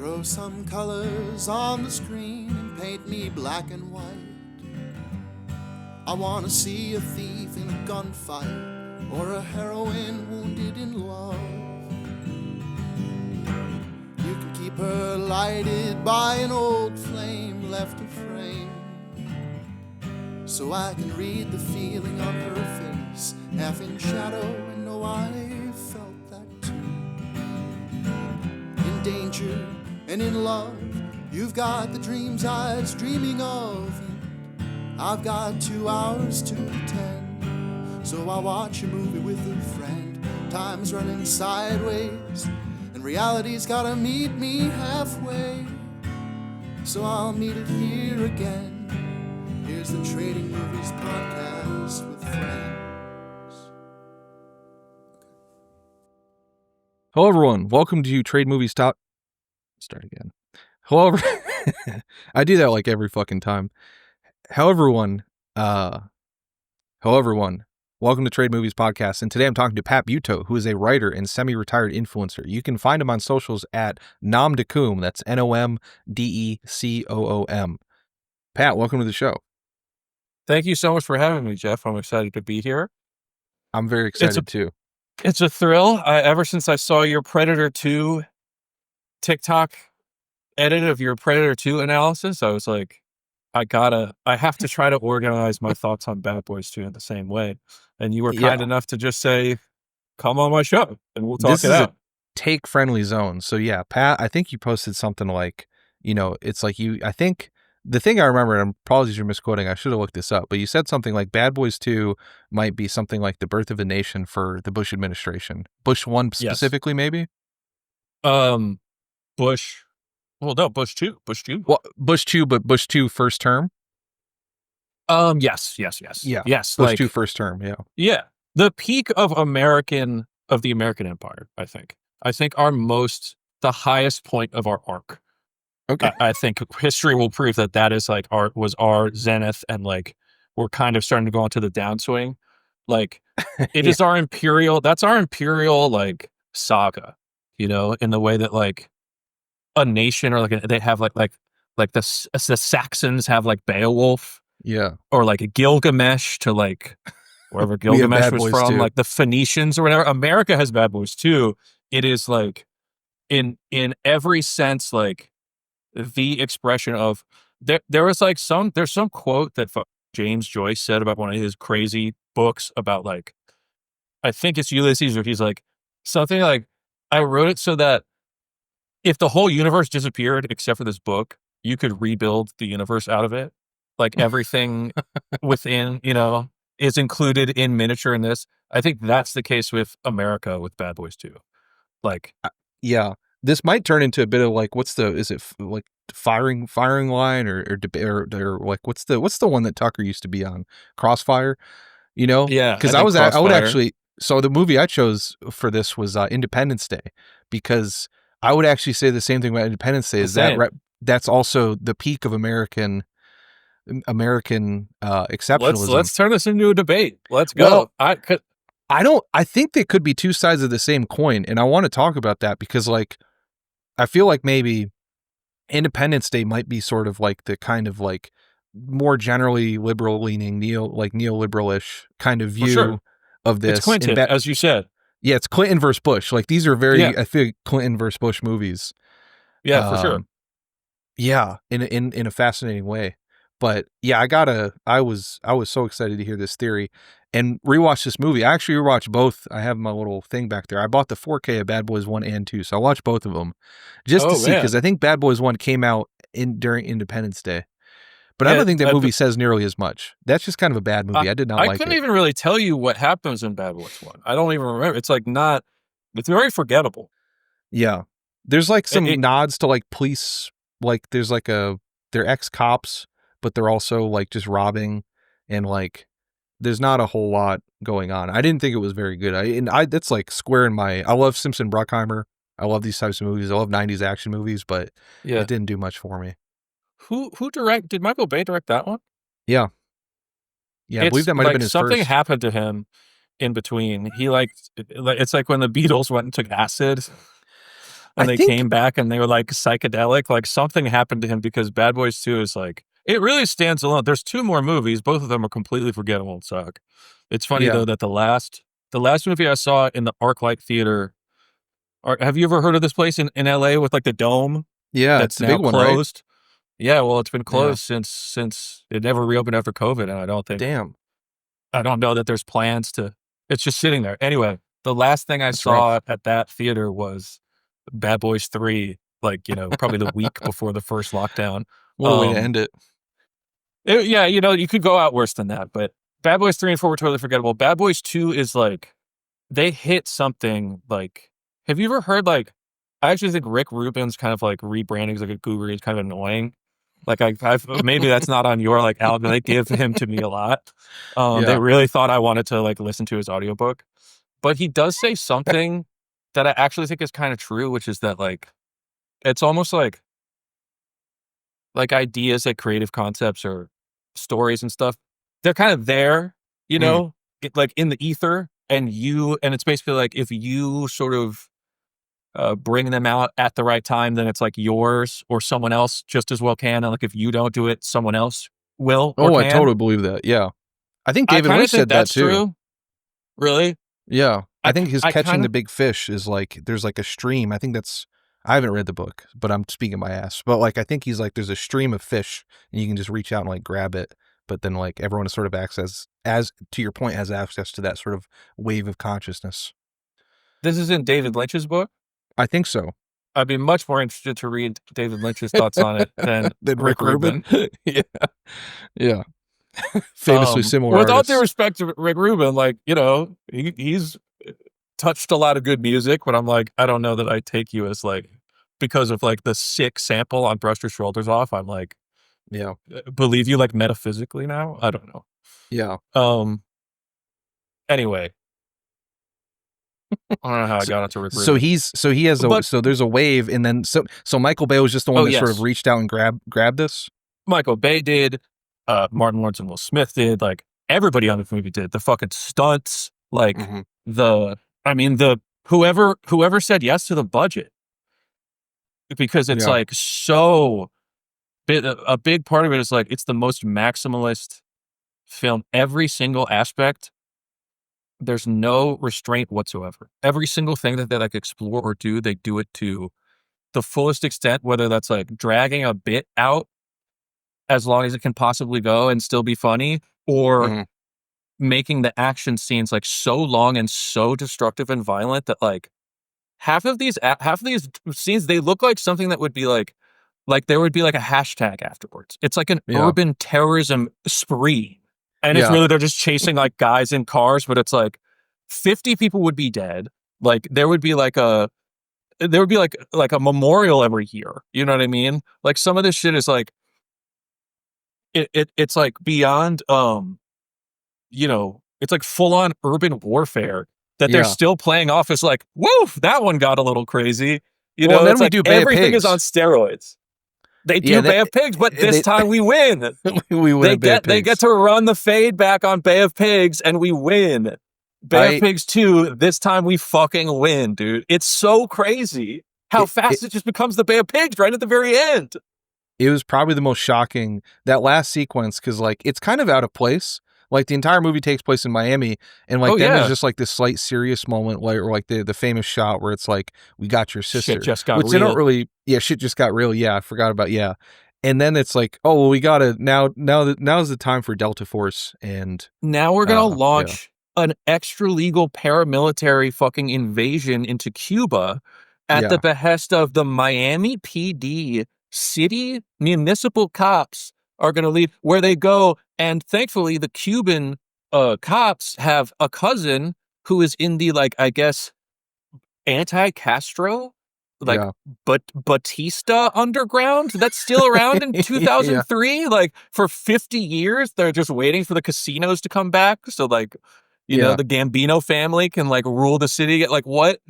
Throw some colors on the screen and paint me black and white. I wanna see a thief in a gunfight or a heroine wounded in love. You can keep her lighted by an old flame left to frame, so I can read the feeling on her face, half in shadow, and know I felt that too. In danger and in love, you've got the dreams I was dreaming of. I've got 2 hours to pretend, so I'll watch a movie with a friend. Time's running sideways, and reality's gotta meet me halfway, so I'll meet it here again. Here's the Trading Movies Podcast with friends. Hello, everyone. Welcome to Trade Movies Top. Start again. Hello, I do that like every fucking time. Hello, everyone. Welcome to Trade Movies Podcast. And today I'm talking to Pat Buetow, who is a writer and semi-retired influencer. You can find him on socials at nomdecoom. That's nomdecoom. Pat, welcome to the show. Thank you so much for having me, Jeff. I'm excited to be here. I'm very excited too. It's a thrill. Ever since I saw your Predator 2 TikTok edit of your Predator 2 analysis, I was like, I have to try to organize my thoughts on Bad Boys 2 in the same way. And you were kind enough to just say, come on my show and we'll talk it out. A take-friendly zone. So yeah, Pat, I think you posted something like, it's like I think the thing I remember, and apologies for misquoting, I should have looked this up, but you said something like Bad Boys 2 might be something like the birth of a nation for the Bush administration. Bush 1 specifically, maybe? Bush 2. Well, Bush 2, but Bush 2 first term? Yes. Yeah. Yes. Bush 2 first term, yeah. Yeah. The peak of the American Empire, I think. The highest point of our arc. Okay. I think history will prove that is like was our zenith, and like we're kind of starting to go into the downswing. Like it is our imperial like saga, in the way that like a nation, or like they have like the Saxons have like Beowulf, or like a Gilgamesh to like wherever Gilgamesh was from, too. Like the Phoenicians or whatever. America has Bad Boys too. It is like in every sense like the expression of there's some quote that James Joyce said about one of his crazy books about like, I think it's Ulysses, where he's like something like, I wrote it so that if the whole universe disappeared except for this book, you could rebuild the universe out of it. Like everything within, is included in miniature in this. I think that's the case with America with Bad Boys 2. Like, yeah, this might turn into a bit of like, is it like firing line or like, what's the one that Tucker used to be on? Crossfire, Yeah. Because I would actually, so the movie I chose for this was Independence Day, because I would actually say the same thing about Independence Day. That's also the peak of American exceptionalism. Let's turn this into a debate. Let's go. Well, I think they could be two sides of the same coin, and I want to talk about that because, like, I feel like maybe Independence Day might be sort of like the kind of like more generally liberal-leaning, neoliberal-ish kind of view of this. It's Clinton, as you said. Yeah, it's Clinton versus Bush. Like, these are very, I feel, Clinton versus Bush movies. Yeah, for sure. Yeah, in a fascinating way. But yeah, I was so excited to hear this theory and rewatch this movie. I actually rewatched both. I have my little thing back there. I bought the 4K of Bad Boys 1 and 2, so I watched both of them just to see, because I think Bad Boys 1 came out during Independence Day. But I don't think that movie says nearly as much. That's just kind of a bad movie. I did not like it. I couldn't even really tell you what happens in Bad Boys 1. I don't even remember. It's like it's very forgettable. Yeah. There's like some nods to like police, like there's like they're ex-cops, but they're also like just robbing, and like there's not a whole lot going on. I didn't think it was very good. That's like square in my, I love Simpson Bruckheimer. I love these types of movies. I love 90s action movies, but it didn't do much for me. Did Michael Bay direct that one? Yeah. Yeah, I believe that might have been his something first. happened to him in between. He it's like when the Beatles went and took acid. and I they think came back and they were like psychedelic. Like something happened to him because Bad Boys 2 is like, it really stands alone. There's 2 more movies. Both of them are completely forgettable and suck. It's funny yeah. though that the last movie I saw in the ArcLight Theater, have you ever heard of this place in LA with like the dome Yeah, it's that's the now big one, right? closed? Yeah, well, it's been Yeah. closed since it never reopened after COVID, and Damn. I don't know that there's plans to. It's just sitting there. Anyway, the last thing I That's saw rough. at that theater was Bad Boys 3, like, probably the week before the first lockdown. What a way to end it. Yeah, you could go out worse than that, but Bad Boys 3 and 4 were totally forgettable. Bad Boys 2 is like, they hit something like, have you ever heard like, I actually think Rick Rubin's kind of like rebranding as like a guru is kind of annoying. Like I've maybe that's not on your like album. They give him to me a lot. They Yeah. really thought I wanted to like listen to his audiobook, but he does say something that I actually think is kind of true, which is that like, it's almost like ideas, like creative concepts or stories and stuff. They're kind of there, Mm. like in the ether, and it's basically like if you sort of bring them out at the right time, then it's like yours, or someone else just as well can. And like if you don't do it, someone else will or Oh, I can. totally believe that. Yeah. I think I David kind of Lynch think said that that's too. true. Really? Yeah. I think his I catching kind the of big fish is like there's like a stream. I think that's I haven't read the book, but I'm speaking my ass. But like I think he's like there's a stream of fish and you can just reach out and like grab it. But then like everyone sort of access as to your point has access to that sort of wave of consciousness. this is in David Lynch's book. I think so. I'd be much more interested to read David Lynch's thoughts on it than Then Rick Rubin. Yeah. Yeah. Famously similar With all due artists. respect to Rick Rubin, like, he's touched a lot of good music, but I'm like, I don't know that I take you as like, because of like the sick sample on Brush Your Shoulders Off, I'm like, Yeah. believe you like metaphysically now? I don't know. Yeah. Anyway, I don't know how I got onto Rick So Rubin. he has But- so there's a wave and then so Michael Bay was just the one Oh, that sort yes. of reached out and grabbed this. Michael Bay did, Martin Lawrence and Will Smith did, like everybody on the movie did. The fucking stunts, like whoever said yes to the budget, because it's Yeah. like so a big part of it is like it's the most maximalist film. Every single aspect, there's no restraint whatsoever. Every single thing that they like explore or do, they do it to the fullest extent, whether that's like dragging a bit out as long as it can possibly go and still be funny, or making the action scenes like so long and so destructive and violent that like half of these scenes, they look like something that would be like there would be like a hashtag afterwards. It's like an urban terrorism spree. And it's really, they're just chasing like guys in cars, but it's like 50 people would be dead. Like there would be like a memorial every year. You know what I mean? Like some of this shit is like, it's like beyond, it's like full on urban warfare that they're still playing off as like, whoa, that one got a little crazy. And then it's we like do Bay of everything is Pigs. on steroids. They do Bay of Pigs, but this time we win. We win. They get to run the fade back on Bay of Pigs, and we win. Bay of Pigs 2, this time we fucking win, dude. It's so crazy how fast it just becomes the Bay of Pigs right at the very end. It was probably the most shocking, that last sequence, because like it's kind of out of place. Like the entire movie takes place in Miami, and like there's just like this slight serious moment, like the famous shot where it's like, "We got your sister," shit just got which real. They don't really, shit just got real. Yeah, I forgot about and then it's like, oh well, we gotta now's the time for Delta Force, and now we're gonna launch an extra legal paramilitary fucking invasion into Cuba at the behest of the Miami PD. City municipal cops are going to lead where they go. And thankfully, the Cuban cops have a cousin who is in the, like, I guess, anti-Castro, like, Batista underground that's still around in 2003. Like, for 50 years, they're just waiting for the casinos to come back. So, like, you know, the Gambino family can, like, rule the city. Like, what?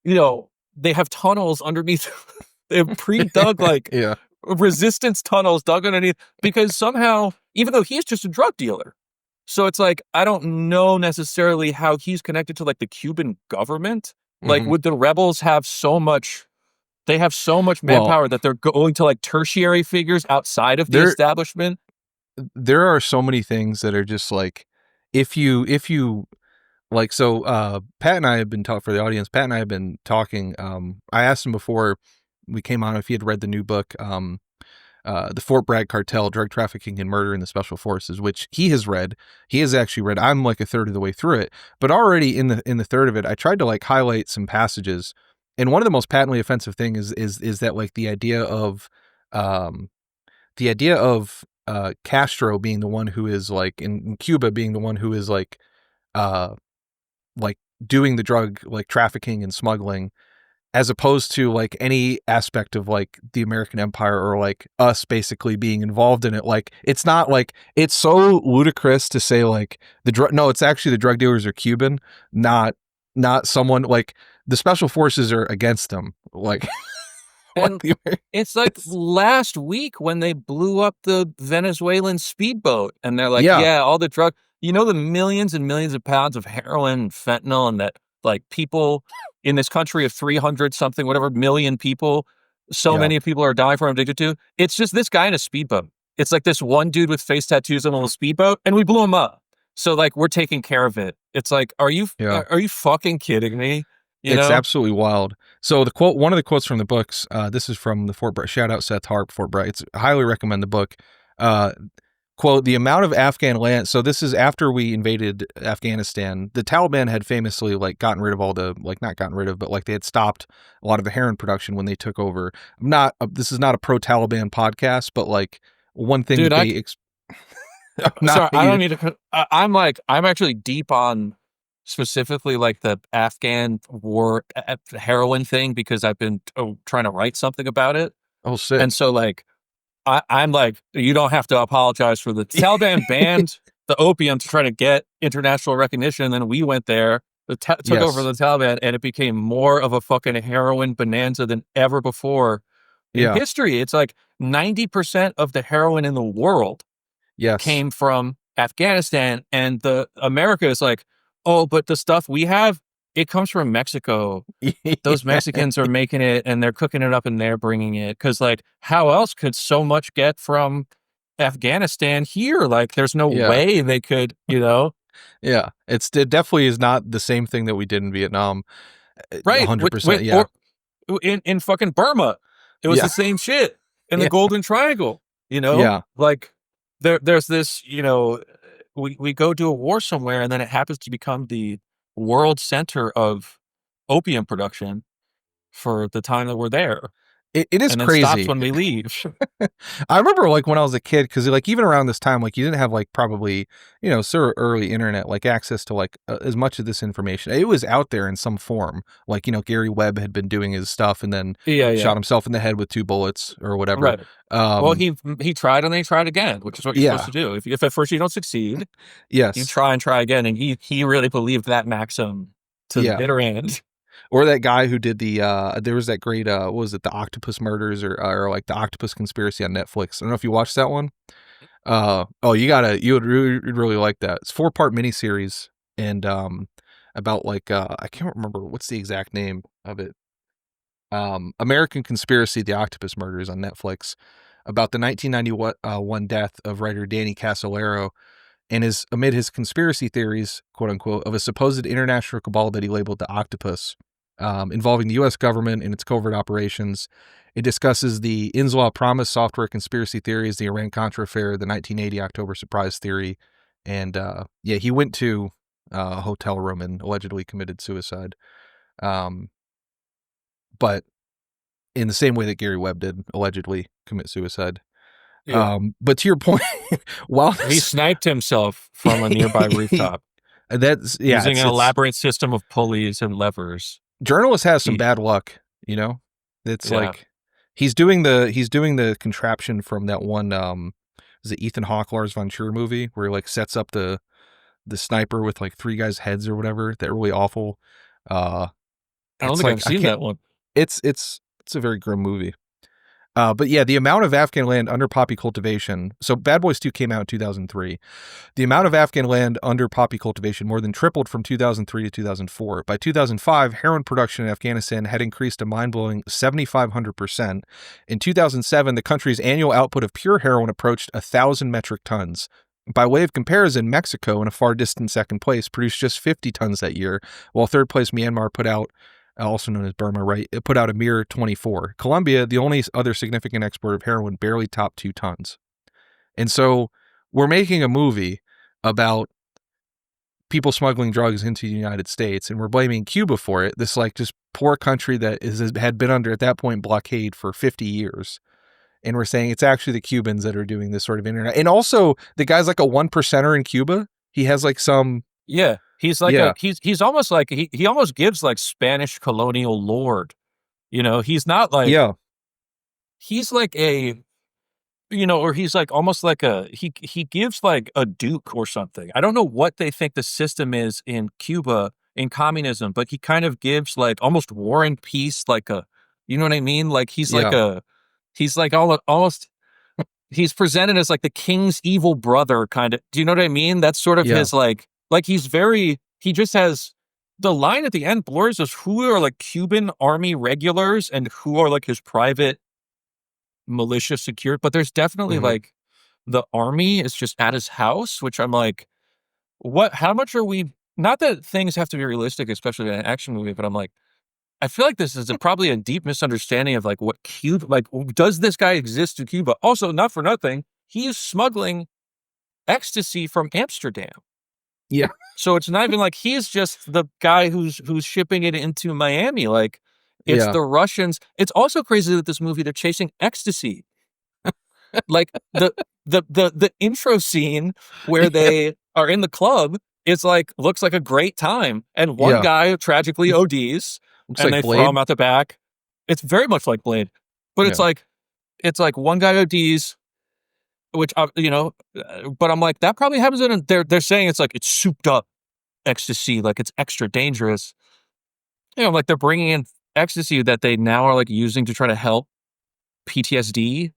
They have tunnels underneath. They have pre-dug like resistance tunnels dug underneath, because somehow, even though he's just a drug dealer, so it's like, I don't know necessarily how he's connected to like the Cuban government. Like, would the rebels have so much They have so much manpower that they're going to like tertiary figures outside of the establishment. There are so many things that are just like, if you like, so Pat and I have been talking, for the audience, Pat and I have been talking. I asked him before we came on if he had read the new book, the Fort Bragg Cartel, Drug Trafficking and Murder in the Special Forces, which he has read. He has actually read. I'm like a third of the way through it, but already in the third of it, I tried to like highlight some passages. And one of the most patently offensive things is that like the idea of Castro being the one who is like in Cuba being the one who is like doing the drug like trafficking and smuggling, as opposed to like any aspect of like the American empire or like us basically being involved in it. Like, it's not like, it's so ludicrous to say like no, it's actually the drug dealers are Cuban, not someone like the special forces are against them. Like, and it's like last week when they blew up the Venezuelan speedboat and they're like, yeah, all the drug, the millions and millions of pounds of heroin and fentanyl, and that like people in this country of 300 something, whatever million people, many people are dying from addicted to. It's just this guy in a speedboat. It's like this one dude with face tattoos on a little speedboat, and we blew him up. So like we're taking care of it. It's like, are you fucking kidding me? It's absolutely wild. So the quote, one of the quotes from the books, this is from the Fort Bragg, shout out Seth Harp, Fort Bragg. I highly recommend the book. Quote, the amount of Afghan land. So this is after we invaded Afghanistan. The Taliban had famously like gotten rid of all the, like not gotten rid of, but like they had stopped a lot of the heroin production when they took over. This is not a pro-Taliban podcast, but like one thing Dude, that sorry, I don't need to. I'm actually deep on specifically like the Afghan war heroin thing because I've been trying to write something about it. Oh, shit. And so like, I'm like, you don't have to apologize for the Taliban banned the opium to try to get international recognition. And then we went there, took over the Taliban, and it became more of a fucking heroin bonanza than ever before in history. It's like 90% of the heroin in the world came from Afghanistan. And America is like, oh, but the stuff we have, it comes from Mexico. Those Mexicans are making it and they're cooking it up and they're bringing it. Because like, how else could so much get from Afghanistan here? Like, there's no way they could, Yeah. It definitely is not the same thing that we did in Vietnam. Right. 100%. Or in fucking Burma. It was the same shit in the Golden Triangle, Like, there's this, we go do a war somewhere and then it happens to become the world center of opium production for the time that we're there. It is and then crazy. Stops when we leave. I remember like when I was a kid, because like even around this time, like you didn't have like probably so early internet like access to like as much of this information. It was out there in some form. Like Gary Webb had been doing his stuff and then shot himself in the head with 2 bullets or whatever. Right. Well, he tried and they tried again, which is what you're supposed to do. If at first you don't succeed, you try and try again. And he really believed that maxim to the bitter end. Or that guy who did there was that great, what was it, the Octopus Murders or like the Octopus Conspiracy on Netflix. I don't know if you watched that one. You would really like that. It's 4-part miniseries and about like, I can't remember what's the exact name of it. American Conspiracy, the Octopus Murders on Netflix, about the 1991 death of writer Danny Casolaro. And amid his conspiracy theories, quote unquote, of a supposed international cabal that he labeled the Octopus, involving the U.S. government and its covert operations. It discusses the Inslaw Promise software conspiracy theories, the Iran-Contra affair, the 1980 October surprise theory. And he went to a hotel room and allegedly committed suicide. But in the same way that Gary Webb did allegedly commit suicide. But to your point, while he sniped himself from a nearby rooftop. That's using an elaborate system of pulleys and levers. Journalist has some bad luck, It's like he's doing the contraption from that one is it Ethan Hawke, Lars von Trier movie where he like sets up the sniper with like 3 guys' heads or whatever. That really awful. I don't think I've seen that one. It's a very grim movie. But yeah, the amount of Afghan land under poppy cultivation. So Bad Boys 2 came out in 2003. The amount of Afghan land under poppy cultivation more than tripled from 2003 to 2004. By 2005, heroin production in Afghanistan had increased a mind-blowing 7,500%. In 2007, the country's annual output of pure heroin approached 1,000 metric tons. By way of comparison, Mexico, in a far distant second place, produced just 50 tons that year, while third place Myanmar put out, also known as Burma, right? It put out a mere 24. Colombia, the only other significant exporter of heroin, barely topped 2 tons. And so we're making a movie about people smuggling drugs into the United States, and we're blaming Cuba for it. This like just poor country that had been under, at that point, blockade for 50 years. And we're saying it's actually the Cubans that are doing this sort of internet. And also the guy's like a 1%er in Cuba. He has like some... Yeah. He's like he's almost like he almost gives like Spanish colonial lord. You know, he's not like he's like a or he's like almost like he gives like a duke or something. I don't know what they think the system is in Cuba in communism, but he kind of gives like almost War and Peace, like a, you know what I mean? Like he's like almost he's presented as like the king's evil brother kind of. Do you know what I mean? That's sort of his like he just has the line at the end blurs as who are like Cuban army regulars and who are like his private militia secured. But there's definitely like the army is just at his house, which I'm like, how much are we, not that things have to be realistic, especially in an action movie, but I'm like, I feel like this is probably a deep misunderstanding of like what Cuba, like, does this guy exist in Cuba? Also, not for nothing, he is smuggling ecstasy from Amsterdam. Yeah. So it's not even like he's just the guy who's shipping it into Miami. Like it's the Russians. It's also crazy that this movie, they're chasing ecstasy. Like the intro scene where they are in the club is like, looks like a great time. And one guy tragically ODs and they throw him out the back. It's very much like Blade, but it's like one guy ODs, which, but I'm like, that probably happens in, they're saying it's like, it's souped up ecstasy, like it's extra dangerous. Like they're bringing in ecstasy that they now are like using to try to help PTSD,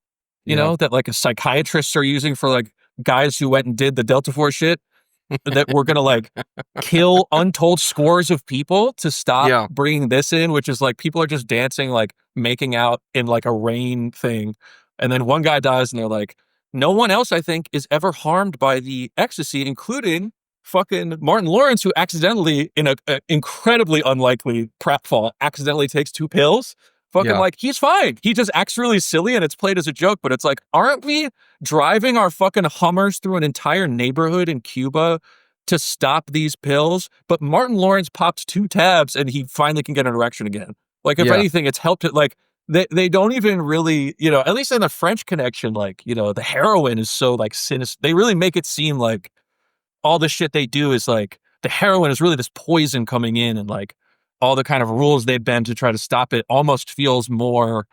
that like psychiatrists are using for like guys who went and did the Delta Force shit, that we're going to like kill untold scores of people to stop bringing this in, which is like, people are just dancing, like making out in like a rain thing. And then one guy dies and they're like, no one else, I think, is ever harmed by the ecstasy, including fucking Martin Lawrence, who accidentally, in an incredibly unlikely pratfall, accidentally takes 2 pills. Fucking like, he's fine. He just acts really silly and it's played as a joke, but it's like, aren't we driving our fucking Hummers through an entire neighborhood in Cuba to stop these pills? But Martin Lawrence pops 2 tabs and he finally can get an erection again. Like, if anything, it's helped it. Like, they don't even really, at least in the French Connection, like, the heroin is so like sinister. They really make it seem like all the shit they do is like, the heroin is really this poison coming in, and like all the kind of rules they've been to try to stop it almost feels more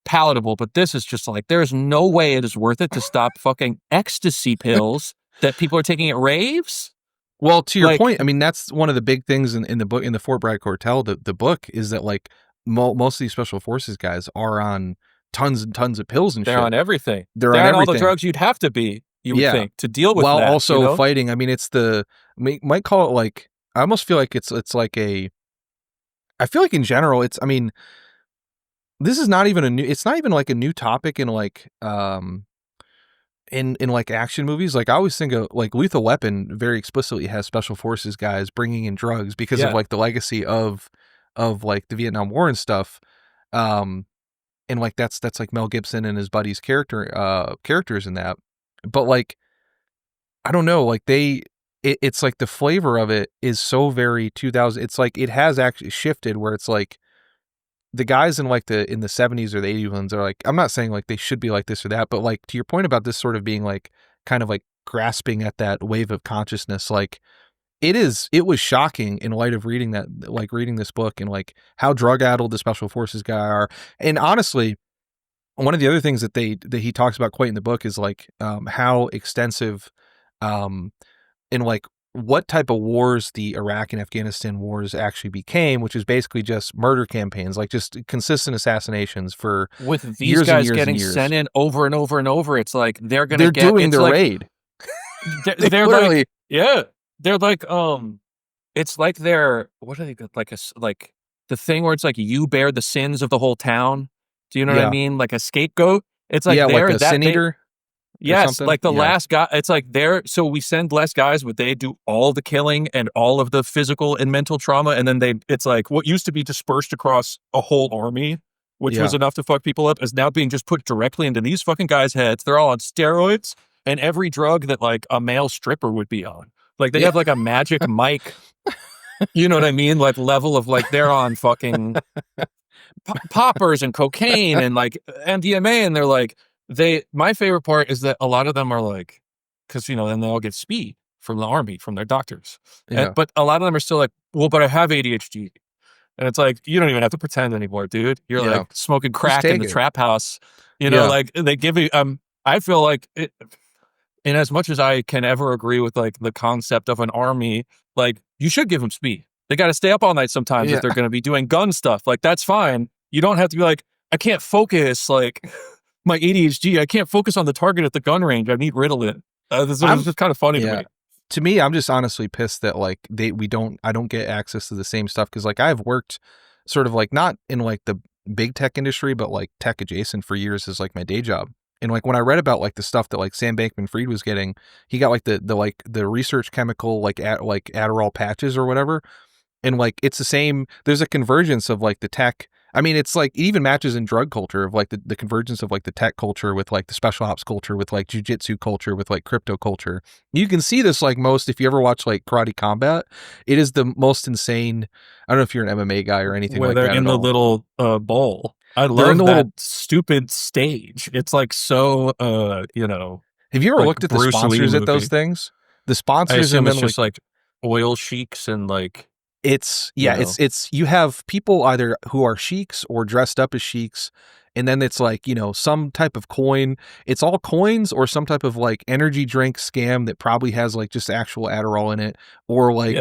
palatable. But this is just like, there's no way it is worth it to stop fucking ecstasy pills that people are taking at raves. Well, to your point, I mean, that's one of the big things in the book, in the Fort Bragg Cartel, the book, is that like most of these special forces guys are on tons and tons of pills and they're shit. on everything. They're on all the drugs you'd have to be, you would think, to deal with while that. Also fighting. I mean, it's might call it like, I almost feel like it's like I feel like in general, I mean, this is not even it's not even like a new topic in like, in like action movies. Like I always think of like Lethal Weapon very explicitly has special forces guys bringing in drugs because of like the legacy of like the Vietnam War and stuff. And like that's like Mel Gibson and his buddy's characters in that. But like, I don't know, like it's like the flavor of it is so very 2000. It's like it has actually shifted where it's like the guys in like in the 70s or the 80s ones are like, I'm not saying like they should be like this or that, but like to your point about this sort of being like kind of like grasping at that wave of consciousness, like it was shocking in light of reading this book and like how drug addled the special forces guy are. And honestly, one of the other things that he talks about quite in the book is like how extensive in like what type of wars the Iraq and Afghanistan wars actually became, which is basically just murder campaigns, like just consistent assassinations for with these years and guys years getting and years. sent in over and over and over. It's like they're doing it's the like, raid. They're literally, like, yeah, they're like, it's like they're, what are they, like the thing where it's like you bear the sins of the whole town. Do you know what I Yeah. mean? Like a scapegoat. It's like yeah, like they're a sin eater. yes, something? like the Yeah. last guy. It's like so we send less guys, but they do all the killing and all of the physical and mental trauma, and then it's like what used to be dispersed across a whole army, which was enough to fuck people up, is now being just put directly into these fucking guys' heads. They're all on steroids and every drug that like a male stripper would be on. Like they have like a magic mic. You know what I mean? Like level of like they're on fucking poppers and cocaine and like MDMA, and they're like my favorite part is that a lot of them are like, because you know, then they all get speed from the army, from their doctors. But a lot of them are still like, well, but I have ADHD. And it's like, you don't even have to pretend anymore, dude. You're like smoking crack in the trap house. You know, like they give you I feel like it, and as much as I can ever agree with like the concept of an army, like you should give them speed. They got to stay up all night sometimes if they're going to be doing gun stuff. Like that's fine. You don't have to be like, I can't focus. Like my ADHD, I can't focus on the target at the gun range. I need Ritalin. This is just kind of funny to me. To me, I'm just honestly pissed that like I don't get access to the same stuff, because like I've worked sort of like not in like the big tech industry, but like tech adjacent for years as like my day job. And like when I read about like the stuff that like Sam Bankman-Fried was getting, he got like the research chemical like Adderall patches or whatever. And like it's the same, there's a convergence of like the tech. I mean, it's like it even matches in drug culture of like the convergence of like the tech culture with like the special ops culture with like jujitsu culture with like crypto culture. You can see this like most, if you ever watch like Karate Combat, it is the most insane. I don't know if you're an MMA guy or anything where like they're that. in the little bowl. I love that stupid stage. It's like so, you know. Have you ever like looked at the Bruce Lee sponsors at movie. those things? The I sponsors, assume and it's then just like oil sheiks and like. It's it's you have people either who are sheiks or dressed up as sheiks, and then it's like, you know, some type of coin. It's all coins or some type of like energy drink scam that probably has like just actual Adderall in it, or like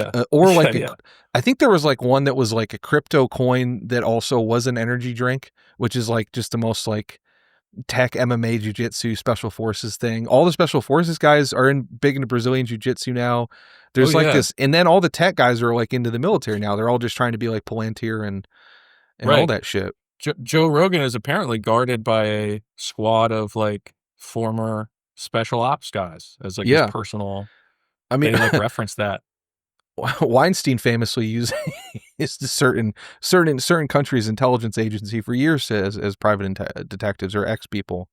I think there was like one that was like a crypto coin that also was an energy drink, which is like just the most like tech MMA jiu-jitsu special forces thing. All the special forces guys are big into Brazilian jiu-jitsu now. There's this, and then all the tech guys are like into the military now. They're all just trying to be like Palantir and all that shit. Joe Rogan is apparently guarded by a squad of like former special ops guys as like his personal. I mean, they like reference that. Weinstein famously used certain countries' intelligence agency for years as private detectives or ex people.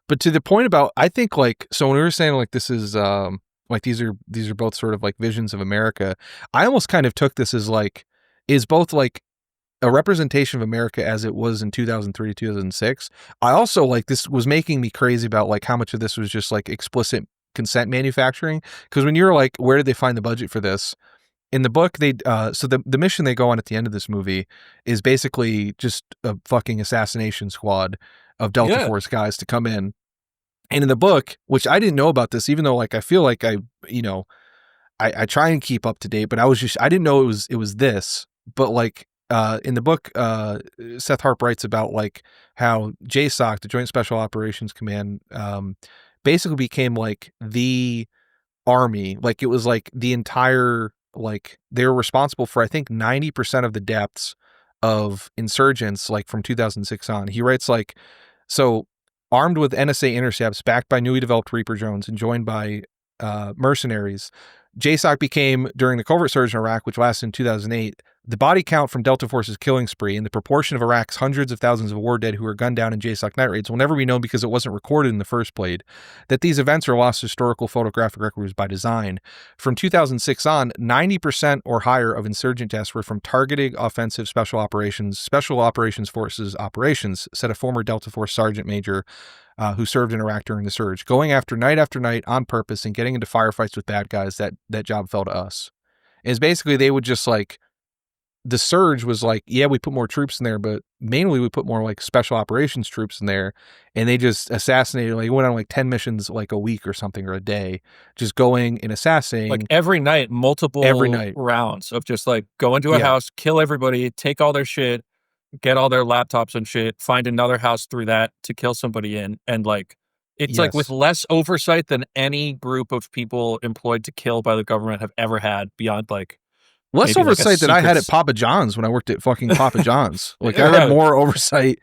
But to the point about, I think like, so when we were saying like this is like these are both sort of like visions of America, I almost kind of took this as like is both like a representation of America as it was in 2003 to 2006. I also like this was making me crazy about like how much of this was just like explicit consent manufacturing, because when you're like, where did they find the budget for this? In the book, they so the mission they go on at the end of this movie is basically just a fucking assassination squad of Delta Force guys to come in. And in the book, which I didn't know about this, even though like I feel like I try and keep up to date, but I didn't know it was this. But like in the book, Seth Harp writes about like how JSOC, the Joint Special Operations Command, basically became like the army. Like it was like the entire, like they were responsible for I think 90% of the deaths of insurgents like from 2006 on. He writes like, so armed with NSA intercepts, backed by newly developed Reaper drones and joined by mercenaries, JSOC became, during the covert surge in Iraq, which lasted in 2008, the body count from Delta Force's killing spree and the proportion of Iraq's hundreds of thousands of war dead who were gunned down in JSOC night raids will never be known because it wasn't recorded in the first place. That these events are lost historical photographic records by design. From 2006 on, 90% or higher of insurgent deaths were from targeted offensive special operations forces operations, said a former Delta Force sergeant major who served in Iraq during the surge. Going after night on purpose and getting into firefights with bad guys, that job fell to us. Is basically they would just like, the surge was like, yeah, we put more troops in there, but mainly we put more like special operations troops in there, and they just assassinated, like went on like 10 missions like a week or something, or a day, just going and assassinating Like every night, multiple every night. rounds of just like go into a house, kill everybody, take all their shit, get all their laptops and shit, find another house through that to kill somebody in. And like, it's like with less oversight than any group of people employed to kill by the government have ever had, beyond like less maybe oversight like than I had at Papa John's when I worked at fucking Papa John's. Like I Right. had more oversight,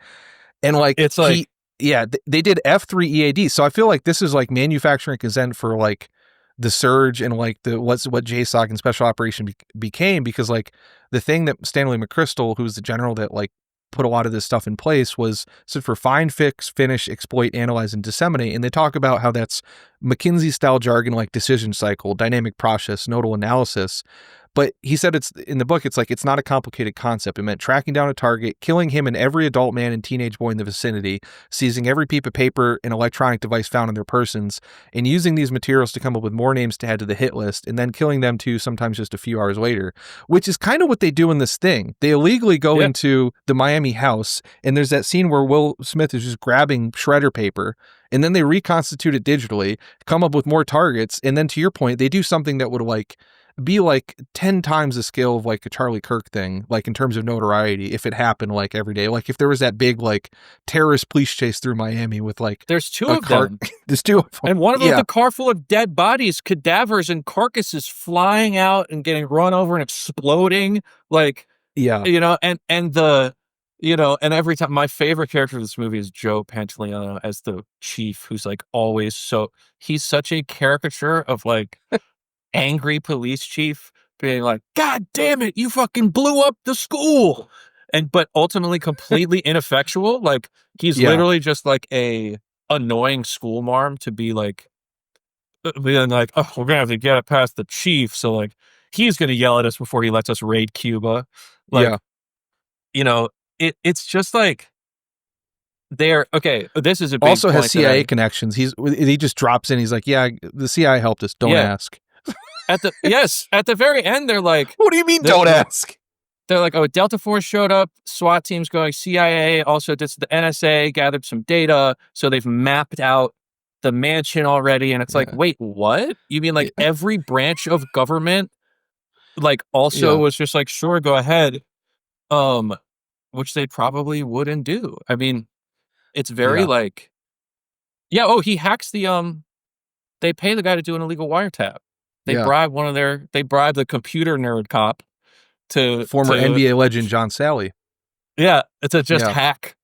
and like It's like they did F3 EAD. So I feel like this is like manufacturing consent for like the surge and like what JSOC and special operation became, because like the thing that Stanley McChrystal, who's the general that like put a lot of this stuff in place, was said for find, fix, finish, exploit, analyze, and disseminate. And they talk about how that's McKinsey style jargon, like decision cycle, dynamic process, nodal analysis. But he said it's in the book, it's like, it's not a complicated concept. It meant tracking down a target, killing him and every adult man and teenage boy in the vicinity, seizing every piece of paper and electronic device found in their persons, and using these materials to come up with more names to add to the hit list, and then killing them too, sometimes just a few hours later, which is kind of what they do in this thing. They illegally go into the Miami house, and there's that scene where Will Smith is just grabbing shredder paper, and then they reconstitute it digitally, come up with more targets, and then to your point, they do something that would like be like 10 times the scale of like a Charlie Kirk thing, like in terms of notoriety, if it happened like every day. Like if there was that big like terrorist police chase through Miami with like there's two of them. There's two of them. And one of them, a car full of dead bodies, cadavers, and carcasses flying out and getting run over and exploding. Like, you know, and the, you know, and every time, my favorite character of this movie is Joe Pantoliano as the chief, who's like always he's such a caricature of like angry police chief being like, God damn it, you fucking blew up the school. But ultimately completely ineffectual. Like he's literally just like a annoying school marm to be like, being like, oh, we're gonna have to get it past the chief. So like, he's gonna yell at us before he lets us raid Cuba. Like, you know, it's just like, this is a big also point has CIA connections. He just drops in. He's like, yeah, the CIA helped us. Don't ask. At the very end, they're like, what do you mean don't ask? They're like, oh, Delta Force showed up, SWAT team's going, CIA also did the NSA, gathered some data, so they've mapped out the mansion already. And it's like, wait, what? You mean like every branch of government like also was just like, sure, go ahead. Which they probably wouldn't do. I mean, it's very like, he hacks the they pay the guy to do an illegal wiretap. They bribe the computer nerd cop to former NBA legend John Sally. Yeah, it's a hack.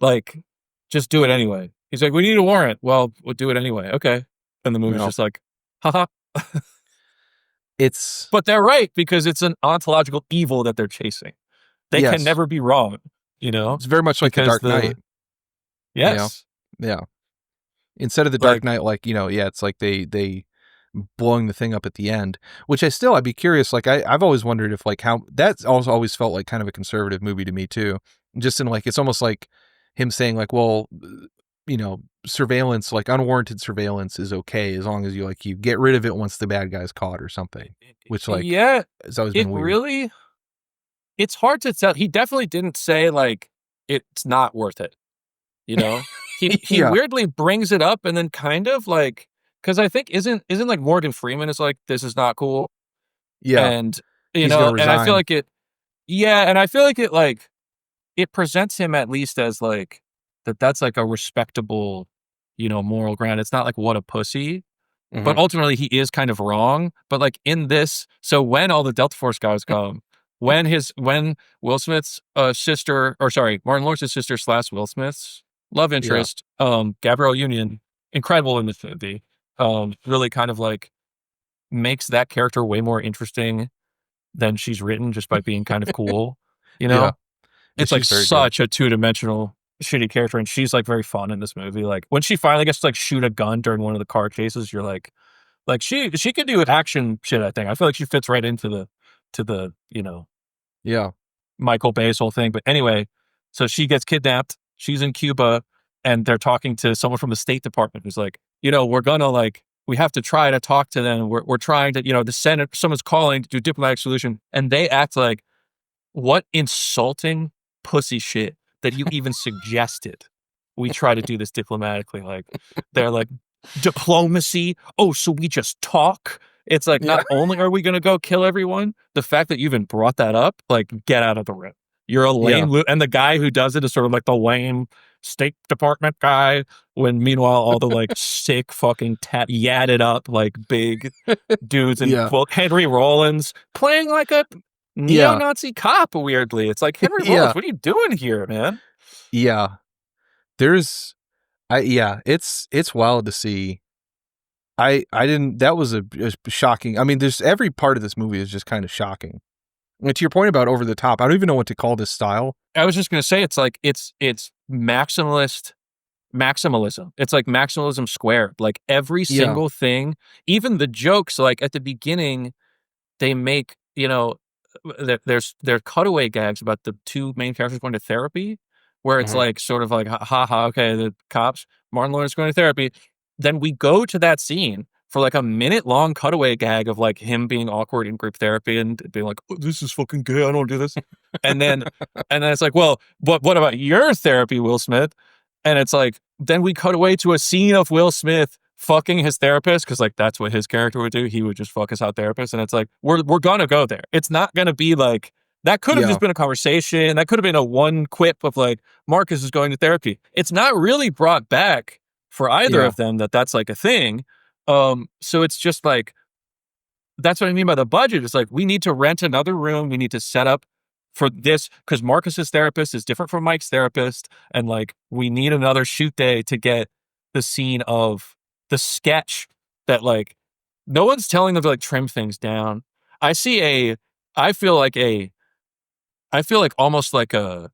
Like, just do it anyway. He's like, we need a warrant. Well, we'll do it anyway. Okay. And the movie's just like, haha. But they're right, because it's an ontological evil that they're chasing. They can never be wrong, you know? It's very much like The Dark Knight. Yes. You know? Yeah. Instead of The Dark Knight, like, you know, it's like they blowing the thing up at the end, which I'd be curious. Like I've always wondered if like how that's also always felt like kind of a conservative movie to me too. Just in like, it's almost like him saying like, well, you know, surveillance, like unwarranted surveillance is okay as long as you get rid of it once the bad guy's caught or something, which like, it's always been weird. Really, it's hard to tell. He definitely didn't say like, it's not worth it. You know, he weirdly brings it up and then kind of like, because I think isn't like Morgan Freeman is like, this is not cool. Yeah. And, you know, and I feel like and I feel like it like, it presents him at least as like, that's like a respectable, you know, moral ground. It's not like what a pussy, but ultimately he is kind of wrong. But like in this, so when all the Delta Force guys come, when Will Smith's sister, or sorry, Martin Lawrence's sister / Will Smith's love interest, Gabrielle Union, incredible in this movie. Really kind of like makes that character way more interesting than she's written just by being kind of cool, you know? It's like such a two-dimensional shitty character, and she's like very fun in this movie. Like when she finally gets to like shoot a gun during one of the car chases, you're like she could do action shit. I think I feel like she fits right into the you know, Michael Bay's whole thing. But anyway, so she gets kidnapped. She's in Cuba, and they're talking to someone from the State Department who's like, you know, we're gonna like, we have to try to talk to them. We're trying to, you know, the Senate, someone's calling to do diplomatic solution, and they act like what insulting pussy shit that you even suggested we try to do this diplomatically. Like, they're like, diplomacy? Oh, so we just talk? It's like, Yeah. not only are we going to go kill everyone, the fact that you even brought that up, like, get out of the room. You're a lame, and the guy who does it is sort of like the lame State Department guy, when meanwhile all the like sick fucking yadded up like big dudes and Yeah. Henry Rollins playing like a neo-Nazi cop, weirdly. It's like, Henry Rollins, what are you doing here, man? Yeah. It's wild to see. That was a shocking. I mean, there's every part of this movie is just kind of shocking. And to your point about over the top, I don't even know what to call this style. I was just going to say, it's like, it's maximalism. It's like maximalism squared. Like, every single thing, even the jokes, like at the beginning, they make, you know, there are cutaway gags about the two main characters going to therapy, where it's like sort of like, ha, okay, the cops, Martin Lawrence going to therapy. Then we go to that scene for like a minute-long cutaway gag of like him being awkward in group therapy and being like, oh, this is fucking gay, I don't do this. and then it's like, well, what about your therapy, Will Smith? And it's like, then we cut away to a scene of Will Smith fucking his therapist, because like that's what his character would do. He would just fuck his hot therapist. And it's like, we're gonna go there. It's not gonna be like, that could have just been a conversation. That could have been a one quip of like, Marcus is going to therapy. It's not really brought back for either of them that's like a thing. So it's just like, that's what I mean by the budget. It's like, we need to rent another room. We need to set up for this, because Marcus's therapist is different from Mike's therapist. And like, we need another shoot day to get the scene of the sketch that like, no one's telling them to like trim things down. I feel like almost like a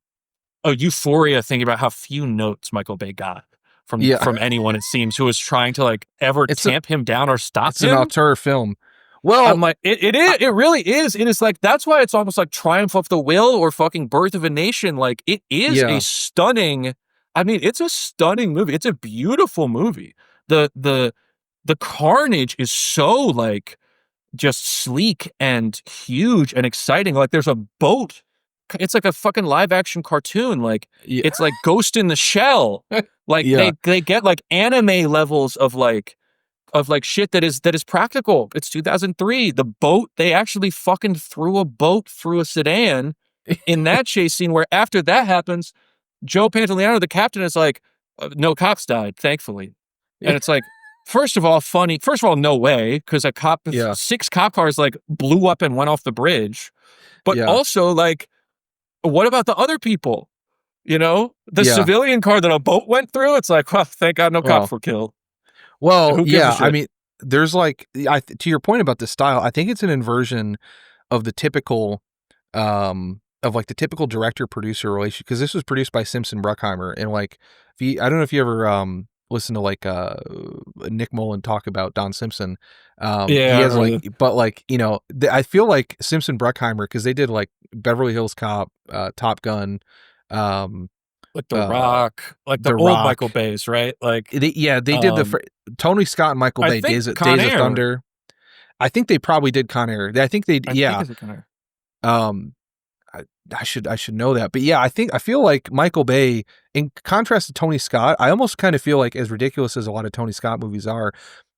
euphoria thinking about how few notes Michael Bay got from anyone, it seems, who was trying to like ever tamp him down or stop him. It's an auteur film. Well, I'm like, it is. It really is. It is like, that's why it's almost like Triumph of the Will or fucking Birth of a Nation. Like, it is a stunning. I mean, it's a stunning movie. It's a beautiful movie. The carnage is so like just sleek and huge and exciting. Like, there's a boat. It's like a fucking live action cartoon. Like, it's like Ghost in the Shell. Like, they get like anime levels of like shit that is practical. It's 2003. The boat, they actually fucking threw a boat through a sedan in that chase scene, where after that happens, Joe Pantoliano, the captain, is like, no cops died, thankfully. And it's like, first of all, no way, because 6 cop cars like blew up and went off the bridge. But also, like, what about the other people? You know, the civilian car that a boat went through, it's like, well, thank God no cops were killed. Well, I mean, there's like, to your point about the style, I think it's an inversion of the typical, of like the typical director-producer relationship, because this was produced by Simpson Bruckheimer, and like, I don't know if you ever listen to like Nick Mullen talk about Don Simpson. He has like, but like, you know, I feel like Simpson Bruckheimer, because they did like Beverly Hills Cop, Top Gun, like The Rock, like the old Michael Bay's, right? Like, they did Tony Scott and Michael Bay, Days of Thunder. I think they probably did Con Air. I think they, I should know that, but yeah, I feel like Michael Bay, in contrast to Tony Scott, I almost kind of feel like, as ridiculous as a lot of Tony Scott movies are,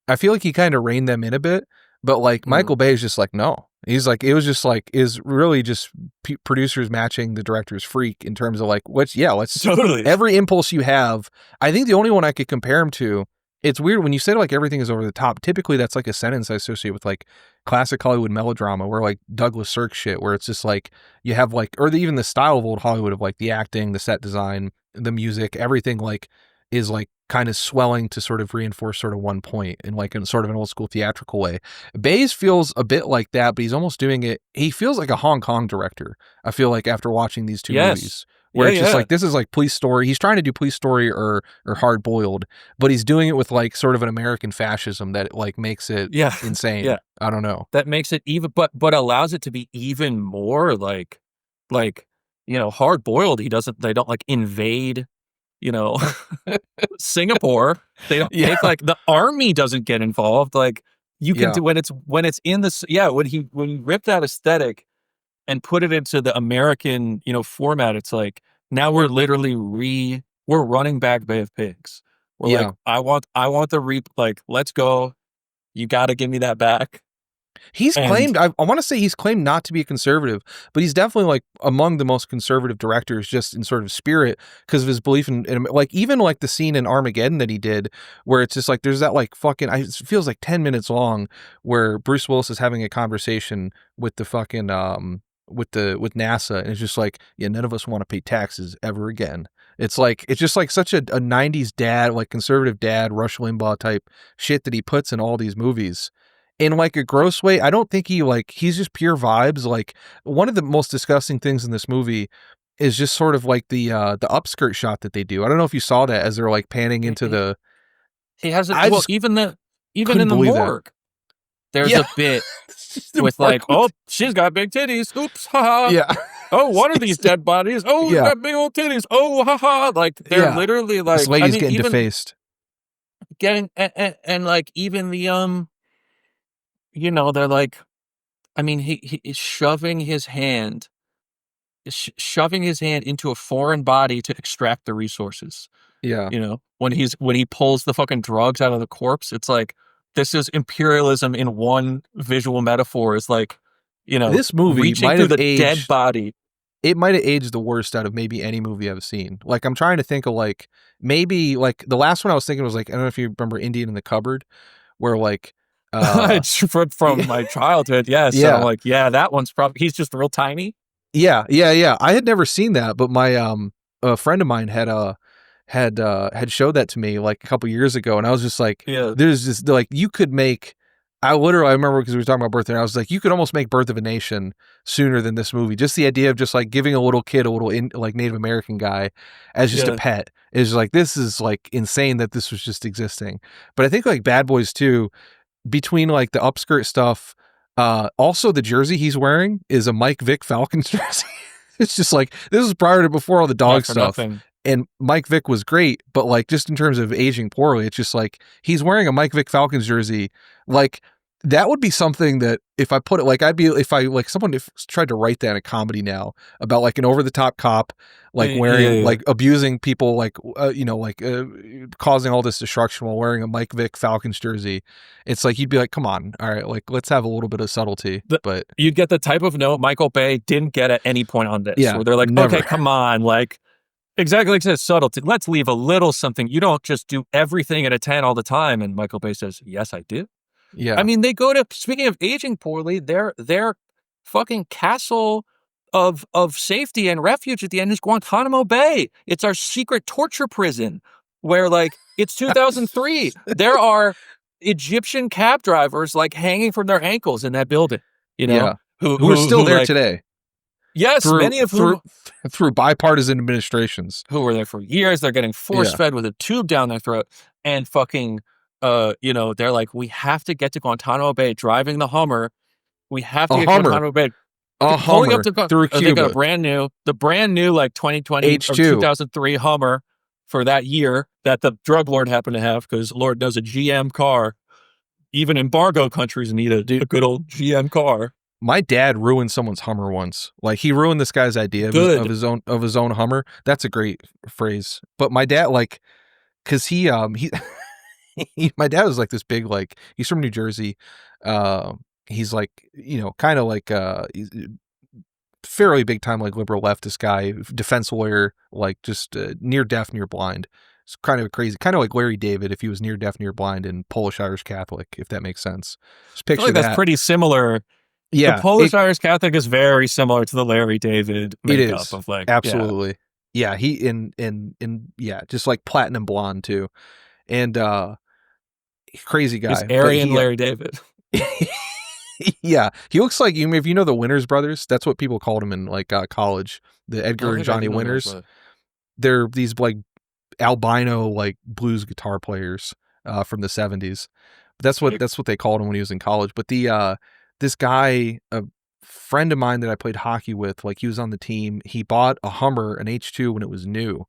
I feel like he kind of reined them in a bit. But like Michael Bay is just like, no, he's like, it was just like, is really just producers matching the director's freak in terms of like, let's totally, every impulse you have. I think the only one I could compare him to, it's weird when you say like everything is over the top. Typically that's like a sentence I associate with like classic Hollywood melodrama, where like Douglas Sirk shit, where it's just like you have like, or even the style of old Hollywood of like the acting, the set design, the music, everything like is like kind of swelling to sort of reinforce sort of one point in like in sort of an old school theatrical way. Bayes feels a bit like that, but he's almost doing it. He feels like a Hong Kong director, I feel like, after watching these two movies. Where it's just like, this is like Police Story. He's trying to do Police Story or Hard Boiled, but he's doing it with like sort of an American fascism that like makes it insane. Yeah. I don't know. That makes it even, but allows it to be even more like, you know, Hard Boiled. They don't like invade, you know, Singapore. They don't take like, the army doesn't get involved. Like, you can do when it's in this, when you rip that aesthetic and put it into the American, format, it's like now we're literally we're running back Bay of Pigs. We're like, I want the like, let's go. You got to give me that back. He's claimed, I want to say he's claimed not to be a conservative, but he's definitely like among the most conservative directors just in sort of spirit because of his belief in like even like the scene in Armageddon that he did where it's just like there's that like fucking, it feels like 10 minutes long where Bruce Willis is having a conversation with the fucking, with NASA and it's just like, yeah, none of us want to pay taxes ever again. It's just like such a 90s dad, like conservative dad, Rush Limbaugh type shit that he puts in all these movies. In like a gross way, I don't think he's just pure vibes. Like one of the most disgusting things in this movie is just sort of like the upskirt shot that they do. I don't know if you saw that as they're like panning into the. He has even in the morgue. There's a bit with like, oh, she's got big titties. Oops, haha. Yeah. Oh, what are these dead bodies? Oh, you got big old titties. Oh, haha. Like they're literally like this lady's getting defaced. Getting and like even the they're like, I mean, he is shoving his hand into a foreign body to extract the resources. Yeah. When he pulls the fucking drugs out of the corpse, it's like, this is imperialism in one visual metaphor. It's like, this movie reaching might through have the aged, dead body. It might have aged the worst out of maybe any movie I've seen. Like I'm trying to think of like maybe like the last one I was thinking was like, I don't know if you remember Indian in the Cupboard, where like it's from my childhood. Yes. Yeah. So I'm like, yeah, that one's probably, he's just real tiny. Yeah. I had never seen that, but my a friend of mine had showed that to me like a couple years ago, and I was just like, there's just like you could make. I remember because we were talking about Birth, and I was like, you could almost make Birth of a Nation sooner than this movie. Just the idea of just like giving a little kid, like Native American guy as just a pet is like, this is like insane that this was just existing. But I think like Bad Boys 2, between like the upskirt stuff, also the jersey he's wearing is a Mike Vick Falcons jersey. It's just like, this was prior to before all the dog stuff. Nothing. And Mike Vick was great, but like just in terms of aging poorly, it's just like he's wearing a Mike Vick Falcons jersey. Like that would be something that if I put it like someone tried to write that in a comedy now about like an over the top cop like wearing like abusing people like causing all this destruction while wearing a Mike Vick Falcons jersey. It's like you'd be like, come on, all right, like let's have a little bit of subtlety. But you'd get the type of note Michael Bay didn't get at any point on this. Yeah, where they're like, never. Okay, come on, like. Exactly like says subtlety. Let's leave a little something. You don't just do everything at a 10 all the time. And Michael Bay says, yes, I do. Yeah. I mean, they go to, speaking of aging poorly, their fucking castle of safety and refuge at the end is Guantanamo Bay. It's our secret torture prison where like it's 2003. There are Egyptian cab drivers like hanging from their ankles in that building, who are still there today. Yes, many of whom through bipartisan administrations who were there for years. They're getting force fed with a tube down their throat, and fucking, they're like, we have to get to Guantanamo Bay, driving the Hummer. We have to get to Guantanamo Bay. Pulling up through Cuba. They got the brand new like 2020 H2. or 2003 Hummer for that year that the drug lord happened to have because Lord knows a GM car. Even embargo countries need a good old GM car. My dad ruined someone's Hummer once. Like he ruined this guy's idea of his own Hummer. That's a great phrase. But my dad, like, cause he my dad was like this big, like he's from New Jersey. He's like, kind of like he's fairly big time, like liberal leftist guy, defense lawyer, like just near deaf, near blind. It's kind of crazy, kind of like Larry David if he was near deaf, near blind and Polish Irish Catholic, if that makes sense. Just picture I feel like that's pretty similar. Yeah, the Polish Irish Catholic is very similar to the Larry David makeup. It is. Of like absolutely. Yeah, he in just like platinum blonde too, and crazy guy. He's Aryan Larry David. Yeah, he looks like if you know the Winters brothers. That's what people called him in like college. The Edgar and Johnny Winters. They're these like albino like blues guitar players from the 70s. That's what they called him when he was in college. But this guy, a friend of mine that I played hockey with, like he was on the team. He bought a Hummer, an H2 when it was new,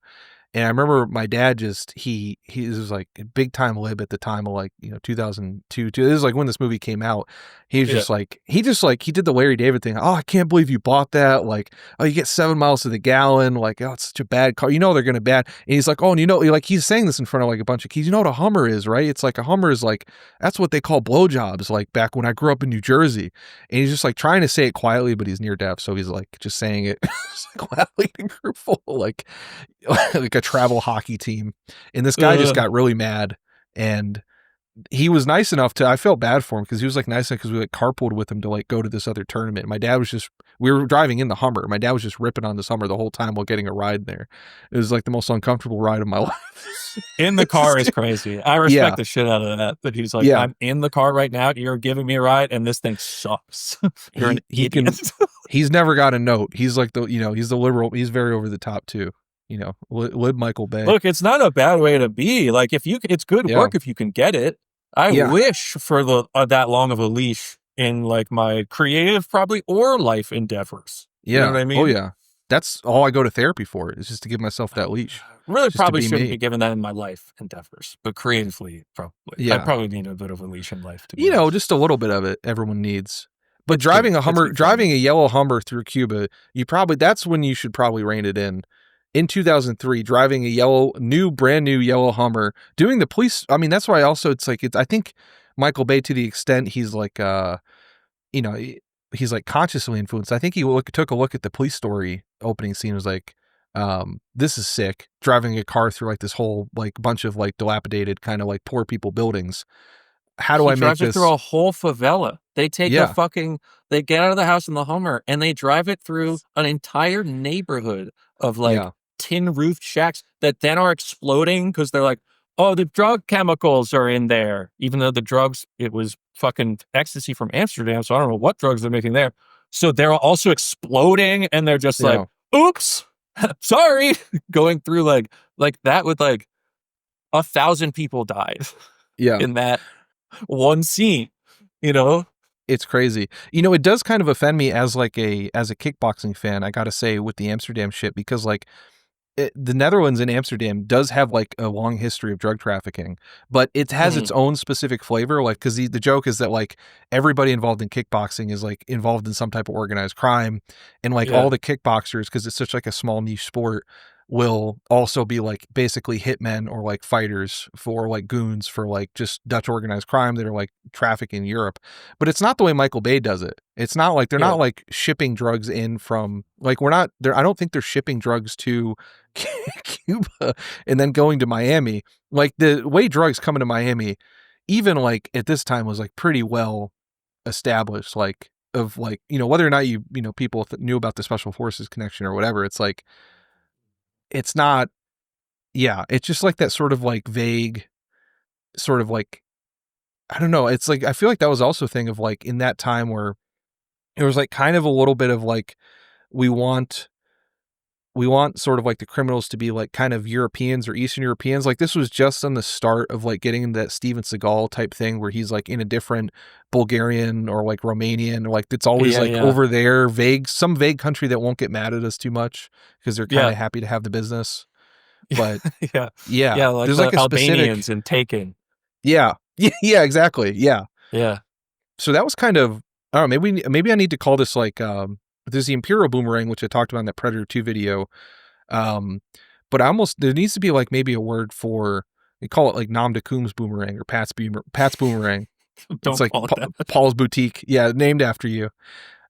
And I remember my dad he was like a big time lib at the time of like, 2002. This is like when this movie came out. He was just like, he did the Larry David thing. Oh, I can't believe you bought that. Like, oh, you get 7 miles to the gallon. Like, oh, it's such a bad car. They're going to bad. And he's like, oh, and like he's saying this in front of like a bunch of kids. You know what a Hummer is, right? It's like a Hummer is like, that's what they call blowjobs. Like back when I grew up in New Jersey. And he's just like trying to say it quietly, but he's near deaf. So he's like just saying it quietly in a group full, like a travel hockey team. And this guy just got really mad, and he was nice enough I felt bad for him because he was like nice enough because we like carpooled with him to like go to this other tournament. My dad was we were driving in the Hummer. My dad was just ripping on this Hummer the whole time while getting a ride there. It was like the most uncomfortable ride of my life. In the car is crazy. I respect the shit out of that. That he's like, I'm in the car right now. You're giving me a ride, and this thing sucks. You're an idiot. He's never got a note. He's like he's the liberal. He's very over the top too. Lib Michael Bay. Look, it's not a bad way to be. Like it's good work if you can get it. I wish for that long of a leash in like my creative probably or life endeavors. Yeah. You know what I mean? Oh yeah. That's all I go to therapy for, is just to give myself that leash. Really probably shouldn't be given that in my life endeavors, but creatively probably. Yeah. I probably need a bit of a leash in life. Just a little bit of it everyone needs. But driving a yellow Hummer through Cuba, that's when you should probably rein it in. In 2003, driving a brand new yellow Hummer, doing the police. I mean, that's why also I think Michael Bay, to the extent he's like, he's like consciously influenced. I think he took a look at the Police Story opening scene, was like, this is sick. Driving a car through like this whole like bunch of like dilapidated kind of like poor people buildings. How do I make this? He drives it through a whole favela. They take they get out of the house in the Hummer and they drive it through an entire neighborhood of like tin roofed shacks that then are exploding because they're like, oh, the drug chemicals are in there. Even though the drugs, it was fucking ecstasy from Amsterdam, so I don't know what drugs they're making there. So they're also exploding and they're just like, oops, sorry. Going through like that with like 1,000 people died in that one scene, It's crazy. It does kind of offend me as a kickboxing fan, I gotta say, with the Amsterdam shit, because like the Netherlands and Amsterdam does have like a long history of drug trafficking, but it has its own specific flavor. Like, because the joke is that like everybody involved in kickboxing is like involved in some type of organized crime, and like all the kickboxers, because it's such like a small niche sport, will also be like basically hitmen or like fighters for like goons for like just Dutch organized crime that are like trafficking in Europe. But it's not the way Michael Bay does it. It's not like they're not like shipping drugs in from like, we're not there. I don't think they're shipping drugs to Cuba and then going to Miami. Like the way drugs come into Miami, even like at this time, was like pretty well established, like of like, whether or not people knew about the special forces connection or whatever. It's like, it's not, it's just like that sort of like vague sort of like, I don't know. It's like, I feel like that was also a thing of like in that time where it was like kind of a little bit of like, we want sort of like the criminals to be like kind of Europeans or Eastern Europeans. Like this was just on the start of like getting into that Steven Seagal type thing where he's like in a different Bulgarian or like Romanian, or like it's always over there, some vague country that won't get mad at us too much because they're kind of happy to have the business. But like there's like a Albanians and Taken. Yeah, exactly. Yeah. So that was kind of, I don't know, maybe I need to call this like, there's the Imperial Boomerang, which I talked about in that Predator 2 video. But there needs to be like maybe a word for, they call it like nomdecoom's boomerang or Pat's boomerang. It's like Paul's Boutique. Yeah. Named after you.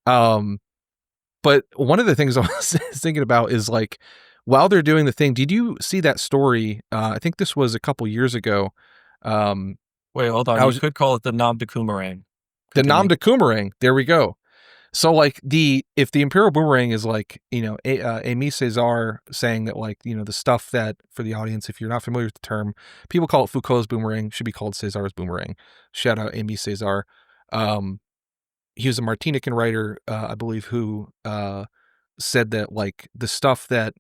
But one of the things I was thinking about is like, while they're doing the thing, did you see that story? I think this was a couple years ago. Wait, hold on. You could call it the nomdecoomerang. The nomdecoomerang. There we go. So like if the Imperial Boomerang is like, Aimé Césaire saying that like, the stuff that, for the audience, if you're not familiar with the term, people call it Foucault's boomerang, should be called Césaire's boomerang. Shout out Aimé Césaire. He was a Martinican writer, I believe, who said that like the stuff that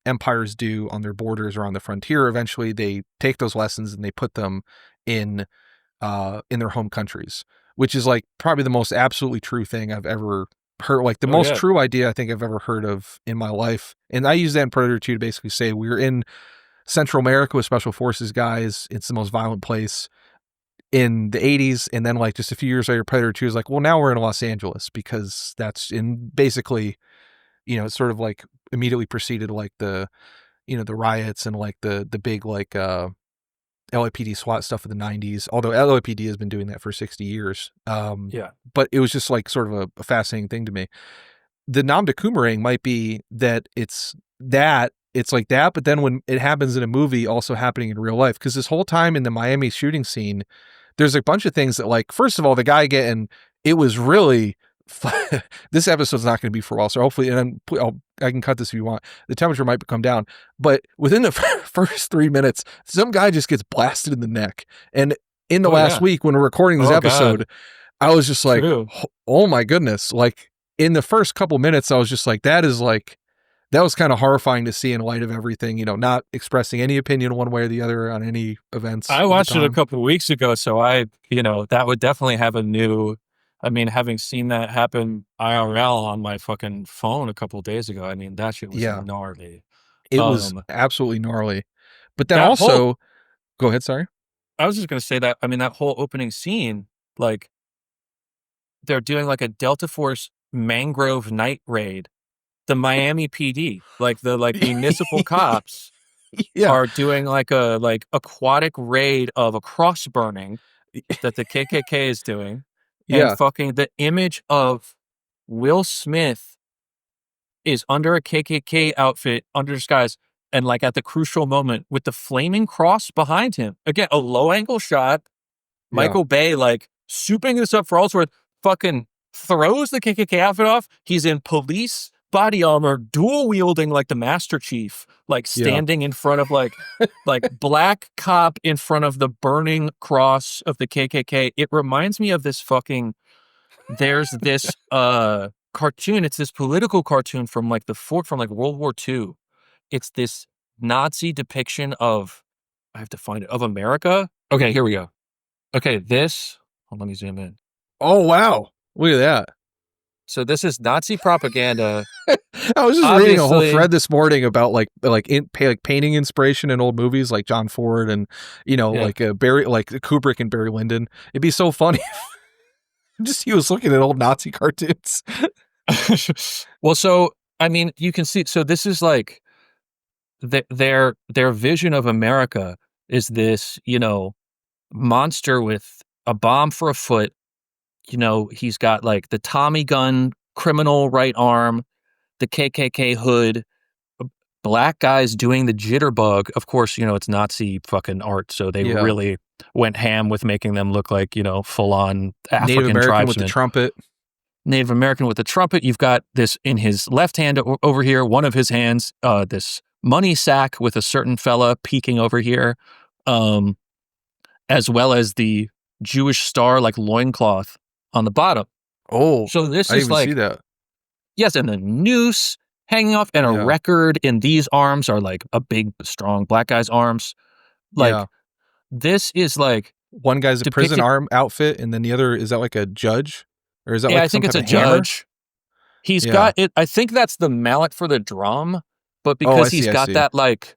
empires do on their borders or on the frontier, eventually they take those lessons and they put them in their home countries, which is like probably the most absolutely true thing I've ever heard, like the Oh, most yeah. true idea I think I've ever heard of in my life. And I use that in Predator 2 to basically say we're in Central America with special forces guys. It's the most violent place in the 80s. And then like just a few years later, Predator 2 is like, well, now we're in Los Angeles because that's in basically, you know, it's sort of like immediately preceded like the, you know, the riots and like the big like LAPD SWAT stuff of the 90s, although LAPD has been doing that for 60 years. Yeah. But it was just like sort of a fascinating thing to me. The nomdecoom might be that it's like that, but then when it happens in a movie, also happening in real life. Because this whole time in the Miami shooting scene, there's a bunch of things that, like, first of all, the guy getting, it was really, this episode's not going to be for a while, so hopefully, and I can cut this if you want, the temperature might come down, but within the first 3 minutes, some guy just gets blasted in the neck. And in the last week, when we're recording this episode, God. I was just like, True. oh my goodness. Like, in the first couple minutes, I was just like, that was kind of horrifying to see in light of everything, you know, not expressing any opinion one way or the other on any events. I watched it a couple of weeks ago, so that would definitely have a new, I mean, having seen that happen IRL on my fucking phone a couple of days ago, I mean, that shit was gnarly. It was absolutely gnarly. But then also, go ahead, sorry. I was just going to say that, I mean, that whole opening scene, like, they're doing like a Delta Force mangrove night raid. The Miami PD, like the municipal cops are doing like a aquatic raid of a cross burning that the KKK is doing. And fucking the image of Will Smith is under a KKK outfit, under disguise, and like at the crucial moment with the flaming cross behind him. Again, a low angle shot. Michael Bay like souping this up for all it's worth, fucking throws the KKK outfit off. He's in police body armor, dual wielding like the Master Chief, like standing in front of like black cop in front of the burning cross of the KKK. It reminds me of this fucking, there's this cartoon, it's this political cartoon from like World War II. It's this Nazi depiction of, I have to find it, of America. Okay, here we go. Okay, let me zoom in. Oh wow, look at that. So this is Nazi propaganda. I was just reading a whole thread this morning about like painting inspiration in old movies like John Ford and, you know, like Kubrick and Barry Lyndon. It'd be so funny. Just he was looking at old Nazi cartoons. Well, so I mean, you can see. So this is like their vision of America is this, you know, monster with a bomb for a foot. You know, he's got like the Tommy gun criminal right arm, the KKK hood, black guys doing the jitterbug. Of course, you know, it's Nazi fucking art. So they really went ham with making them look like, you know, full on African Native American tribesmen. with the trumpet. Native American with the trumpet. You've got this in his left hand over here, one of his hands, this money sack with a certain fella peeking over here, as well as the Jewish star, like loincloth on the bottom. Oh, so this I is even like, see that. Yes, and the noose hanging off, and a record in these arms are like a big, strong black guy's arms. Like, this is like, one guy's a prison arm outfit, and then the other, is that like a judge? Or is that I think it's a judge. He's got it. I think that's the mallet for the drum, but because he's got that like,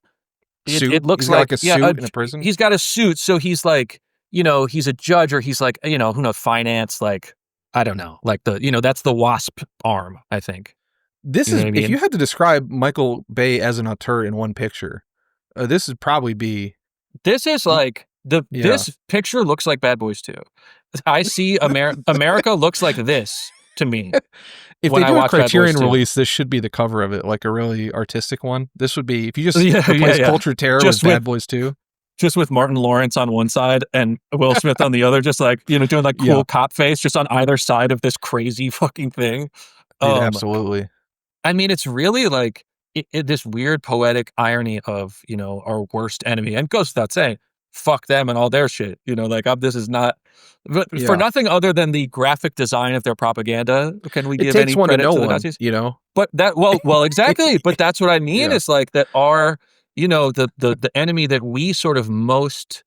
it looks like a suit in a prison. He's got a suit, so he's like, you know, he's a judge, or he's like, you know, who knows, finance, like, I don't know, like the, you know, that's the wasp arm, I think. This is, if you had to describe Michael Bay as an auteur in one picture, this would probably be. This is like, this picture looks like Bad Boys 2. I see America looks like this to me. If they do a Criterion release, this should be the cover of it, like a really artistic one. This would be, if you just replace Culture Terror with Bad Boys 2. Just with Martin Lawrence on one side and Will Smith on the other, just like, you know, doing like cool cop face just on either side of this crazy fucking thing. Absolutely. I mean, it's really like this weird poetic irony of, you know, our worst enemy. And goes without saying, fuck them and all their shit. You know, like, this is not, for nothing other than the graphic design of their propaganda, can we give any credit to the Nazis? You know? But that, well, exactly. But that's what I mean is like that our, you know, the enemy that we sort of most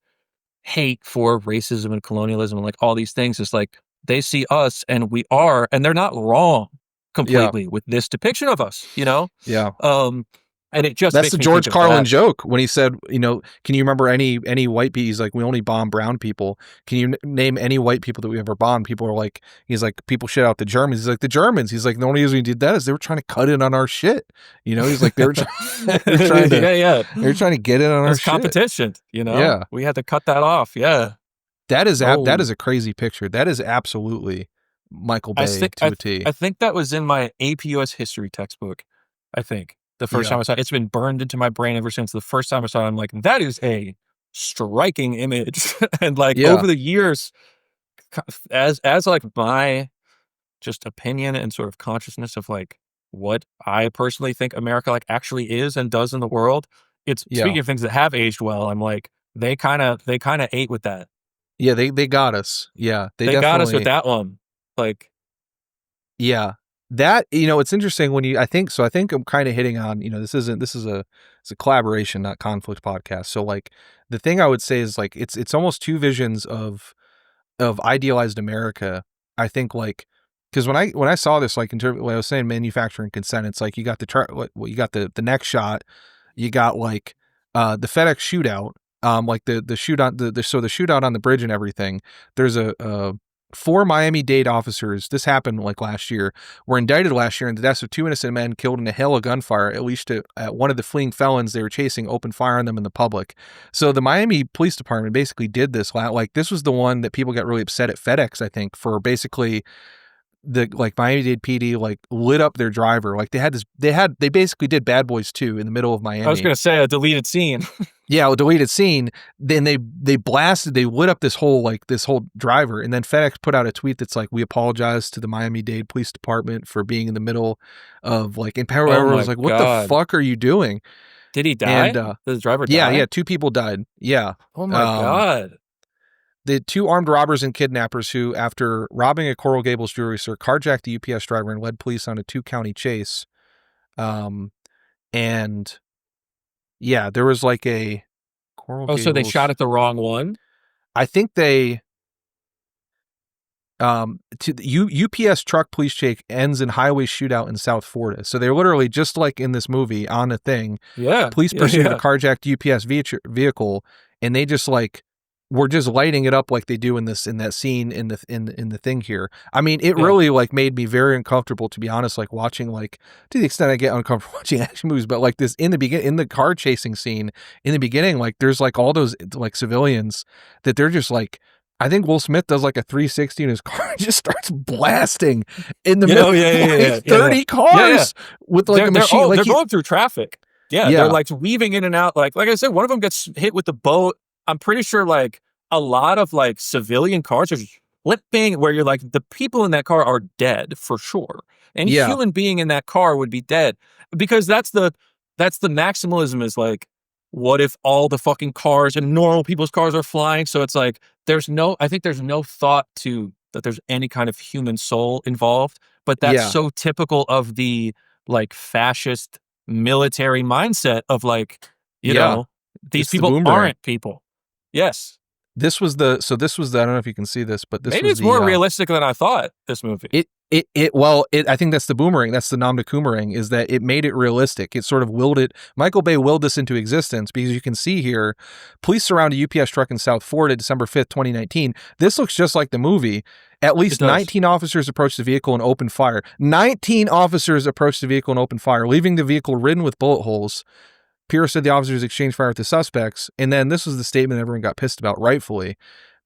hate for racism and colonialism and like all these things is like, they see us and we are, and they're not wrong. completely with this depiction of us, Yeah. And it just That's makes the me George think of Carlin that. joke when he said, can you remember any white people? He's like, we only bomb brown people. Can you name any white people that we ever bombed? People are like, he's like, people shit out the Germans. He's like, the Germans. He's like, the only reason we did that is they were trying to cut in on our shit. He's like, they were trying to they're trying to get in on our shit. Competition, Yeah. We had to cut that off. Yeah. That is a crazy picture. That is absolutely Michael Bay to a T. I think that was in my AP US history textbook. I think the first time I saw it. It's been burned into my brain ever since. The first time I saw it, I'm like, that is a striking image. And over the years, as like my just opinion and sort of consciousness of like what I personally think America like actually is and does in the world, it's speaking of things that have aged well, I'm like, they kind of ate with that. Yeah, they got us. Yeah, they got us with that one. Like, yeah, that it's interesting when I think I'm kind of hitting on this is a collaboration, not conflict podcast. So like the thing I would say is like it's almost two visions of idealized America. I think like because when I saw this, like in terms of what I was saying, manufacturing consent, it's like you got you got the next shot, you got like the FedEx shootout. Like the shootout, the shootout on the bridge and everything. There's 4 Miami-Dade officers. This happened like last year. Were indicted last year in the deaths of 2 innocent men killed in a hail of gunfire. At least one of the fleeing felons they were chasing opened fire on them in the public. So the Miami Police Department basically did this. Like this was the one that people got really upset at FedEx, I think, for basically the Miami-Dade PD like lit up their driver. Like they basically did Bad Boys 2 in the middle of Miami. I was gonna say a deleted scene. Yeah, a deleted scene. Then they lit up this whole driver, and then FedEx put out a tweet that's like, we apologize to the Miami-Dade Police Department for being in the middle of like, and everyone was like, what the fuck are you doing? Did he die? And, did the driver die? Yeah, 2 people died. Yeah. Oh my God. The 2 armed robbers and kidnappers who, after robbing a Coral Gables jewelry store, carjacked the UPS driver and led police on a 2-county chase. And yeah, there was like a Coral Gables. So they shot at the wrong one? I think they to the UPS truck police chase ends in highway shootout in South Florida. So they're literally just like in this movie on a thing. Yeah. Police pursued a carjacked UPS vehicle, and they just like were just lighting it up like they do in that scene in the thing here. I mean, it really like made me very uncomfortable, to be honest, like watching, like to the extent I get uncomfortable watching action movies, but like this in the car chasing scene in the beginning, like there's like all those like civilians that they're just like, I think Will Smith does like a 360 in his car and just starts blasting in the middle of 30 cars with like a machine. They're going through traffic. Yeah, they're like weaving in and out. Like I said, one of them gets hit with the boat. I'm pretty sure like a lot of like civilian cars are flipping where you're like, the people in that car are dead for sure. Any human being in that car would be dead, because that's the maximalism is like, what if all the fucking cars and normal people's cars are flying? So it's like, I think there's no thought to that there's any kind of human soul involved, but that's so typical of the like fascist military mindset of like, you know, these people aren't people. Yes. This was I don't know if you can see this, but this maybe it's more realistic than I thought, this movie. I think that's the boomerang. That's the nomdecoom, is that it made it realistic. It sort of willed it. Michael Bay willed this into existence, because you can see here, police surround a UPS truck in South Florida, December 5th, 2019. This looks just like the movie. At least 19 officers approached the vehicle and opened fire. 19 officers approached the vehicle and opened fire, leaving the vehicle ridden with bullet holes. Pierce said the officers exchanged fire with the suspects. And then this was the statement everyone got pissed about, rightfully.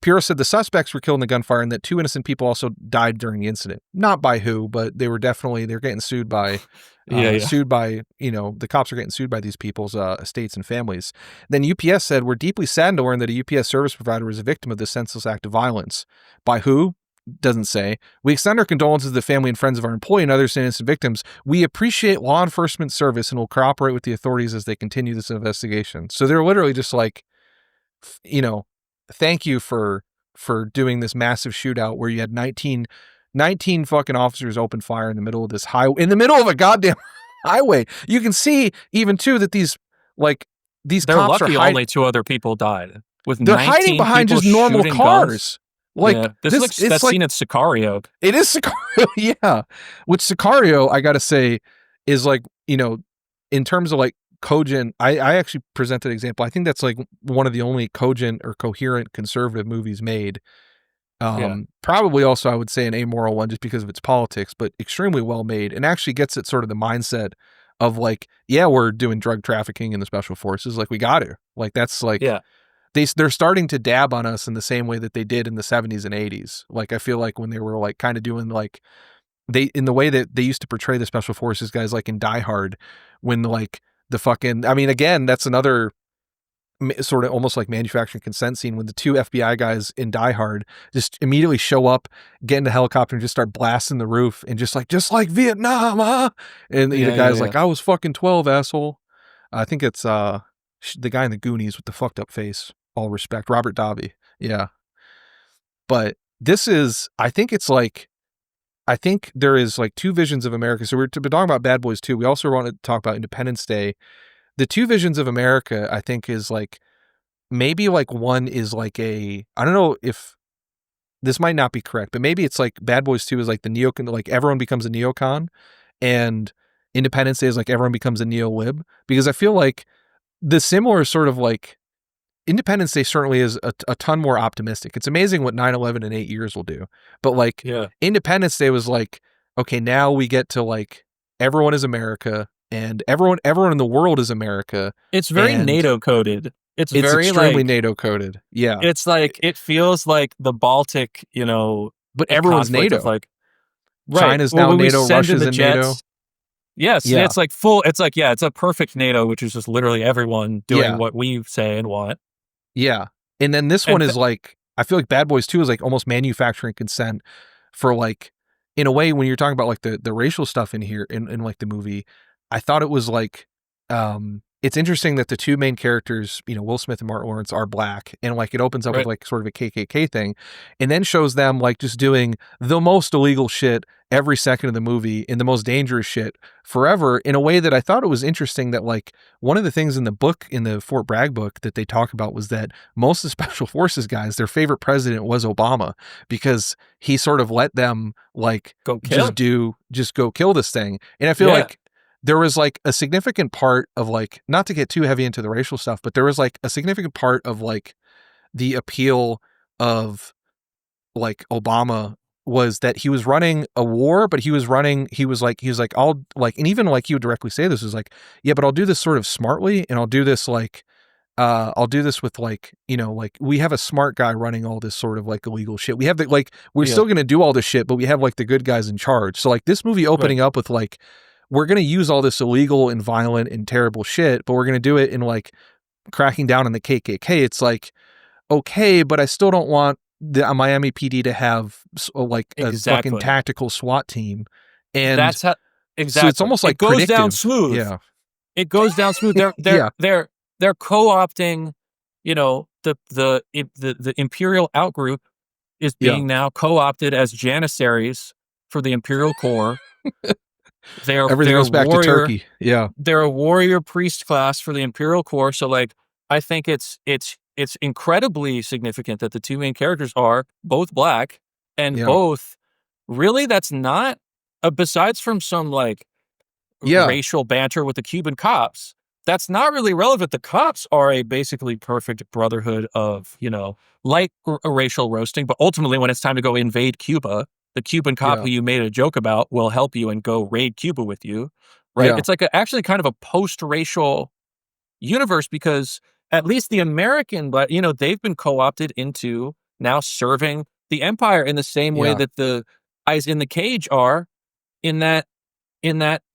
Pierce said the suspects were killed in the gunfire and that 2 innocent people also died during the incident. Not by who, but they're getting sued by, the cops are getting sued by these people's estates and families. Then UPS said, we're deeply saddened to learn that a UPS service provider was a victim of this senseless act of violence. By who? Doesn't say. We extend our condolences to the family and friends of our employee and other innocent victims. We appreciate law enforcement service and will cooperate with the authorities as they continue this investigation. So they're literally just like, thank you for doing this massive shootout where you had 19 fucking officers open fire in the middle of this highway, in the middle of a goddamn highway. You can see even too that these they're cops lucky are only 2 other people died. They're hiding behind just normal cars. Like This this, looks it's that like scene at Sicario. it is Sicario, yeah. Which Sicario, I gotta say, is like, you know, in terms of like cogent. I actually present an example. I think that's like one of the only cogent or coherent conservative movies made. Yeah. Probably also I would say an amoral one just because of its politics, but extremely well made and actually gets at sort of the mindset of like, yeah, we're doing drug trafficking in the special forces, like we got to, like that's like Yeah. they're starting to dab on us in the same way that they did in the 70s and 80s. Like I feel like when they were like kind of doing like they in the way that they used to portray the special forces guys, like in Die Hard, when like the fucking, I mean, again, that's another sort of almost like manufacturing consent scene when the two FBI guys in Die Hard just immediately show up, get in the helicopter and just start blasting the roof and just like Vietnam, huh? And the Yeah. guy's Yeah. like, I was fucking 12, asshole. I think it's the guy in the Goonies with the fucked up face. All respect, Robert Davi. Yeah. But this is, I think it's like, I think there is like two visions of America. So we're talking about Bad Boys 2. We also want to talk about Independence Day. The two visions of America, I think, is like maybe like one is like a, I don't know if this might not be correct, but maybe it's like Bad Boys 2 is like the neocon, like everyone becomes a neocon, and Independence Day is like everyone becomes a neo-lib, because I feel like the similar sort of like Independence Day certainly is a ton more optimistic. It's amazing what 9/11 in 8 years will do. But like Yeah. Independence Day was like, okay, now we get to like everyone is America and everyone in the world is America. It's very And NATO coded. It's it's very extremely like NATO coded. Yeah. it's like it feels like the Baltic, But everyone's conflict of NATO. like right. China's Well, now when we NATO, send in Russia's the in NATO. jets, yes, Yeah. it's like full. It's like it's a perfect NATO, which is just literally everyone doing Yeah. what we say and want. Yeah. And then this And one is like, I feel like Bad Boys 2 is like almost manufacturing consent for like, in a way, when you're talking about like the racial stuff in here in like the movie, I thought it was like, it's interesting that the two main characters, you know, Will Smith and Martin Lawrence, are black, and like it opens up with right. like sort of a KKK thing, and then shows them like just doing the most illegal shit every second of the movie in the most dangerous shit forever, in a way that I thought it was interesting that like one of the things in the book, in the Fort Bragg book, that they talk about was that most of the special forces guys, their favorite president was Obama, because he sort of let them like Go kill. just go kill this thing. And I feel Yeah. like there was like a significant part of like, not to get too heavy into the racial stuff, but there was like a significant part of like the appeal of like Obama was that he was running a war, but he was like, I'll like, and even like he would directly say this was like, yeah, but I'll do this sort of smartly, and I'll do this like, I'll do this with like, you know, like we have a smart guy running all this sort of like illegal shit. We have the, like, we're still going to do all this shit, but we have like the good guys in charge. So like this movie opening up with like, we're going to use all this illegal and violent and terrible shit, but we're going to do it in like cracking down on the KKK. It's like, okay, but I still don't want the Miami PD to have like a fucking tactical SWAT team. And that's how so it's almost like it goes down predictive. smooth. Yeah. It goes down smooth. They're co-opting, you know, the Imperial outgroup is being now co-opted as janissaries for the Imperial Corps. Everything goes back to Turkey. Yeah. They're a warrior priest class for the Imperial Corps. So like, I think it's incredibly significant that the two main characters are both black and both really, that's not besides from some like racial banter with the Cuban cops. That's not really relevant. The cops are a basically perfect brotherhood of, you know, light racial roasting, but ultimately when it's time to go invade Cuba, the Cuban cop who you made a joke about will help you and go raid Cuba with you, right? Yeah. It's like actually kind of a post-racial universe, because at least the American, but you know, they've been co-opted into now serving the empire in the same way that the eyes in the cage are in that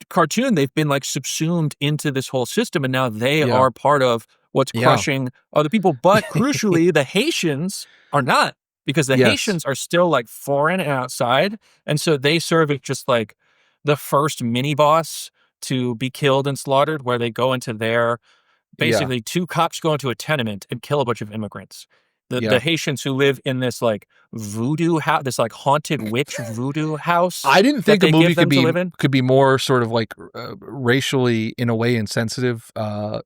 cartoon. They've been like subsumed into this whole system, and now they are part of what's crushing other people. But crucially, the Haitians are not, because the Haitians are still like foreign and outside. And so they serve as just like the first mini boss to be killed and slaughtered, where they go into their, basically two cops go into a tenement and kill a bunch of immigrants. the Haitians who live in this like voodoo house, this like haunted witch voodoo house. I didn't think a movie could be more sort of like racially, in a way, insensitive. I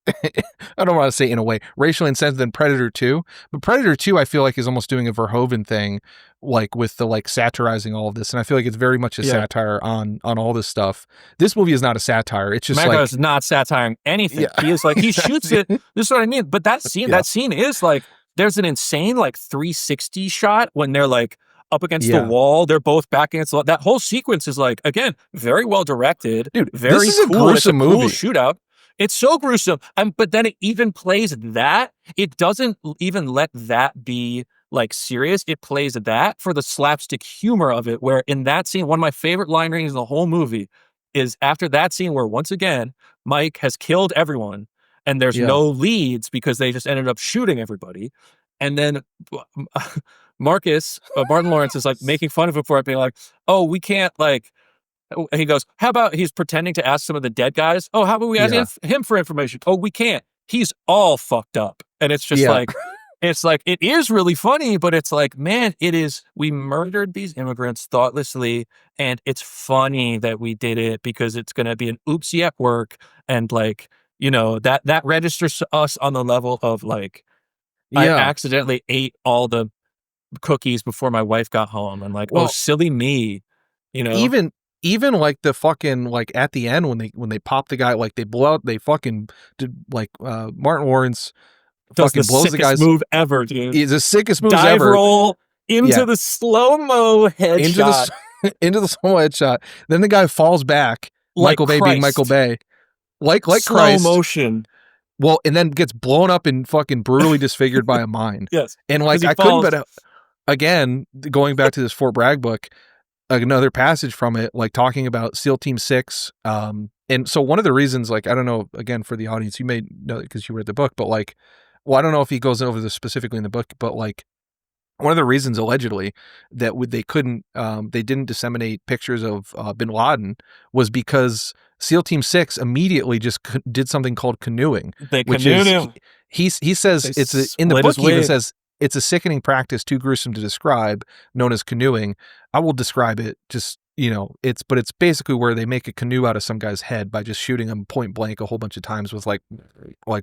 don't want to say in a way racially insensitive than Predator 2, but Predator 2 I feel like is almost doing a Verhoeven thing, like with the like satirizing all of this, and I feel like it's very much a satire on all this stuff. This movie is not a satire. It's just Mango is not satiring anything. He is like he shoots it. This is what I mean. But that scene is like. There's an insane like 360 shot when they're like up against the wall. They're both back against the wall. That whole sequence is like, again, very well directed. Dude, very this is cool. A gruesome movie. Cool shootout. It's so gruesome. But then it even plays that. It doesn't even let that be like serious. It plays that for the slapstick humor of it, where in that scene, one of my favorite line readings in the whole movie is after that scene where once again, Mike has killed everyone. And there's no leads because they just ended up shooting everybody. And then Martin Lawrence is like making fun of him for it, being like, oh, we can't like, he goes, how about he's pretending to ask some of the dead guys? Oh, how about we ask him for information? Oh, we can't. He's all fucked up. And it's just like, it's like, it is really funny, but it's like, man, we murdered these immigrants thoughtlessly. And it's funny that we did it because it's going to be an oopsie at work. And like, that registers to us on the level of like, I accidentally ate all the cookies before my wife got home, and like, oh, silly me, Even like the fucking like at the end when they pop the guy, like they blow out, they fucking did like Martin Lawrence fucking blows the guy's move ever, dude. He's the sickest move Dive ever. Roll into the slow-mo headshot. Into the slow-mo headshot. Then the guy falls back. Like Michael Bay being Michael Bay. Like slow Christ. motion. Well, and then gets blown up and fucking brutally disfigured by a mine. Yes. And like I couldn't but again, going back to this Fort Bragg book, another passage from it, like talking about SEAL Team 6. And so one of the reasons, like, I don't know, again, for the audience, you may know it because you read the book, but like, well, I don't know if he goes over this specifically in the book, but like, one of the reasons allegedly that they didn't disseminate pictures of bin Laden was because SEAL Team 6 immediately just did something called canoeing. They canoed him. He says in the book he even says it's a sickening practice too gruesome to describe, known as canoeing. I will describe it just, it's basically where they make a canoe out of some guy's head by just shooting him point blank a whole bunch of times with like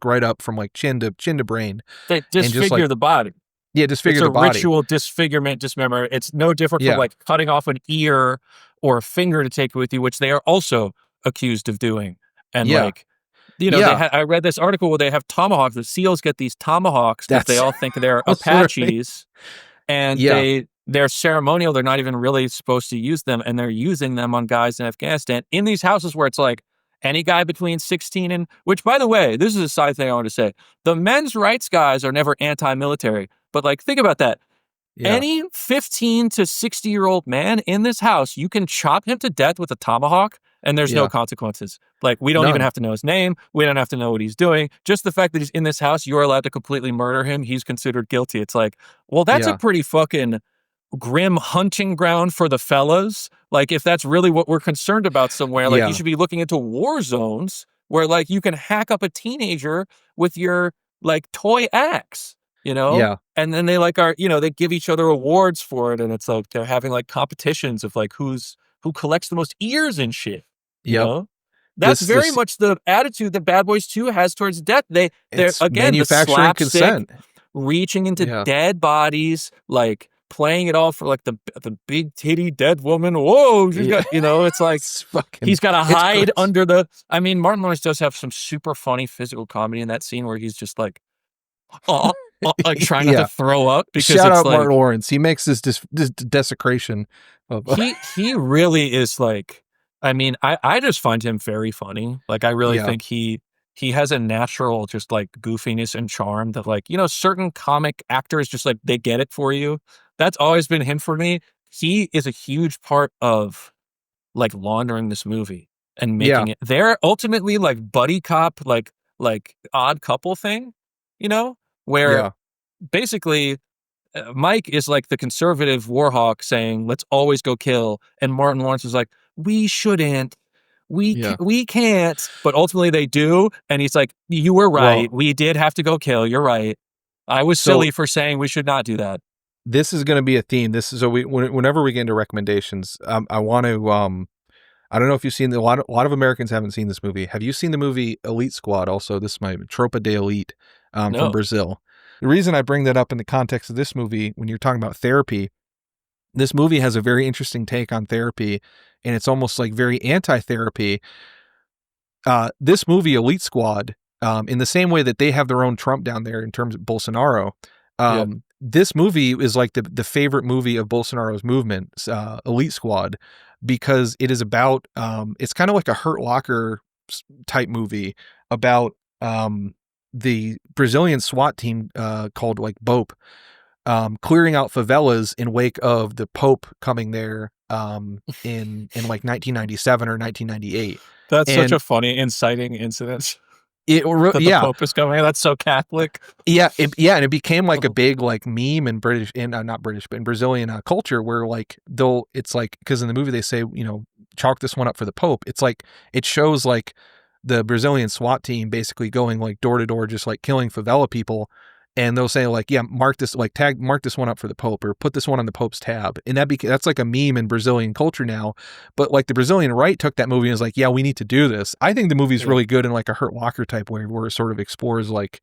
right up from like chin to brain. They disfigure the body. Yeah, disfigure the body. It's a ritual disfigurement, dismember. It's no different from like cutting off an ear or a finger to take with you, which they are also accused of doing. And like, I read this article where they have tomahawks. The SEALs get these tomahawks because they all think they're Apaches, and they're ceremonial. They're not even really supposed to use them, and they're using them on guys in Afghanistan in these houses where it's like any guy between 16 and, which by the way, this is a side thing I want to say. The men's rights guys are never anti-military. But like, think about that. Yeah. Any 15 to 60-year-old man in this house, you can chop him to death with a tomahawk and there's no consequences. Like, we don't even have to know his name. We don't have to know what he's doing. Just the fact that he's in this house, you're allowed to completely murder him. He's considered guilty. It's like, well, that's a pretty fucking grim hunting ground for the fellas. Like, if that's really what we're concerned about somewhere, like you should be looking into war zones where like you can hack up a teenager with your like toy axe. Yeah. And then they like they give each other awards for it. And it's like, they're having like competitions of like who collects the most ears and shit. Yeah. That's very much the attitude that Bad Boys 2 has towards death. They're again, manufacturing consent, reaching into dead bodies, like playing it all for like the big titty dead woman. Whoa, she's got, it's like he's got to hide under the, Martin Lawrence does have some super funny physical comedy in that scene where he's just like, like trying not to throw up because shout it's out like, Martin Lawrence. He makes this desecration of he really is like, I just find him very funny. Like, I really think he has a natural just like goofiness and charm that like, certain comic actors just like, they get it for you. That's always been him for me. He is a huge part of like laundering this movie and making it. They're ultimately like buddy cop, like odd couple thing, where basically Mike is like the conservative warhawk saying, let's always go kill. And Martin Lawrence is like, we shouldn't, we can't, but ultimately they do. And he's like, you were right. We did have to go kill. You're right. I was So- silly for saying we should not do that. This is going to be a theme. This is whenever we get into recommendations, I want to. I don't know if you've seen a lot of Americans haven't seen this movie. Have you seen the movie Elite Squad? Also, this is my Tropa de Elite from No. Brazil. The reason I bring that up in the context of this movie, when you're talking about therapy, this movie has a very interesting take on therapy, and it's almost like very anti-therapy. This movie, Elite Squad, in the same way that they have their own Trump down there in terms of Bolsonaro, this movie is like the favorite movie of Bolsonaro's movement, Elite Squad, because it is about, it's kind of like a Hurt Locker type movie about the Brazilian SWAT team called like BOPE, clearing out favelas in wake of the Pope coming there in like 1997 or 1998. That's such a funny, inciting incident. That the Pope is coming. That's so Catholic. Yeah, and it became like a big like meme in British, in not British, but in Brazilian culture, where like it's like, because in the movie they say, chalk this one up for the Pope. It's like it shows like the Brazilian SWAT team basically going like door to door, just like killing favela people. And they'll say like, yeah, mark this one up for the Pope, or put this one on the Pope's tab. And that's like a meme in Brazilian culture now. But like the Brazilian right took that movie and was like, yeah, we need to do this. I think the movie's really good in like a Hurt Locker type way, where it sort of explores like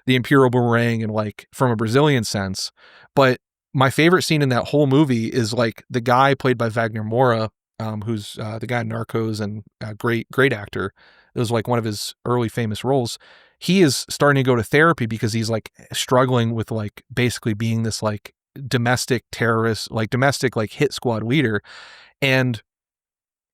the Imperial boomerang and like from a Brazilian sense. But my favorite scene in that whole movie is like the guy played by Wagner Moura, who's the guy in Narcos and great actor. It was like one of his early famous roles. He is starting to go to therapy because he's like struggling with like basically being this like domestic terrorist, like domestic like hit squad leader. And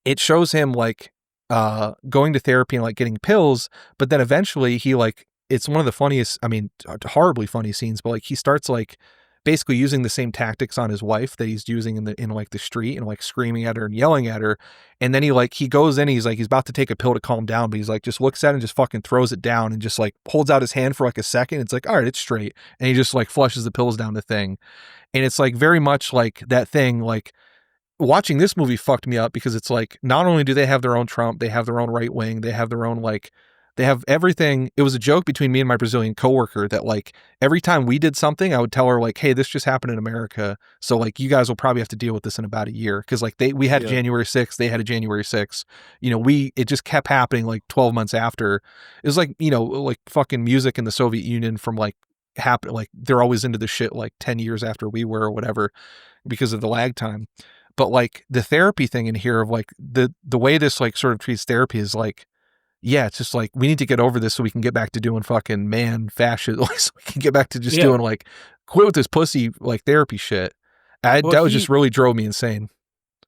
it shows him like going to therapy and like getting pills, but then eventually he like, it's one of the funniest, I mean, horribly funny scenes, but like he starts like basically using the same tactics on his wife that he's using in like the street, and like screaming at her and yelling at her. And then he goes in, he's about to take a pill to calm down, but he's like, just looks at it and just fucking throws it down and just like holds out his hand for like a second. It's like, all right, it's straight. And he just like flushes the pills down the thing. And it's like very much like that thing, like watching this movie fucked me up, because it's like, not only do they have their own Trump, they have their own right wing, they have their own like, they have everything. It was a joke between me and my Brazilian coworker that like every time we did something, I would tell her like, hey, this just happened in America. So like you guys will probably have to deal with this in about a year. Cause like we had January 6th, they had a January 6th, it just kept happening like 12 months after. It was like, like fucking music in the Soviet Union from like like they're always into the shit like 10 years after we were or whatever, because of the lag time. But like the therapy thing in here of like the way this like sort of treats therapy is like, yeah, it's just like, we need to get over this so we can get back to doing fucking man fascism. So we can get back to just doing like, quit with this pussy like therapy shit. That was just really drove me insane.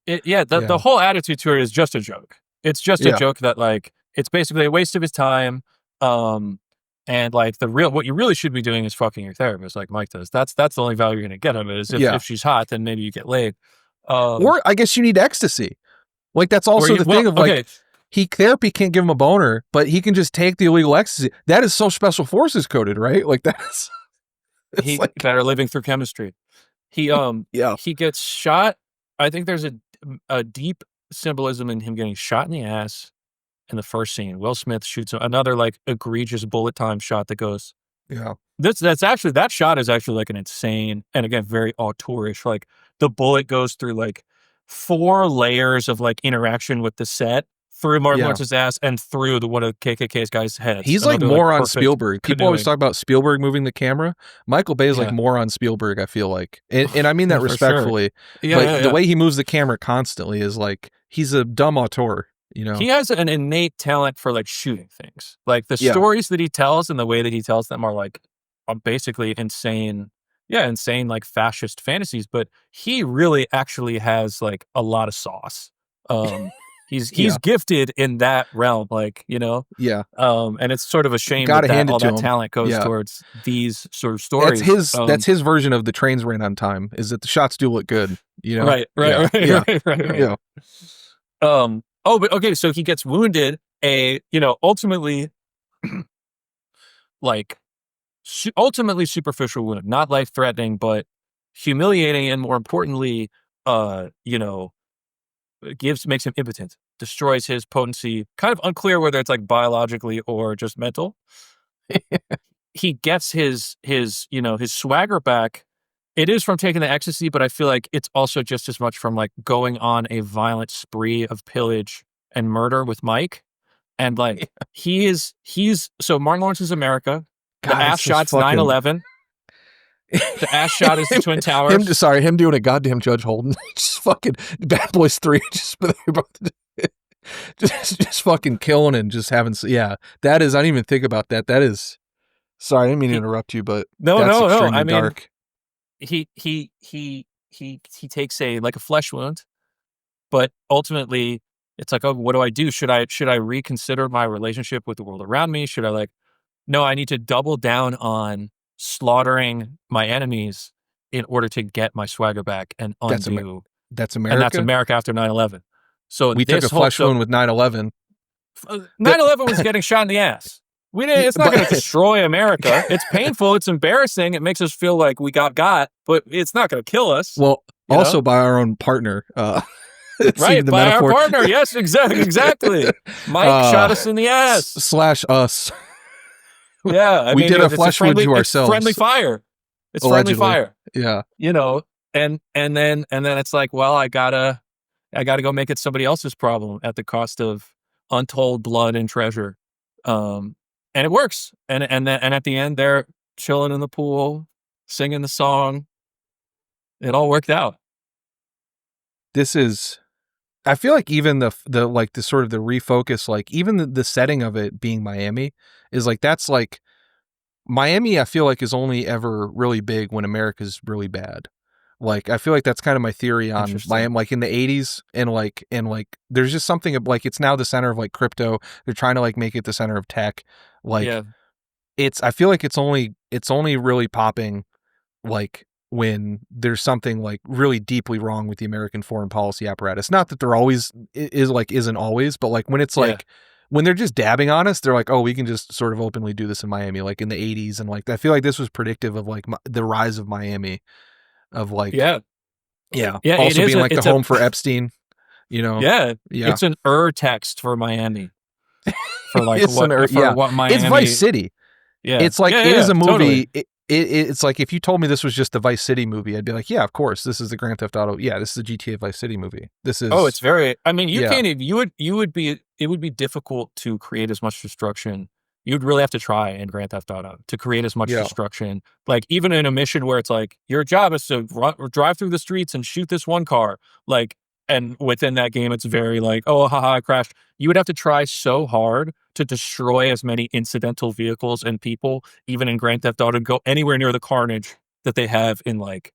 The whole attitude to it is just a joke. It's just a joke that like, it's basically a waste of his time. And like what you really should be doing is fucking your therapist, like Mike does. That's the only value you're going to get of it, is if she's hot, then maybe you get laid. Or I guess you need ecstasy. Like that's also the thing of like, therapy can't give him a boner, but he can just take the illegal ecstasy. That is so special forces coded, right? Like that's he like, better living through chemistry. He he gets shot. I think there's a deep symbolism in him getting shot in the ass in the first scene. Will Smith shoots another like egregious bullet time shot that goes. Yeah. That shot is actually like an insane, and again very auteurish. Like the bullet goes through like 4 layers of like interaction with the set, through Martin Lawrence's ass and through one of KKK's guys' heads. He's like more on Spielberg. People always talk about Spielberg moving the camera. Michael Bay is like more on Spielberg, I feel like. And I mean that respectfully. Sure. The way he moves the camera constantly is like, he's a dumb auteur, He has an innate talent for like shooting things. Like the stories that he tells and the way that he tells them are basically insane. Yeah, insane like fascist fantasies, but he really actually has like a lot of sauce. He's gifted in that realm, like, Yeah. And it's sort of a shame that all that talent goes towards these sort of stories. That's his version of the trains ran on time, is that the shots do look good, Right. Yeah. But okay, so he gets wounded, ultimately like ultimately superficial wound, not life-threatening, but humiliating, and more importantly, makes him impotent, destroys his potency. Kind of unclear whether it's like biologically or just mental. he gets his swagger back. It is from taking the ecstasy, but I feel like it's also just as much from like going on a violent spree of pillage and murder with Mike. And like he's so Martin Lawrence's America. God, The ass it's just shot's fucking- 9/11. The ass shot is the Twin Towers. Him doing a goddamn Judge Holden. Just fucking Bad Boys 3. Just fucking killing and just having. Yeah, that is. I didn't even think about that. That is. Sorry, I didn't mean to interrupt you, but No. extremely I mean, dark. he takes a flesh wound, but ultimately it's like, oh, what do I do? Should I reconsider my relationship with the world around me? Should I no, I need to double down on slaughtering my enemies in order to get my swagger back and undo. That's America. And that's America after 9/11. So We took a flesh wound with 9/11. 9/11 was getting shot in the ass. We didn't. It's not going to destroy America. It's painful. It's embarrassing. It makes us feel like we got, but it's not going to kill us. Well, also by our own partner. Right, by metaphor. Our partner. Yes, exactly. Mike shot us in the ass. Slash us. Yeah, I we mean, did a flesh wound to ourselves. It's friendly fire. It's allegedly. Friendly fire. Yeah, and then it's like, well, I gotta go make it somebody else's problem at the cost of untold blood and treasure. And it works. And at the end, they're chilling in the pool, singing the song. It all worked out. This is. I feel like even the sort of the refocus, like even the setting of it being Miami is like, that's like Miami. I feel like is only ever really big when America's really bad. Like, I feel like that's kind of my theory on Miami, like in the 80s and like there's just something of like, it's now the center of like crypto. They're trying to like make it the center of tech. Like I feel like it's only really popping like when there's something like really deeply wrong with the American foreign policy apparatus. Not that there always isn't always, but like when it's like, when they're just dabbing on us, they're like, oh, we can just sort of openly do this in Miami, like in the 80s. And like, I feel like this was predictive of like the rise of Miami, of like, also being like the home for Epstein, it's an text for Miami. For like what Miami. It's Vice City. Yeah. It's like, it is a movie. Totally. It's like, if you told me this was just the Vice City movie, I'd be like, yeah, of course, this is the Grand Theft Auto. Yeah, this is the GTA Vice City movie. This is. Oh, it's very. I mean, can't even. It would be difficult to create as much destruction. You'd really have to try in Grand Theft Auto to create as much destruction. Like, even in a mission where it's like, your job is to drive through the streets and shoot this one car. Like, and within that game, it's very like, oh, haha, I crashed. You would have to try so hard to destroy as many incidental vehicles and people, even in Grand Theft Auto, go anywhere near the carnage that they have in like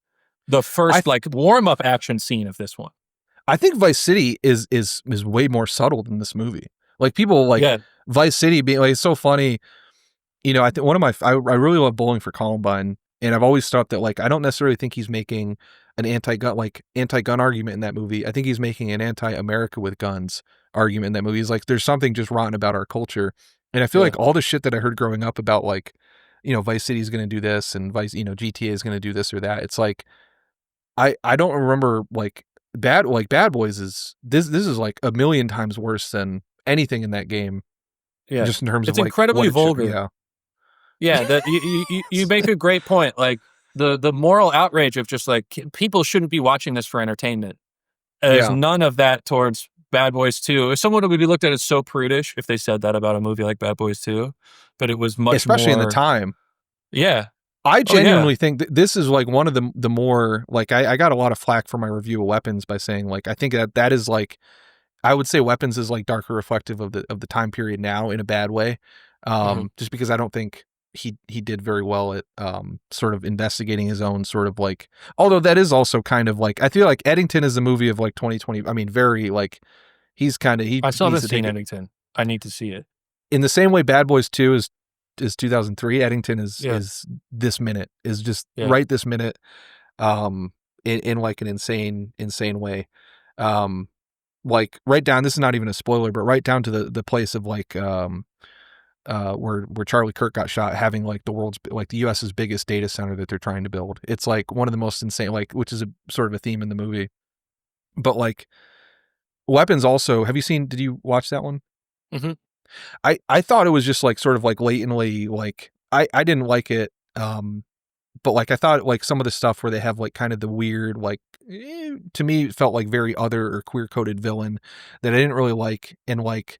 the first warm-up action scene of this one. I think Vice City is way more subtle than this movie. Like, people like Vice City being like, it's so funny. I think I really love Bowling for Columbine, and I've always thought that like, I don't necessarily think he's making an anti-gun argument in that movie. I think he's making an anti-America with guns argument in that movie. He's like, there's something just rotten about our culture. And I feel like all the shit that I heard growing up about like, Vice City is going to do this and GTA is going to do this or that. It's like, I don't remember like Bad Boys is this is like a million times worse than anything in that game. Yeah. Just in terms of like, incredibly vulgar. Yeah. You make a great point. Like, the moral outrage of just like, people shouldn't be watching this for entertainment. There's none of that towards Bad Boys 2. Someone would be looked at as so prudish if they said that about a movie like Bad Boys 2, but it was much especially more, in the time. Yeah. I genuinely think that this is like one of the more like, I got a lot of flack for my review of Weapons by saying like, I think that is like, I would say Weapons is like darker reflective of the time period now in a bad way. Just because I don't think he did very well at sort of investigating his own sort of like, although that is also kind of like, I feel like Eddington is a movie of like 2020. I mean, very like, he's kind of, I still haven't seen Eddington. I need to see it. In the same way Bad Boys 2 is 2003, Eddington is this minute, is just right this minute, in like an insane way. Like right down, this is not even a spoiler, but right down to the place of like, where Charlie Kirk got shot, having like the US's biggest data center that they're trying to build. It's like one of the most insane, like, which is a sort of a theme in the movie. But like Weapons also, did you watch that one? Mm-hmm. I thought it was just like sort of like latently like I didn't like it. But like I thought like some of the stuff where they have like kind of the weird like to me it felt like very other or queer coded villain that I didn't really like, and like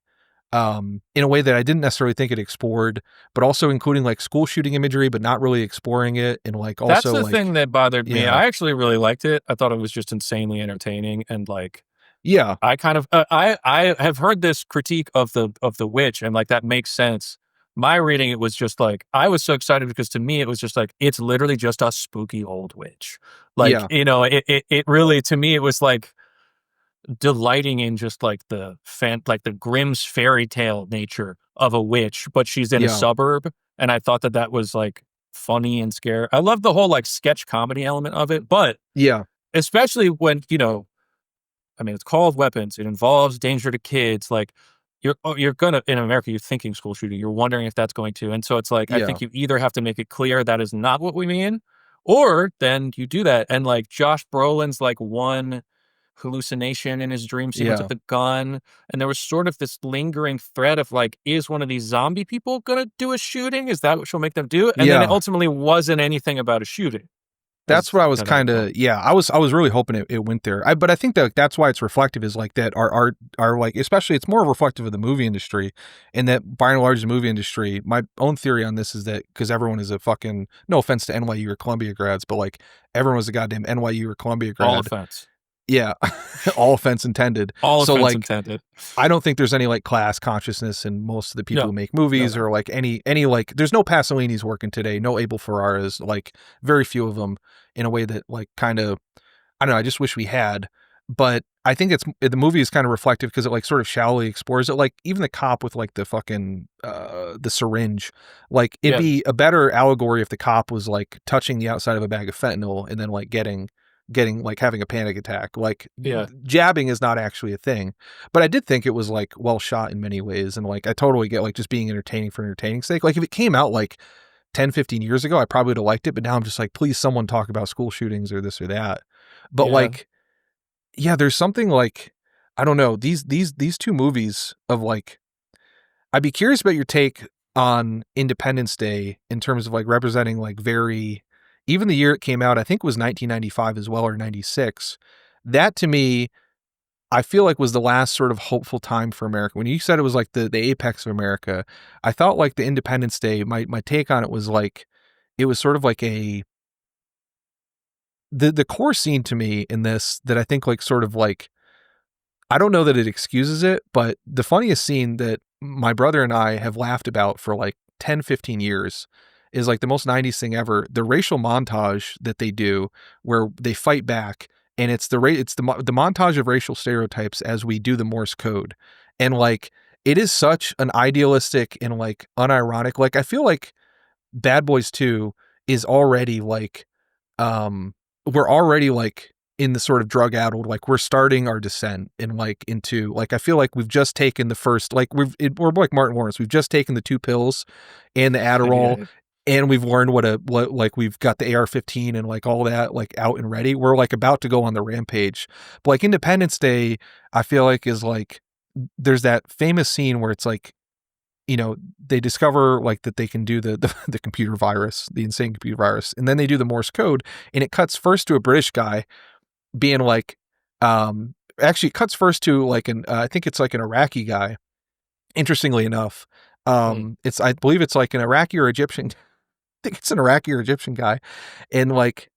in a way that I didn't necessarily think it explored, but also including like school shooting imagery, but not really exploring it, and like That's also the like thing that bothered me. yeah I actually really liked it. I thought it was just insanely entertaining, and like yeah I kind of I have heard this critique of the witch, and like that makes sense. My reading, it was just like I was so excited because to me it was just like it's literally just a spooky old witch. Like, yeah you know, it really, to me it was like delighting in just like like the Grimm's fairy tale nature of a witch, but she's in a yeah suburb, and I thought that that was like funny and scary. I love the whole like sketch comedy element of it, but yeah especially when, you know, I mean, it's called weapons. It involves danger to kids. Like you're gonna, in America, you're thinking school shooting. You're wondering if that's going to, and so it's like I yeah think you either have to make it clear that is not what we mean, or then you do that. And like Josh Brolin's like one hallucination in his dream sequence with yeah the gun, and there was sort of this lingering thread of like, is one of these zombie people gonna do a shooting? Is that what she'll make them do? And then it yeah ultimately wasn't anything about a shooting. That's what I was As I kind recall. of, yeah, I was really hoping it went there. But I think that that's why it's reflective is like that our like, especially it's more reflective of the movie industry, and that by and large the movie industry, my own theory on this is that because everyone is a fucking, no offense to NYU or Columbia grads, but like everyone was a goddamn NYU or Columbia All grad. offense. Yeah. All offense intended. All So offense like, intended. I don't think there's any like class consciousness in most of the people No. who make movies No. or like any like there's no Pasolini's working today, no Abel Ferraras, like very few of them in a way that like kind of I don't know, I just wish we had. But I think the movie is kind of reflective because it like sort of shallowly explores it. Like even the cop with like the fucking the syringe, like it'd Yeah. be a better allegory if the cop was like touching the outside of a bag of fentanyl and then like getting like having a panic attack. Like Yeah. jabbing is not actually a thing. But I did think it was like well shot in many ways, and like I totally get like just being entertaining for entertaining's sake. Like if it came out like 10, 15 years ago, I probably would have liked it, but now I'm just like, please someone talk about school shootings or this or that. But Yeah. like yeah, there's something like I don't know, these two movies of like I'd be curious about your take on Independence Day in terms of like representing like very, even the year it came out, I think was 1995 as well, or 96. That to me, I feel like was the last sort of hopeful time for America. When you said it was like the apex of America, I felt like the Independence Day, my take on it was like, it was sort of like the core scene to me in this that I think like sort of like, I don't know that it excuses it, but the funniest scene that my brother and I have laughed about for like 10, 15 years is like the most 90s thing ever. The racial montage that they do where they fight back, and it's the montage of racial stereotypes as we do the Morse code. And like it is such an idealistic and like unironic, like I feel like Bad Boys 2 is already like we're already like in the sort of drug addled, like we're starting our descent in like into like I feel like we've just taken the first like we're like Martin Lawrence, we've just taken the 2 pills and the Adderall, Yeah. and we've learned what like we've got the AR-15 and like all that like out and ready. We're like about to go on the rampage. But like Independence Day, I feel like is like there's that famous scene where it's like, you know, they discover like that they can do the computer virus, the insane computer virus, and then they do the Morse code, and it cuts first to a British guy being like, actually it cuts first to like I think it's like an Iraqi guy. Interestingly enough, I believe it's like an Iraqi or Egyptian. I think it's an Iraqi or Egyptian guy, and like,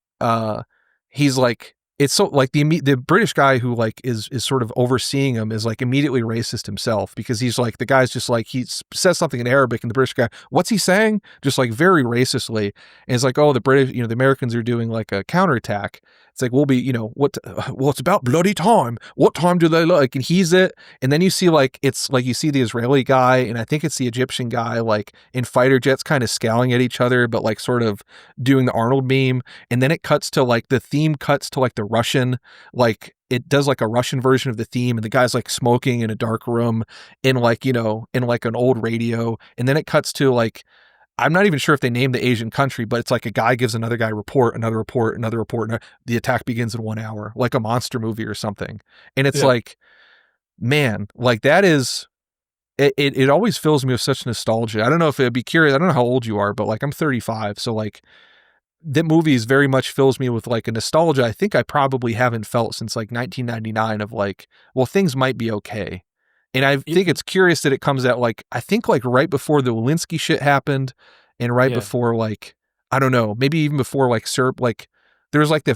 he's like, it's so like the British guy who like is sort of overseeing him is like immediately racist himself, because he's like, the guy's just like, he says something in Arabic and the British guy, what's he saying? Just like very racistly. And it's like, oh, the British, you know, the Americans are doing like a counterattack. It's like, we'll be, you know, well, it's about bloody time. What time do they like? And he's it. And then you see like, it's like, you see the Israeli guy, and I think it's the Egyptian guy, like in fighter jets kind of scowling at each other, but like sort of doing the Arnold meme. And then it cuts to like, the theme cuts to like the Russian, like it does like a Russian version of the theme, and the guy's like smoking in a dark room in like, you know, in like an old radio. And then it cuts to like, I'm not even sure if they named the Asian country, but it's like a guy gives another guy report, another report, another report, and the attack begins in 1 hour, like a monster movie or something. And it's like, man, like that is, it always fills me with such nostalgia. I don't know if it'd be curious. I don't know how old you are, but like I'm 35, so like that movies very much fills me with like a nostalgia I think I probably haven't felt since like 1999 of like, well, things might be okay. And I think it's curious that it comes out like, I think like right before the Lewinsky shit happened and right before like, I don't know, maybe even before like like there was like I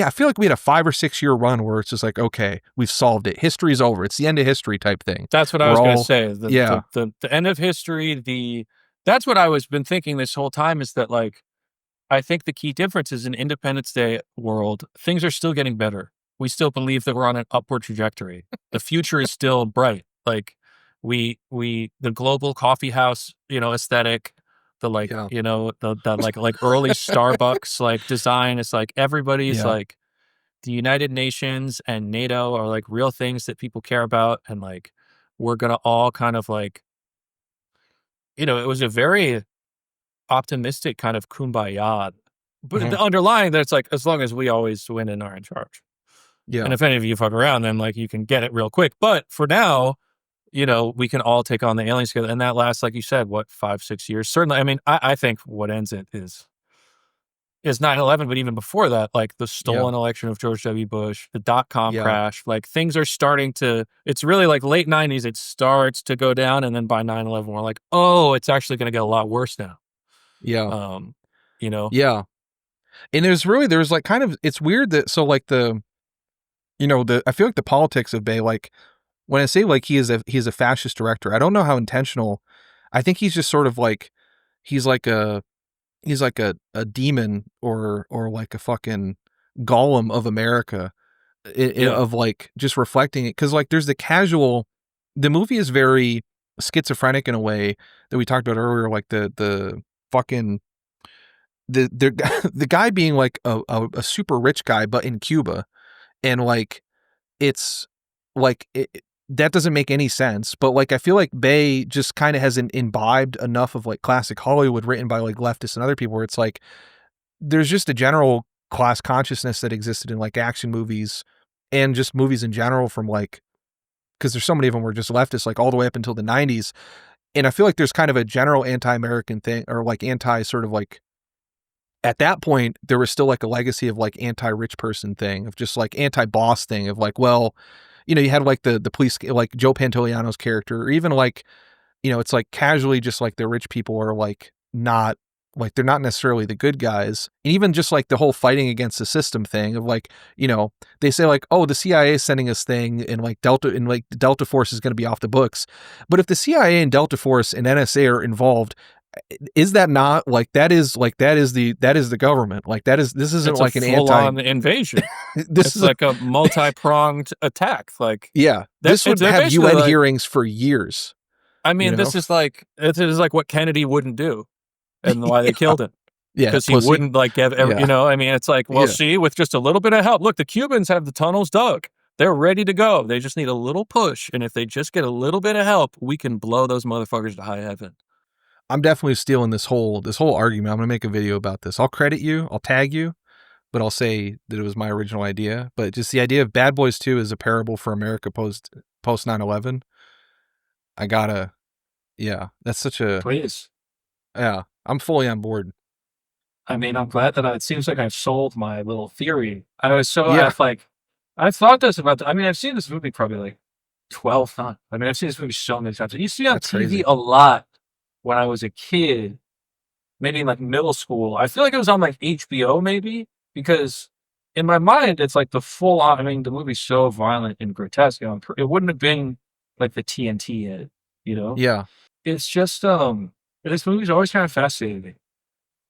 feel like we had a 5 or 6 year run where it's just like, okay, we've solved it. History's over. It's the end of history type thing. That's what I was going to say. Yeah. The end of history, that's what I was been thinking this whole time is that like, I think the key difference is in Independence Day world, things are still getting better. We still believe that we're on an upward trajectory. The future is still bright. Like the global coffee house, aesthetic, the like, the like early Starbucks like design is like everybody's like the United Nations and NATO are like real things that people care about. And like, we're going to all kind of like, it was a very optimistic kind of kumbaya, but the underlying that's like, as long as we always win and are in charge. Yeah. And if any of you fuck around, then like you can get it real quick. But for now, we can all take on the aliens together. And that lasts, like you said, what, 5-6 years? Certainly. I mean, I think what ends it is 9/11, but even before that, like the stolen election of George W. Bush, the .com crash, like things are starting to, it's really like late 90s, it starts to go down. And then by 9/11, we're like, oh, it's actually going to get a lot worse now. Yeah. Yeah. And there's like kind of, it's weird that, so like I feel like the politics of Bay, like when I say like he's a fascist director, I don't know how intentional. I think he's just sort of like, he's like a demon or like a fucking golem of America of like just reflecting it. Cause like there's the movie is very schizophrenic in a way that we talked about earlier, like the fucking the guy being like a super rich guy, but in Cuba, and like it's like that doesn't make any sense. But like I feel like Bay just kind of has imbibed enough of like classic Hollywood written by like leftists and other people where it's like there's just a general class consciousness that existed in like action movies and just movies in general from like, because there's so many of them were just leftists like all the way up until the 90s. And I feel like there's kind of a general anti-American thing or like anti sort of like, at that point, there was still like a legacy of like anti-rich person thing, of just like anti-boss thing of like, well, you had like the police, like Joe Pantoliano's character, or even like, it's like casually just like the rich people are like not, like they're not necessarily the good guys. And even just like the whole fighting against the system thing of like, they say like, oh, the CIA is sending us thing and like Delta Force is going to be off the books. But if the CIA and Delta Force and NSA are involved, is that not like that is the government, like this isn't it's like an full-on invasion. This is like a multi-pronged attack. Like this would have UN hearings for years. I mean, this is like what Kennedy wouldn't do, and why they killed him. Because he wouldn't like give I mean, it's like, well, see, with just a little bit of help, look, the Cubans have the tunnels dug. They're ready to go. They just need a little push, and if they just get a little bit of help, we can blow those motherfuckers to high heaven. I'm definitely stealing this whole argument. I'm going to make a video about this. I'll credit you. I'll tag you, but I'll say that it was my original idea. But just the idea of Bad Boys 2 is a parable for America post 9/11. That's such a... Please. Yeah, I'm fully on board. I mean, I'm glad that it seems like I've sold my little theory. I was so, I thought this about, I mean, I've seen this movie probably like 12 times. I mean, I've seen this movie so many times. It used to be on TV crazy. A lot. When I was a kid, maybe in like middle school, I feel like it was on like HBO maybe, because in my mind, it's like the full on, I mean, the movie's so violent and grotesque. It wouldn't have been like the TNT hit, Yeah. It's just, this movie's always kind of fascinating me,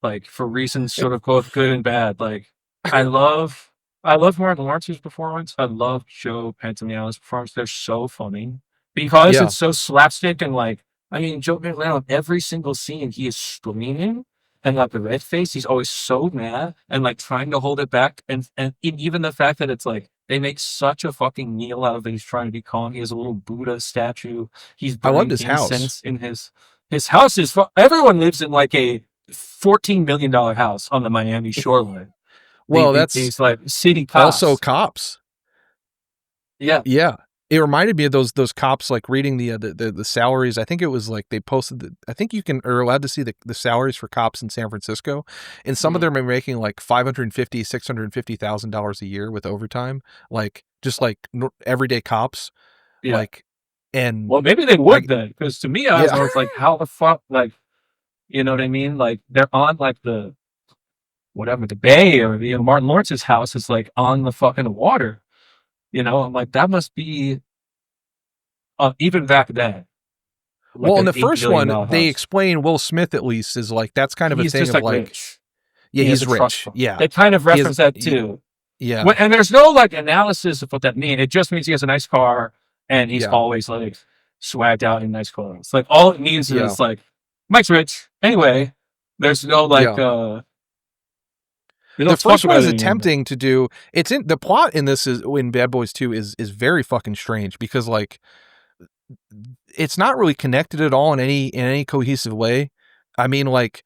like for reasons sort of both good and bad. Like I love Martin Lawrence's performance. I love Joe Pantoliano's performance. They're so funny because it's so slapstick and like, I mean, Joe Pantoliano, every single scene, he is screaming and like the red face. He's always so mad and like trying to hold it back. And even the fact that it's like they make such a fucking meal out of it. He's trying to be calm. He has a little Buddha statue. He's burning incense in his house. Everyone lives in like a $14 million house on the Miami shoreline. Well, that's like city cops. Also cops. Yeah. Yeah. It reminded me of those cops like reading the salaries. I think it was like they posted. I think you are allowed to see the salaries for cops in San Francisco, and some of them are making like $550,000 a year with overtime, like just like everyday cops, Yeah. like. And well, maybe they would then, because to me, I was Yeah. always like, how the fuck, like, you know what I mean? Like they're on like the bay, or Martin Lawrence's house is like on the fucking water. I'm like, that must be even back then. Like Well, in an the $8 first billion one, they house. explain Will Smith at least is like that's kind of a He's thing just of like, rich. yeah, He has he's a trust rich, fund. yeah. They kind of He has- reference that too. Yeah, And there's no like analysis of what that means. It just means he has a nice car and he's Yeah. always like swagged out in nice clothes. Like all it means Yeah. is like Mike's rich. Anyway, there's no like Yeah. they don't The talk first one about is it anymore. attempting to do it's in the plot in this is in Bad Boys 2 is very fucking strange because like it's not really connected at all in any cohesive way. I mean, like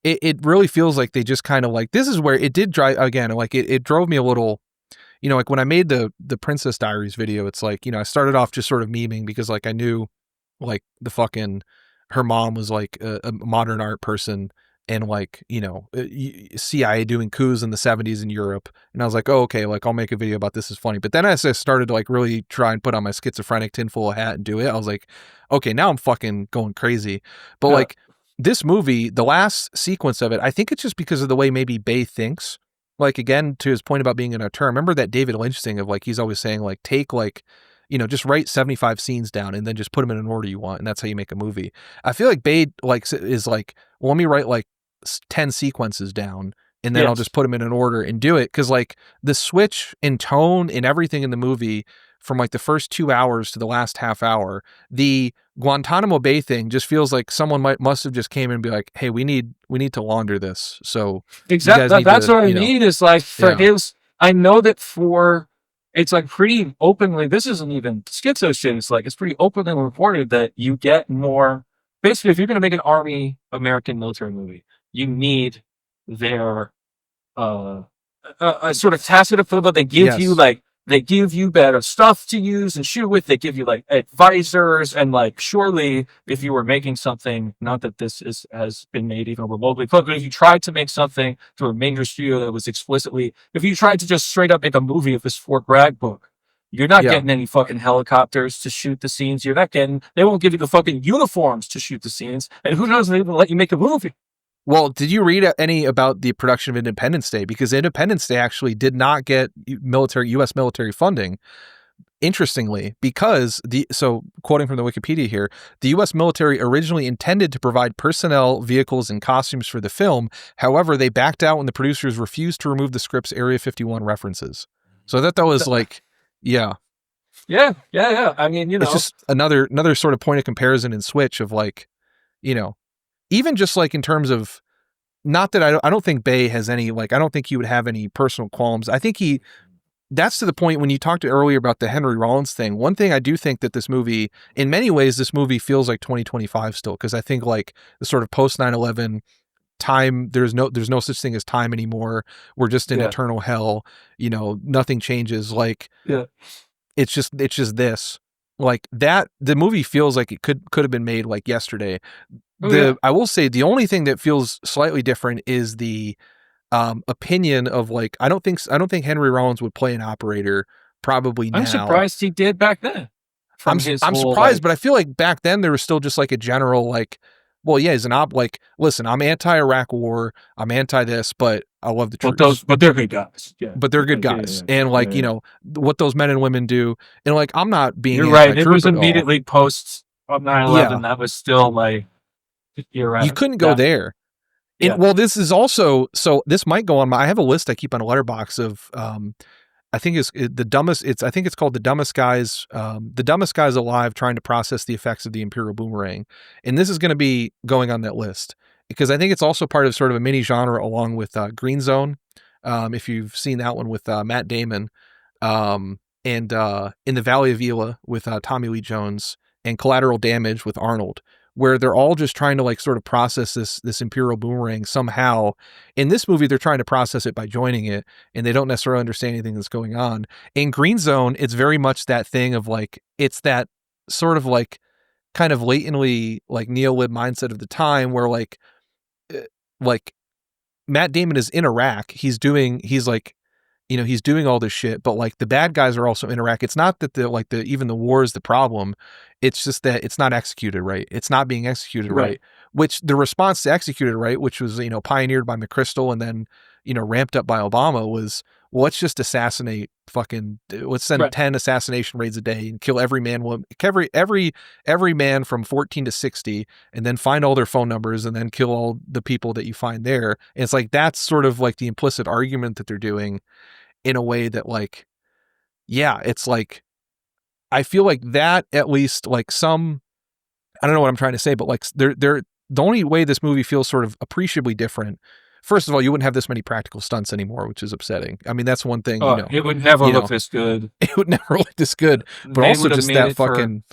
it really feels like they just kind of like this is where it did drive again. Like it drove me a little. Like when I made the Princess Diaries video, it's like I started off just sort of memeing because like I knew like the fucking her mom was like a modern art person and like CIA doing coups in the 70s in Europe, and I was like, oh, okay, like I'll make a video about this is funny. But then as I started to like really try and put on my schizophrenic tinfoil hat and do it, I was like, okay, now I'm fucking going crazy. But like this movie, the last sequence of it, I think it's just because of the way maybe Bay thinks. Like again, to his point about being an auteur, remember that David Lynch thing of like he's always saying like take like just write 75 scenes down and then just put them in an order you want, and that's how you make a movie. I feel like Bay like is like, well, let me write like 10 sequences down and then I'll just put them in an order and do it, because like the switch in tone and everything in the movie from like the first 2 hours to the last half hour, the Guantanamo Bay thing just feels like someone must have just came in and be like, hey, we need to launder this. So exactly that's what I need is like for his. I know that for it's like pretty openly. This isn't even schizo shit. It's like it's pretty openly reported that you get more. Basically, if you're going to make an Army American military movie, you need their a sort of tacit approval. They give you like they give you better stuff to use and shoot with. They give you like advisors, and like surely if you were making something, not that this has been made even remotely close, but if you tried to make something through a major studio that was explicitly, if you tried to just straight up make a movie of this Fort Bragg book, you're not getting any fucking helicopters to shoot the scenes. You're not getting. They won't give you the fucking uniforms to shoot the scenes, and who knows if they even let you make a movie. Well, did you read any about the production of Independence Day? Because Independence Day actually did not get U.S. military funding, interestingly, because so quoting from the Wikipedia here, the U.S. military originally intended to provide personnel, vehicles, and costumes for the film. However, they backed out when the producers refused to remove the script's Area 51 references. So that was like, yeah. Yeah. I mean, it's just another sort of point of comparison and switch of like, even just like in terms of, not that I don't think Bay has any, like, I don't think he would have any personal qualms. I think that's to the point when you talked earlier about the Henry Rollins thing. One thing I do think that this movie, in many ways, this movie feels like 2025 still, because I think like the sort of post 9/11 time, there's no such thing as time anymore. We're just in eternal hell. Nothing changes. Like, it's just this. Like that, the movie feels like it could have been made like yesterday. I will say the only thing that feels slightly different is the opinion of like, I don't think Henry Rollins would play an operator probably now. I'm surprised he did back then. I'm surprised, but I feel like back then there was still just like a general like, well, yeah, he's like, listen, I'm anti-Iraq war, I'm anti this, but I love the troops. But they're good guys. Yeah. But they're good guys. And like, what those men and women do. And like, I'm not being You're right. It was immediately post 9/11. That was still like, you're right. You couldn't go there. And, well, this is also, so this might go on I have a list I keep on a letterbox of, I think it's the dumbest. I think it's called the dumbest guys alive trying to process the effects of the Imperial boomerang, and this is going to be going on that list because I think it's also part of sort of a mini genre along with Green Zone, if you've seen that one with Matt Damon, and In the Valley of Elah with Tommy Lee Jones, and Collateral Damage with Arnold, where they're all just trying to like sort of process this Imperial boomerang somehow. In this movie, they're trying to process it by joining it, and they don't necessarily understand anything that's going on. In Green Zone, it's very much that thing of like, it's that sort of like kind of latently like neo-lib mindset of the time where like Matt Damon is in Iraq. He's like, you know, he's doing all this shit, but like the bad guys are also in Iraq. It's not that even the war is the problem. It's just that it's not executed right. It's not being executed right. Which the response to execute it right, which was, you know, pioneered by McChrystal and then, you know, ramped up by Obama was, well, let's just assassinate let's send 10 assassination raids a day and kill every man, every man from 14 to 60, and then find all their phone numbers and then kill all the people that you find there. And it's like, that's sort of like the implicit argument that they're doing in a way that like, yeah, it's like, I feel like that at least like some, I don't know what I'm trying to say, but like they're the only way this movie feels sort of appreciably different. First of all, you wouldn't have this many practical stunts anymore, which is upsetting. I mean, that's one thing, you know. It would never look this good. It would never look this good. But They also would have just made that it for- fucking,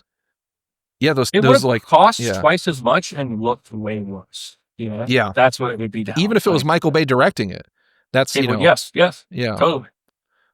yeah, those It would have like cost yeah. twice as much and looked way worse. You know? Yeah. That's what it would be now. Even if it was Michael Bay directing it. That's, you know. Yes, yeah. Totally.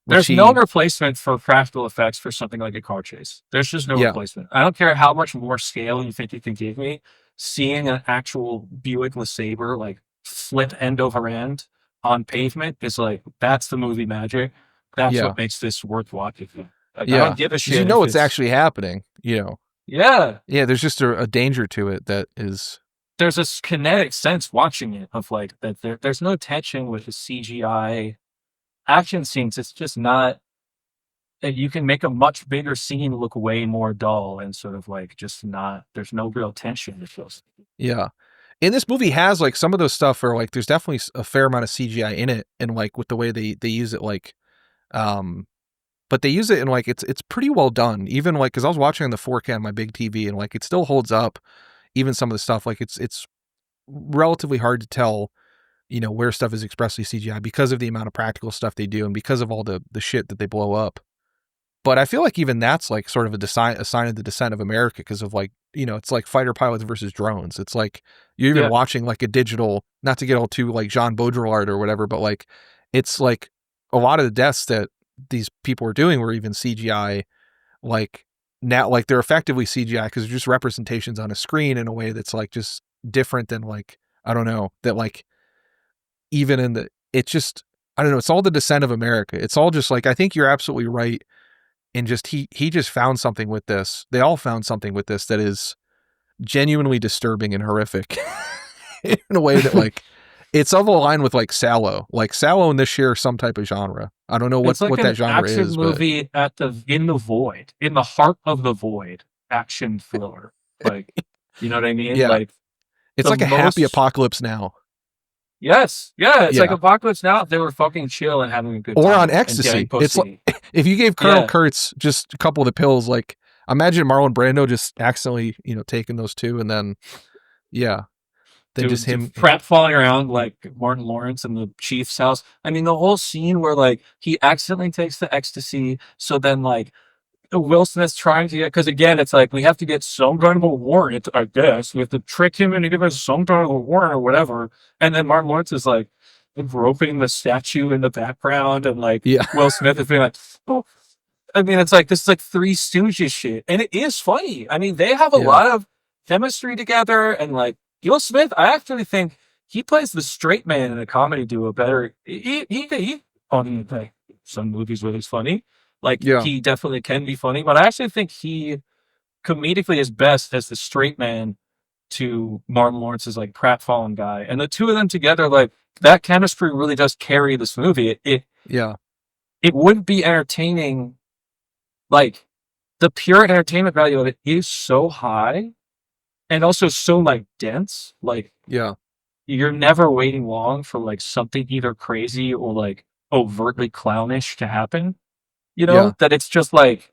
There's no replacement for practical effects for something like a car chase. There's just no replacement. I don't care how much more scale you think you can give me. Seeing an actual Buick LeSabre like flip end over end on pavement is like, that's the movie magic. That's what makes this worth watching. Like, I don't give a shit. You know it's actually happening, you know. Yeah. Yeah, there's just a danger to it that is. There's this kinetic sense watching it of like that there's no tension with the CGI action scenes. It's just not. You can make a much bigger scene look way more dull and sort of like just not. There's no real tension. It feels. Yeah, and this movie has like some of those stuff where like there's definitely a fair amount of CGI in it, and like with the way they use it, like, but they use it and like it's pretty well done. Even like because I was watching on the 4K on my big TV and like it still holds up. Even some of the stuff like it's relatively hard to tell, you know, where stuff is expressly CGI because of the amount of practical stuff they do and because of all the shit that they blow up. But I feel like even that's like sort of a sign of the descent of America because of like, you know, it's like fighter pilots versus drones. It's like you're even watching like a digital, not to get all too like Jean Baudrillard or whatever, but like it's like a lot of the deaths that these people were doing were even CGI. Like now, like they're effectively CGI because they're just representations on a screen in a way that's like just different than like, I don't know, that like even in the, it's just, I don't know, it's all the descent of America. It's all just like, I think you're absolutely right. And just he just found something with this. They all found something with this that is genuinely disturbing and horrific in a way that like it's of a line with like Sallow. Like Sallow and this share some type of genre. I don't know what that genre is. Movie in the void, in the heart of the void, action thriller. Like, you know what I mean? Yeah. Like it's like a happy Apocalypse Now. Yes. Yeah. It's like Apocalypse Now if they were fucking chill and having a good time. Or on ecstasy. It's like if you gave Colonel Kurtz just a couple of the pills, like imagine Marlon Brando just accidentally, you know, taking those two and then just him Pratt falling around like Martin Lawrence in the Chief's house. I mean, the whole scene where like he accidentally takes the ecstasy, so then like Will Smith's trying to get, because again, it's like we have to get some kind of a warrant, I guess. We have to trick him into giving us some kind of a warrant or whatever. And then Martin Lawrence is like roping the statue in the background, and like Will Smith is being like, oh. I mean, it's like this is like Three Stooges shit, and it is funny. I mean, they have a lot of chemistry together, and like Will Smith, I actually think he plays the straight man in a comedy duo better. He on like some movies where he's funny. Like he definitely can be funny, but I actually think he comedically is best as the straight man to Martin Lawrence's like pratfallen guy, and the two of them together, like that chemistry really does carry this movie. It wouldn't be entertaining. Like the pure entertainment value of it is so high, and also so like dense. Like you're never waiting long for like something either crazy or like overtly clownish to happen. You know, that it's just like,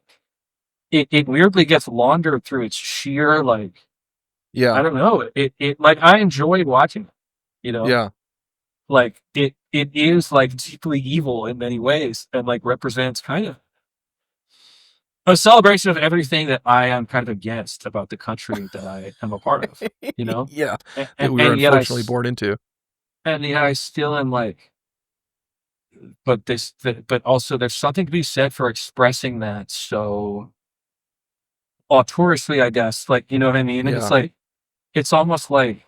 it weirdly gets laundered through its sheer, like, I don't know. It like, I enjoyed watching it, you know? Like, it is like deeply evil in many ways and like represents kind of, a celebration of everything that I am kind of against about the country that I am a part of, you know? Yeah, And, that and, we were and yet unfortunately born into. and yet I still am like, but also there's something to be said for expressing that so auteuriously, I guess. Like, you know what I mean? And it's Yeah. like, it's almost like,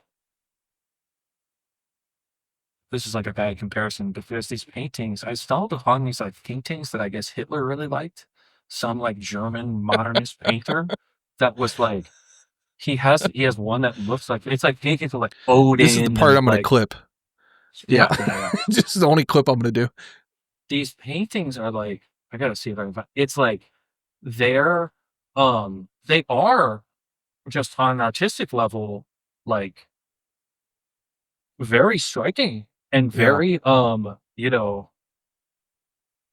this is like a bad comparison, but there's these paintings. I stumbled upon these like paintings that I guess Hitler really liked. Some like German modernist painter that was like, he has one that looks like, it's like paintings of like This is the Odin part and I'm going to like, clip. Yeah. yeah. This is the only clip I'm going to do. These paintings are like, I gotta see if I can find, it's like they're they are just on an artistic level like very striking and Yeah. very you know,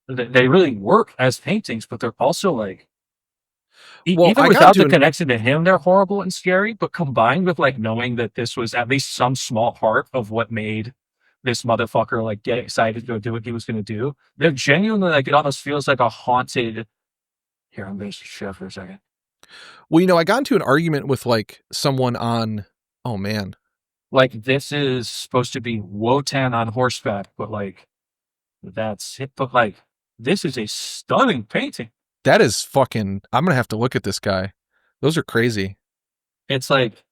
they really work as paintings, but they're also like Well, even I got without into the an connection to him, they're horrible and scary, but combined with like knowing that this was at least some small part of what made this motherfucker like get excited to go do what he was going to do, they're genuinely like, it almost feels like a haunted. Here, I'm going to shut for a second. well, you know, I got into an argument with like someone on, oh man, Like this is supposed to be Wotan on horseback, but like that's it. But like this is a stunning painting. that is fucking, I'm going to have to look at this guy. Those are crazy. It's like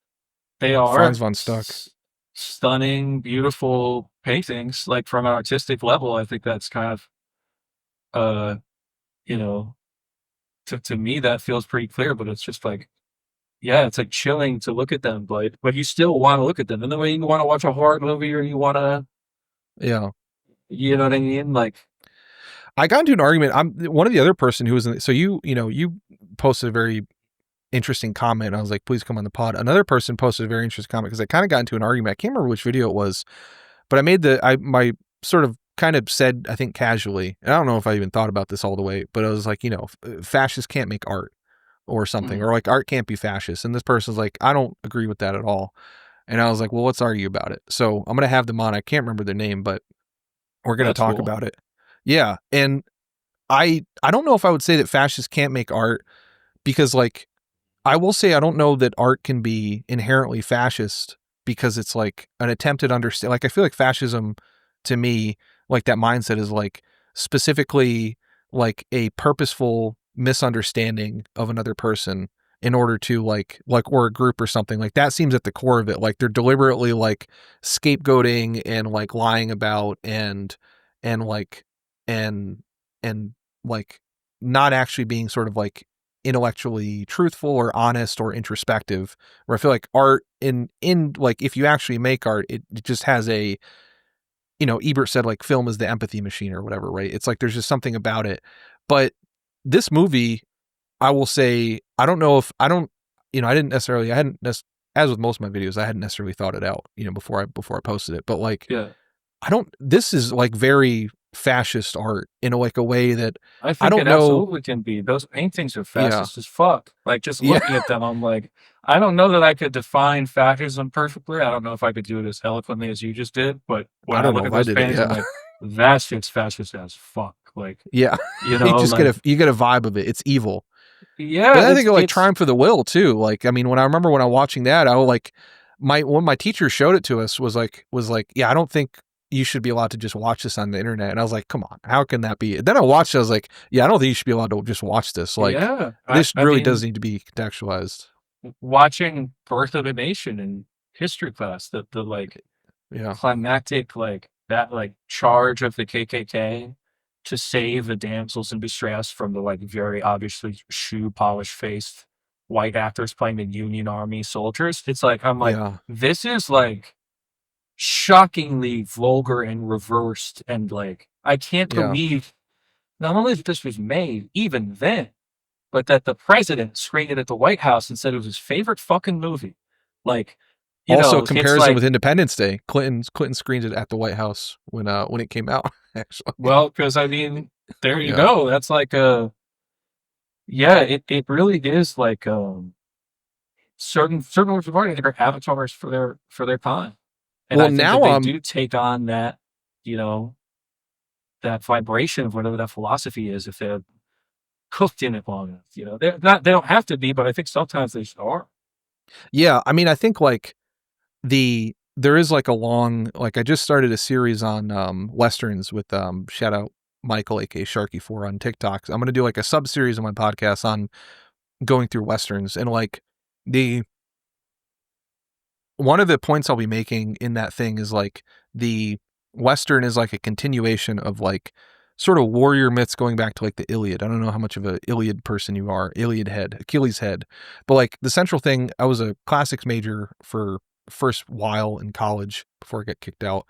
they are Franz von Stuck. stunning, beautiful paintings. Like from an artistic level, I think that's kind of you know, to me that feels pretty clear. But it's just like, yeah, it's like chilling to look at them, but you still want to look at them. And the way you want to watch a horror movie, or you want to, Yeah. you know what I mean? Like, I got into an argument. I'm one of the other person who was in, so you know, you posted a very interesting comment. I was like, please come on the pod. Another person posted a very interesting comment because I kind of got into an argument. I can't remember which video it was, but I made my sort of kind of said, I think casually, and I don't know if I even thought about this all the way, but I was like, you know, fascists can't make art or something, or like art can't be fascist. And this person's like, I don't agree with that at all. And I was like, well, let's argue about it. So I'm going to have them on. I can't remember their name, but we're going to that's talk cool. about it. Yeah. And I don't know if I would say that fascists can't make art because like, I will say I don't know that art can be inherently fascist because it's like an attempt at understand. Like I feel like fascism, to me, like that mindset is like specifically like a purposeful misunderstanding of another person in order to like or a group or something. Like that seems at the core of it. Like they're deliberately like scapegoating and like lying about and like and and like not actually being sort of like intellectually truthful or honest or introspective, where I feel like art in like if you actually make art, it just has a, you know, Ebert said like film is the empathy machine or whatever, right? It's like there's just something about it. But this movie, I will say, I don't know if I don't, you know, I hadn't as with most of my videos, I hadn't necessarily thought it out, you know, before I posted it. But like Yeah. this is like very fascist art in like a way that I I think don't it know. absolutely can be. Those paintings are Yeah. fascist as fuck. Like just Yeah. looking at them, I'm like, I don't know that I could define fascism perfectly. I don't know if I could do it as eloquently as you just did. But when I I don't look know at if I those did it. paintings, I'm Yeah. like, that shit's fascist as fuck. Like, Yeah. you You know, just like, you get a vibe of it. It's evil. yeah, But I think of like it's Triumph of the Will too. Like, I mean, when I remember when I was watching that, I was like, when my teacher showed it to us was like, yeah, I don't think you should be allowed to just watch this on the internet. And I was like, come on, how can that be? Then I watched it, I was like, yeah, I don't think you should be allowed to just watch this. Like, yeah. this I really does mean, need to be contextualized. watching Birth of a Nation in history class, the like Yeah. climactic like that like charge of the KKK to save the damsels in distress from the like very obviously shoe polish faced white actors playing the Union Army soldiers. It's like I'm like, Yeah. this is like shockingly vulgar and reversed, and like I can't Yeah. believe not only that this was made even then, but that the president screened it at the White House and said it was his favorite fucking movie. Like, you Also, know, it's comparison with like, Independence Day. Clinton screened it at the White House when it came out, actually. well, because I mean, there you Yeah. go. That's like a, yeah, it really is like certain works of art, I think, are avatars for their time. And Well, I think that now they do take on that, you know, that vibration of whatever that philosophy is, if they're cooked in it long enough. You know, they're not. They don't have to be, but I think sometimes they just are. Yeah, I mean, I think like there is like a long, like I just started a series on westerns with shout out Michael aka Sharky4 on TikTok. I'm gonna do like a sub series of my podcast on going through westerns, and like the one of the points I'll be making in that thing is like the western is like a continuation of like sort of warrior myths going back to like the Iliad. I don't know how much of a Iliad person you are, Iliad head, Achilles head, but like the central thing, I was a classics major for first while in college before I got kicked out.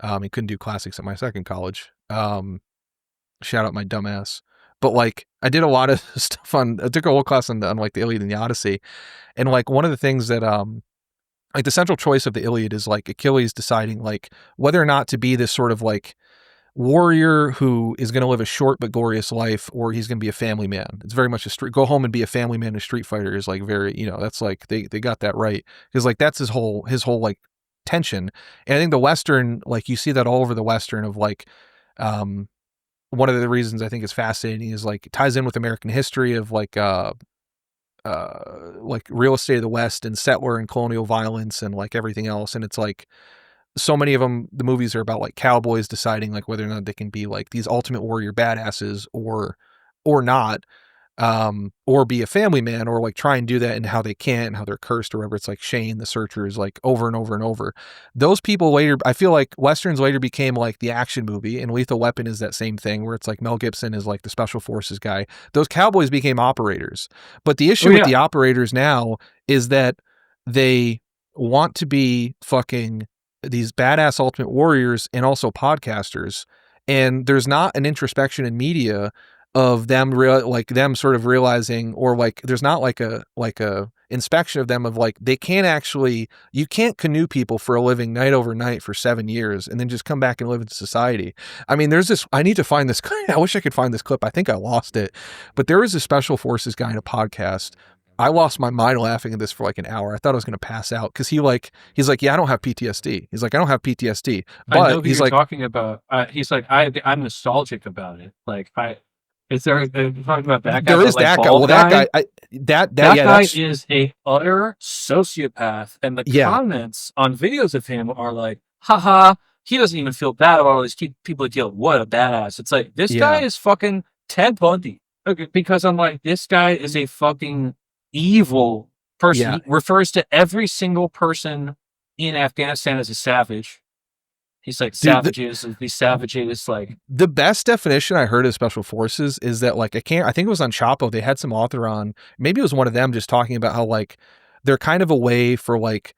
I couldn't do classics at my second college. Shout out my dumbass. But like I did a lot of stuff I took a whole class on like the Iliad and the Odyssey. And like one of the things that like the central choice of the Iliad is like Achilles deciding like whether or not to be this sort of like warrior who is going to live a short but glorious life, or he's going to be a family man. It's very much go home and be a family man. A street fighter is like very, that's like they got that right, because like that's his whole like tension. And I think the Western, like you see that all over the Western of like one of the reasons I think is fascinating is like it ties in with American history of like real estate of the West and settler and colonial violence and like everything else. And it's like so many of them, the movies are about like cowboys deciding like whether or not they can be like these ultimate warrior badasses or not, or be a family man, or like try and do that and how they can't and how they're cursed or whatever. It's like Shane, the Searchers, like over and over and over. Those people later, I feel like Westerns later became like the action movie, and Lethal Weapon is that same thing where it's like Mel Gibson is like the special forces guy. Those cowboys became operators. But the issue with the operators now is that they want to be fucking these badass ultimate warriors and also podcasters. And there's not an introspection in media of them them sort of realizing, or like there's not like a inspection of them of like they can't actually, you can't canoe people for a living night over night for 7 years and then just come back and live in society. I mean, there's this, I need to find this, I wish I could find this clip. I think I lost it, but there was a special forces guy in a podcast. I lost my mind laughing at this for like an hour. I thought I was going to pass out because he's like, yeah, I don't have PTSD. He's like, I don't have PTSD, but I know who he's you're like talking about. He's like, I'm nostalgic about it. Like is there talking about that guy? There is that guy. Well, that guy, that guy is a utter sociopath, and the comments on videos of him are like, haha, he doesn't even feel bad about all these people he killed. What a badass. It's like, this guy is fucking Ted Bundy. Okay, because I'm like, this guy is a fucking evil person. He refers to every single person in Afghanistan as a savage. He's like, savages, these savages, like. The best definition I heard of special forces is that like, I think it was on Chapo. They had some author on, maybe it was one of them just talking about how like, they're kind of a way for like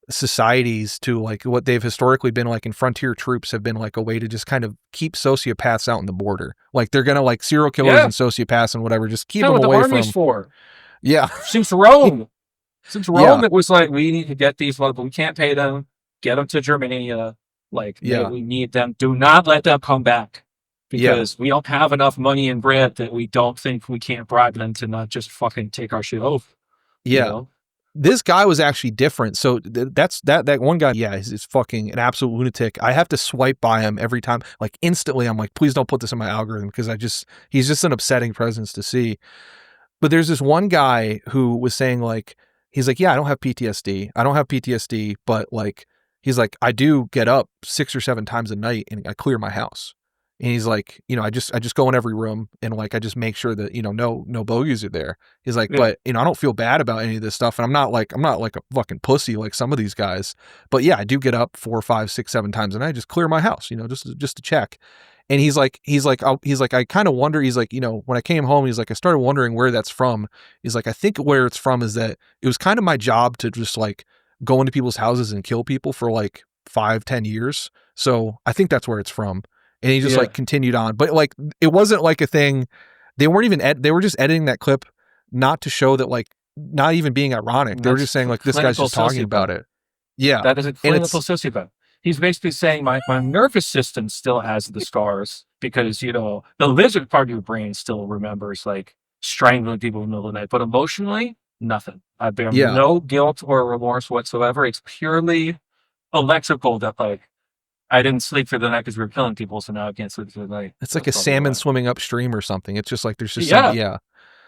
societies to like what they've historically been like in frontier troops have been like a way to just kind of keep sociopaths out in the border. Like they're going to like serial killers and sociopaths and whatever, just keep them away from. For. Yeah. Since Rome. It was like, we need to get these local, we can't pay them, get them to Germany. Like, we need them. Do not let them come back, because we don't have enough money and bread that we don't think we can't bribe them to not just fucking take our shit over. Yeah. You know? This guy was actually different. So that's that one guy. Yeah. He's fucking an absolute lunatic. I have to swipe by him every time. Like instantly I'm like, please don't put this in my algorithm, because he's just an upsetting presence to see. But there's this one guy who was saying like, he's like, yeah, I don't have PTSD, but like, he's like, I do get up 6 or 7 times a night and I clear my house. And he's like, I just go in every room and like, I just make sure that, no bogeys are there. He's like, but I don't feel bad about any of this stuff. And I'm not like a fucking pussy like some of these guys, but yeah, I do get up 4, 5, 6, 7 times a night, just clear my house, just to check. And he's like, I kind of wonder, he's like, when I came home, he's like, I started wondering where that's from. He's like, I think where it's from is that it was kind of my job to just like go into people's houses and kill people for like 5-10 years. So I think that's where it's from. And he just like continued on, but like, it wasn't like a thing. They weren't even, they were just editing that clip, not to show that like, not even being ironic. They were just saying like, this guy's just talking about it. Yeah. That is a clinical sociopath. He's basically saying my nervous system still has the scars because, the lizard part of your brain still remembers like strangling people in the middle of the night, but emotionally, nothing. I bear no guilt or remorse whatsoever. It's purely electrical that like, I didn't sleep for the night because we were killing people, so now I can't sleep for the night. It's like a salmon swimming upstream or something. It's just like, there's just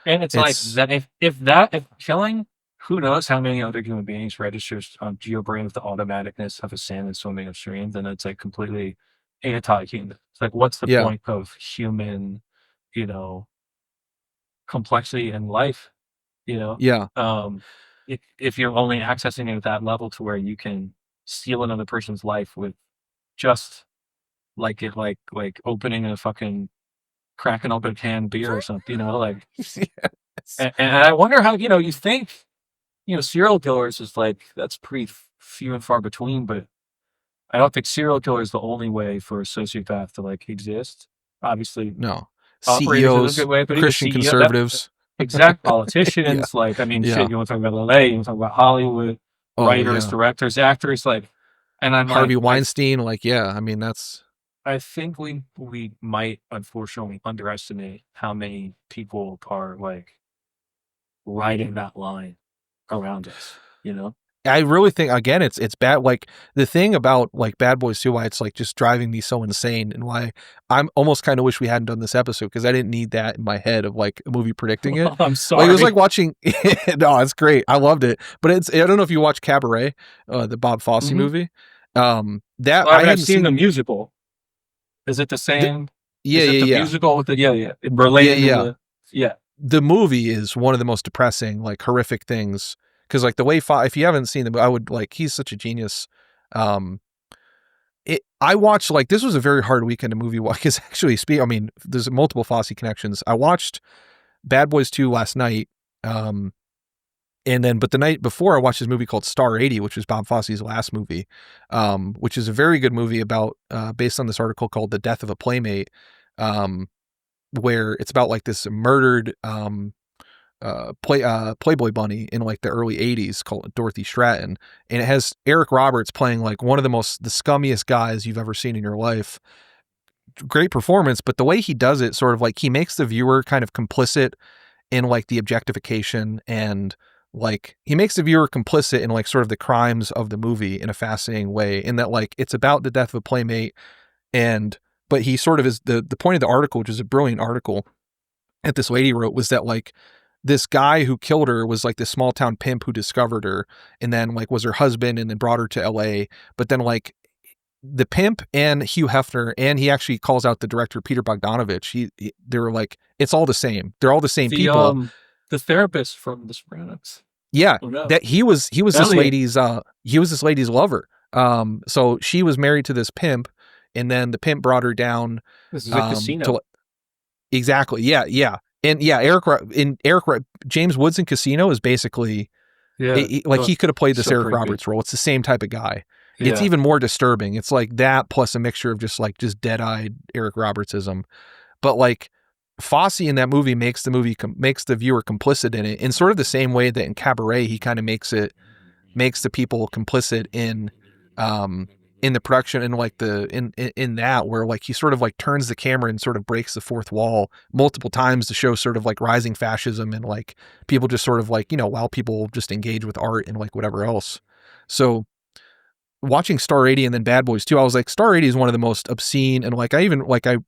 And it's like It's that if killing, who knows how many other human beings registers on your brain with the automaticness of a salmon swimming upstream, then it's like completely anti-human. It's like, what's the yeah, point of human, you know, complexity in life? You know, yeah. if you're only accessing it at that level to where you can steal another person's life with just like opening a fucking cracking open a can of beer or something, you know, like. Yes. And I wonder how, you think, serial killers is like, that's pretty few and far between, but I don't think serial killer is the only way for a sociopath to like exist. Obviously, No. operators is a CEOs, good way, but even Christian CEO, that conservatives. exact Yeah. politicians, like, I mean, shit, Yeah. you want to talk about LA, you want to talk about Hollywood, Oh writers, yeah. directors, actors, like, and I'm Harvey like, Weinstein, like, yeah, I mean that's I think we might unfortunately underestimate how many people are like riding that line around us, you know? I really think again it's bad. Like the thing about like Bad Boys 2, why it's like just driving me so insane, and why I'm almost kind of wish we hadn't done this episode because I didn't need that in my head of like a movie predicting it. I'm Like it was sorry. like watching. No, it's great. I loved it, but it's I don't know if you watch Cabaret, the Bob Fosse Mhm. movie. That Well, I I mean, I've hadn't seen seen. the musical. Is it the The, same? yeah, Is it yeah, the yeah, musical with the yeah, in yeah, Berlin and yeah. the yeah. The movie is one of the most depressing, like horrific things. Because like the way if you haven't seen the, I would like he's such a genius. Um, I watched like this was a very hard weekend to movie watch because actually I mean there's multiple Fosse connections. I watched Bad Boys 2 last night, um, and then but the night before I watched this movie called Star 80, which was Bob Fosse's last movie, which is a very good movie about based on this article called The Death of a Playmate, um, where it's about like this murdered Playboy bunny in like the early 80s called Dorothy Stratton, and it has Eric Roberts playing like one of the scummiest guys you've ever seen in your life. Great performance, but the way he does it sort of like he makes the viewer kind of complicit in like the objectification, and like he makes the viewer complicit in like sort of the crimes of the movie in a fascinating way, in that like it's about the death of a playmate, and but he sort of is the point of the article, which is a brilliant article that this lady wrote, was that like this guy who killed her was like this small town pimp who discovered her and then like was her husband and then brought her to LA. But then like the pimp and Hugh Hefner, and he actually calls out the director Peter Bogdanovich. They were like, it's all the same. They're all the same people. The therapist from The Sopranos. Yeah, Oh no. that he was Elliot. this lady's lover. So she was married to this pimp, and then the pimp brought her down. This is a casino. Exactly. Yeah. Yeah. And yeah, James Woods in Casino is basically like he could have played this so Eric creepy. Roberts role. It's the same type of guy. Yeah. It's even more disturbing. It's like that plus a mixture of just dead-eyed Eric Robertsism. But like Fosse in that movie makes the viewer complicit in it in sort of the same way that in Cabaret he kind of makes the people complicit in the production, and like in that where like he sort of like turns the camera and sort of breaks the fourth wall multiple times to show sort of like rising fascism and like people just sort of like, while people just engage with art and like whatever else. So watching Star 80 and then Bad Boys 2, I was like, Star 80 is one of the most obscene, and like I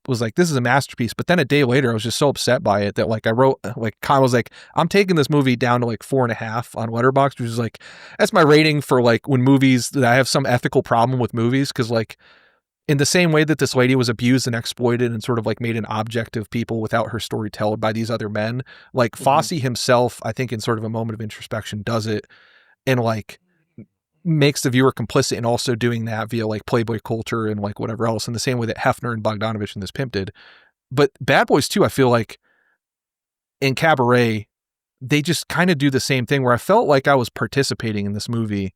was like, this is a masterpiece. But then a day later I was just so upset by it that like I wrote, like Kyle was like, I'm taking this movie down to like 4.5 on Letterboxd, which is like, that's my rating for like when movies that I have some ethical problem with movies. Cause like in the same way that this lady was abused and exploited and sort of like made an object of people without her story told by these other men, like Fosse himself, I think in sort of a moment of introspection does it, and like makes the viewer complicit in also doing that via like Playboy culture and like whatever else, in the same way that Hefner and Bogdanovich and this pimp did. But Bad Boys 2, I feel like in Cabaret, they just kind of do the same thing, where I felt like I was participating in this movie,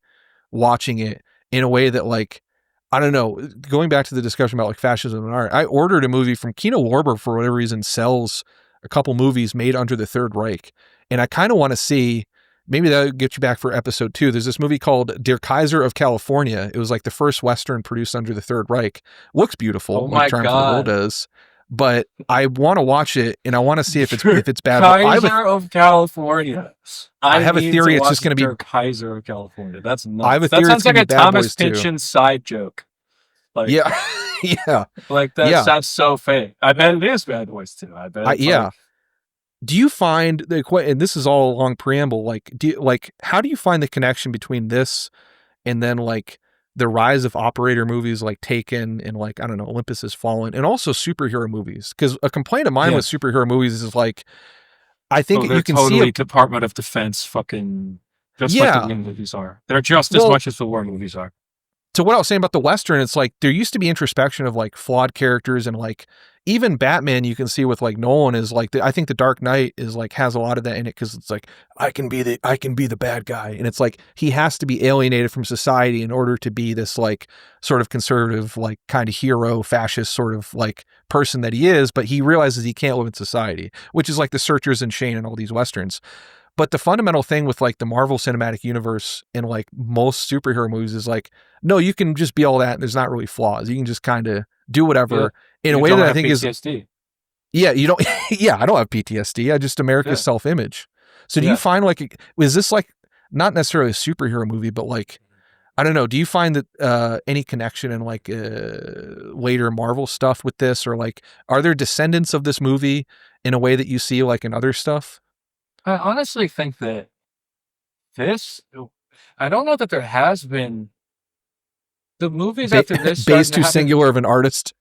watching it in a way that like, I don't know, going back to the discussion about like fascism and art, I ordered a movie from Kino Lorber for whatever reason sells a couple movies made under the Third Reich. And I kind of want to see, maybe that'll get you back for episode 2. There's this movie called Der Kaiser of California. It was like the first Western produced under the Third Reich. Looks beautiful, like Triumph of the Will does. But I want to watch it, and I want to see if it's bad. Kaiser of California. I have a theory it's just going to be Kaiser of California. That's nuts. I have a that theory sounds like a Thomas Boys Pynchon side joke. Like, yeah, yeah, like that sounds so fake. I bet it is Bad Boys too. I bet. do you find and this is all a long preamble, like, how do you find the connection between this and then like the rise of operator movies like Taken and like, I don't know, Olympus Has Fallen, and also superhero movies? Because a complaint of mine with superhero movies is like, I think you can totally see Department of Defense fucking just like the war movies are. They're just as much as the war movies are. To what I was saying about the Western, it's like there used to be introspection of like flawed characters, and like even Batman you can see with like Nolan is like, I think The Dark Knight is like has a lot of that in it, because it's like I can be the bad guy, and it's like he has to be alienated from society in order to be this like sort of conservative like kind of hero fascist sort of like person that he is, but he realizes he can't live in society, which is like the Searchers and Shane and all these Westerns. But the fundamental thing with like the Marvel Cinematic Universe and like most superhero movies is like, no, you can just be all that and there's not really flaws. You can just kind of do whatever in a way that I think PTSD. is, you don't, I don't have PTSD. I just America's self-image. So do you find like, is this like not necessarily a superhero movie, but like, I don't know, do you find that any connection in like later Marvel stuff with this, or like, are there descendants of this movie in a way that you see like in other stuff? I honestly think that I don't know that there has been the movies after this. Based too singular of an artist.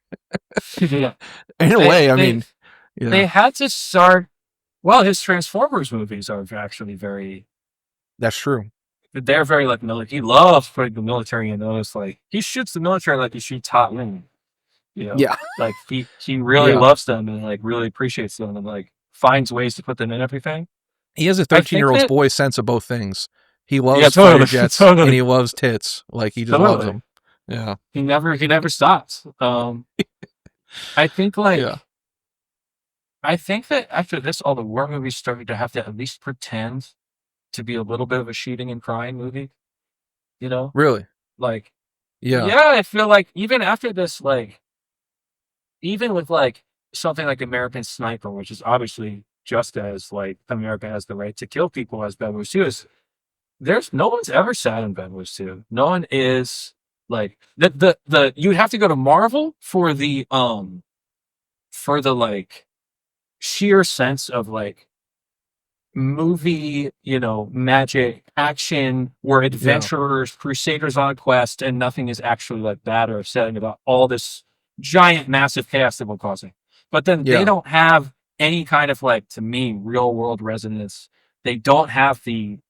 Yeah. In a way, I mean, they had to start. Well, his Transformers movies are actually very. That's true. They're very like military. He loves putting the military in those. Like he shoots the military like he shoots Hot Wing. You know, like he really loves them and like really appreciates them and like finds ways to put them in everything. He has a 13-year-old's boy sense of both things. He loves fighter jets and he loves tits. Like he just loves them. Yeah. He never stops. I think like I think that after this, all the war movies started to have to at least pretend to be a little bit of a shooting and crying movie. You know? Really? Like I feel like even after this, like even with like something like American Sniper, which is obviously just as like America has the right to kill people as Bad Boys 2 is, there's no one's ever sat in Bad Boys 2. No one is like the you'd have to go to Marvel for the like sheer sense of like movie, you know, magic, action, where adventurers, crusaders on a quest, and nothing is actually like bad or upsetting about all this giant, massive chaos that we're causing. But then they don't have any kind of like, to me, real world resonance. They don't have they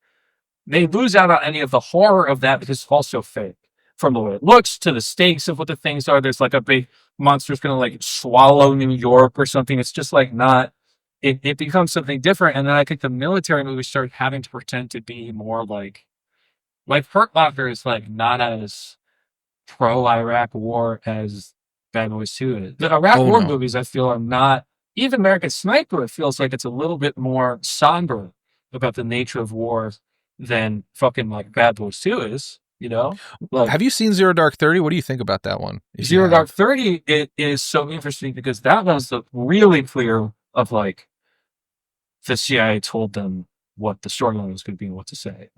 lose out on any of the horror of that because it's also fake. From the way it looks to the stakes of what the things are. There's like a big monster's gonna like swallow New York or something. It's just like not, it becomes something different. And then I think the military movies started having to pretend to be more like Hurt Locker is like not as pro-Iraq war as Bad Boys 2 is. The Iraq war movies I feel are not, even American Sniper, it feels like it's a little bit more somber about the nature of war than fucking like Bad Boys 2 is, you know? Like, have you seen Zero Dark 30? What do you think about that one? Zero Dark 30, it is so interesting because that one's really clear of like the CIA told them what the storyline was going to be and what to say.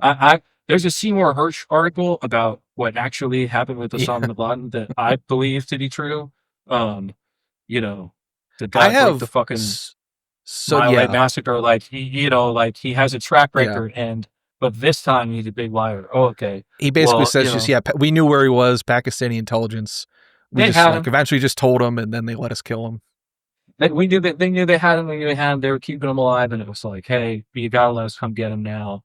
There's a Seymour Hersh article about what actually happened with Osama bin Laden that I believe to be true. You know, the guy like the fucking massacre, like he has a track record, but this time he's a big liar. Oh, okay. He basically says we knew where he was, Pakistani intelligence. We just like eventually just told him, and then they let us kill him. They knew they had him. We knew they had him. They were keeping him alive, and it was like, hey, you gotta let us come get him now.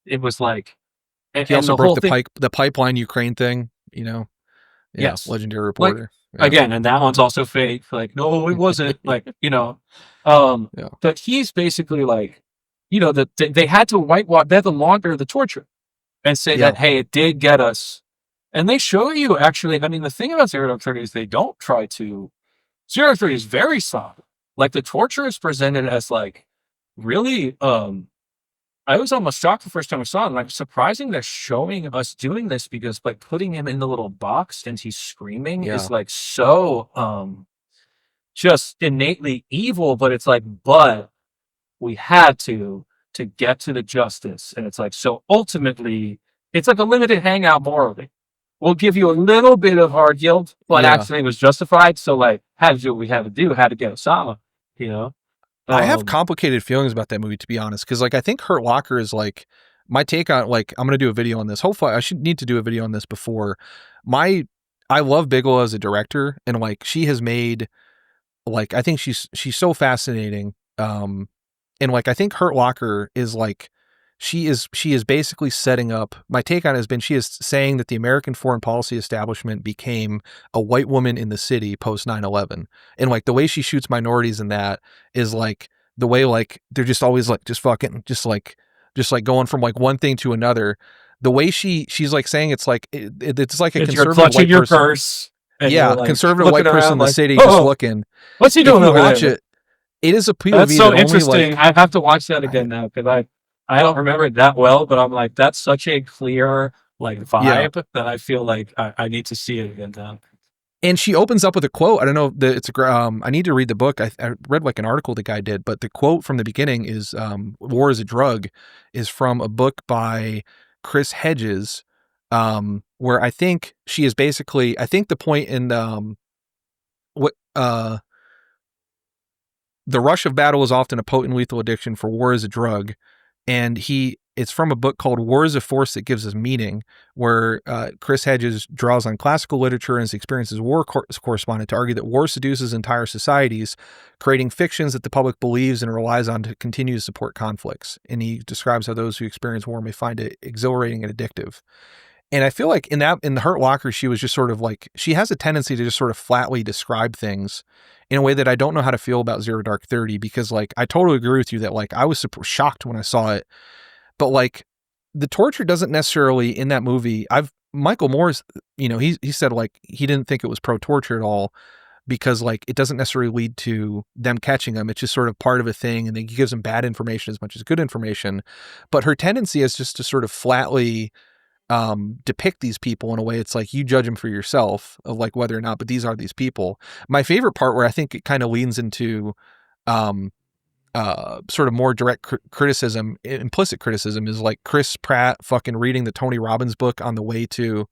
It was like, he also broke the pipeline Ukraine thing. You know. Yeah, yes. Legendary reporter. Like, again, and that one's also fake. Like, no, it wasn't. Like, you know. But he's basically like, you know, that they had to whitewash. They had to launder the torture and say that, hey, it did get us. And they show you actually. I mean, the thing about Zero Dark 30 is they don't try to. Zero Dark 30 is very soft. Like the torture is presented as like really. I was almost shocked the first time I saw it. Like surprising they're showing us doing this because like putting him in the little box and he's screaming is like so just innately evil. But it's like, but we had to get to the justice, and it's like so ultimately it's like a limited hangout morally. We'll give you a little bit of our guilt, but actually it was justified. So like, had to do what we had to do, had to get Osama, you know? I have complicated feelings about that movie, to be honest, because like I think Hurt Locker is like my take on, like, I'm gonna do a video on this. Hopefully, I should need to do a video on this before I love Bigelow as a director, and like she has made, like, I think she's so fascinating. And like I think Hurt Locker is like she is basically setting up, my take on it has been, she is saying that the American foreign policy establishment became a white woman in the city post 9/11. And like the way she shoots minorities in that is like the way, like, they're just always like just going from like one thing to another. The way she's like saying it's like it's like a conservative white your person. purse. And Yeah, you're, like, conservative white person in the like, city just looking. What's he If doing you over watch there? it is a POV. That's so that interesting. Only, like, I have to watch that again now because I don't remember it that well, but I'm like, that's such a clear like vibe that I feel like I need to see it again now. And she opens up with a quote. I don't know. I need to read the book. I read like an article the guy did, but the quote from the beginning is, "War is a drug," is from a book by Chris Hedges, where I think she is basically, I think the point in what the rush of battle is often a potent lethal addiction, for war is a drug. And it's from a book called War is a Force That Gives Us Meaning, where Chris Hedges draws on classical literature and his experience as war correspondent to argue that war seduces entire societies, creating fictions that the public believes and relies on to continue to support conflicts. And he describes how those who experience war may find it exhilarating and addictive. And I feel like in the Hurt Locker, she was just sort of like, she has a tendency to just sort of flatly describe things in a way that I don't know how to feel about Zero Dark 30, because like, I totally agree with you that like, I was super shocked when I saw it, but like the torture doesn't necessarily in that movie. Michael Moore's, he said like, he didn't think it was pro-torture at all, because like, it doesn't necessarily lead to them catching him. It's just sort of part of a thing. And then he gives them bad information as much as good information. But her tendency is just to sort of flatly depict these people in a way it's like you judge them for yourself of like whether or not, but these are these people. My favorite part, where I think it kind of leans into sort of more direct criticism, implicit criticism, is like Chris Pratt fucking reading the Tony Robbins book on the way to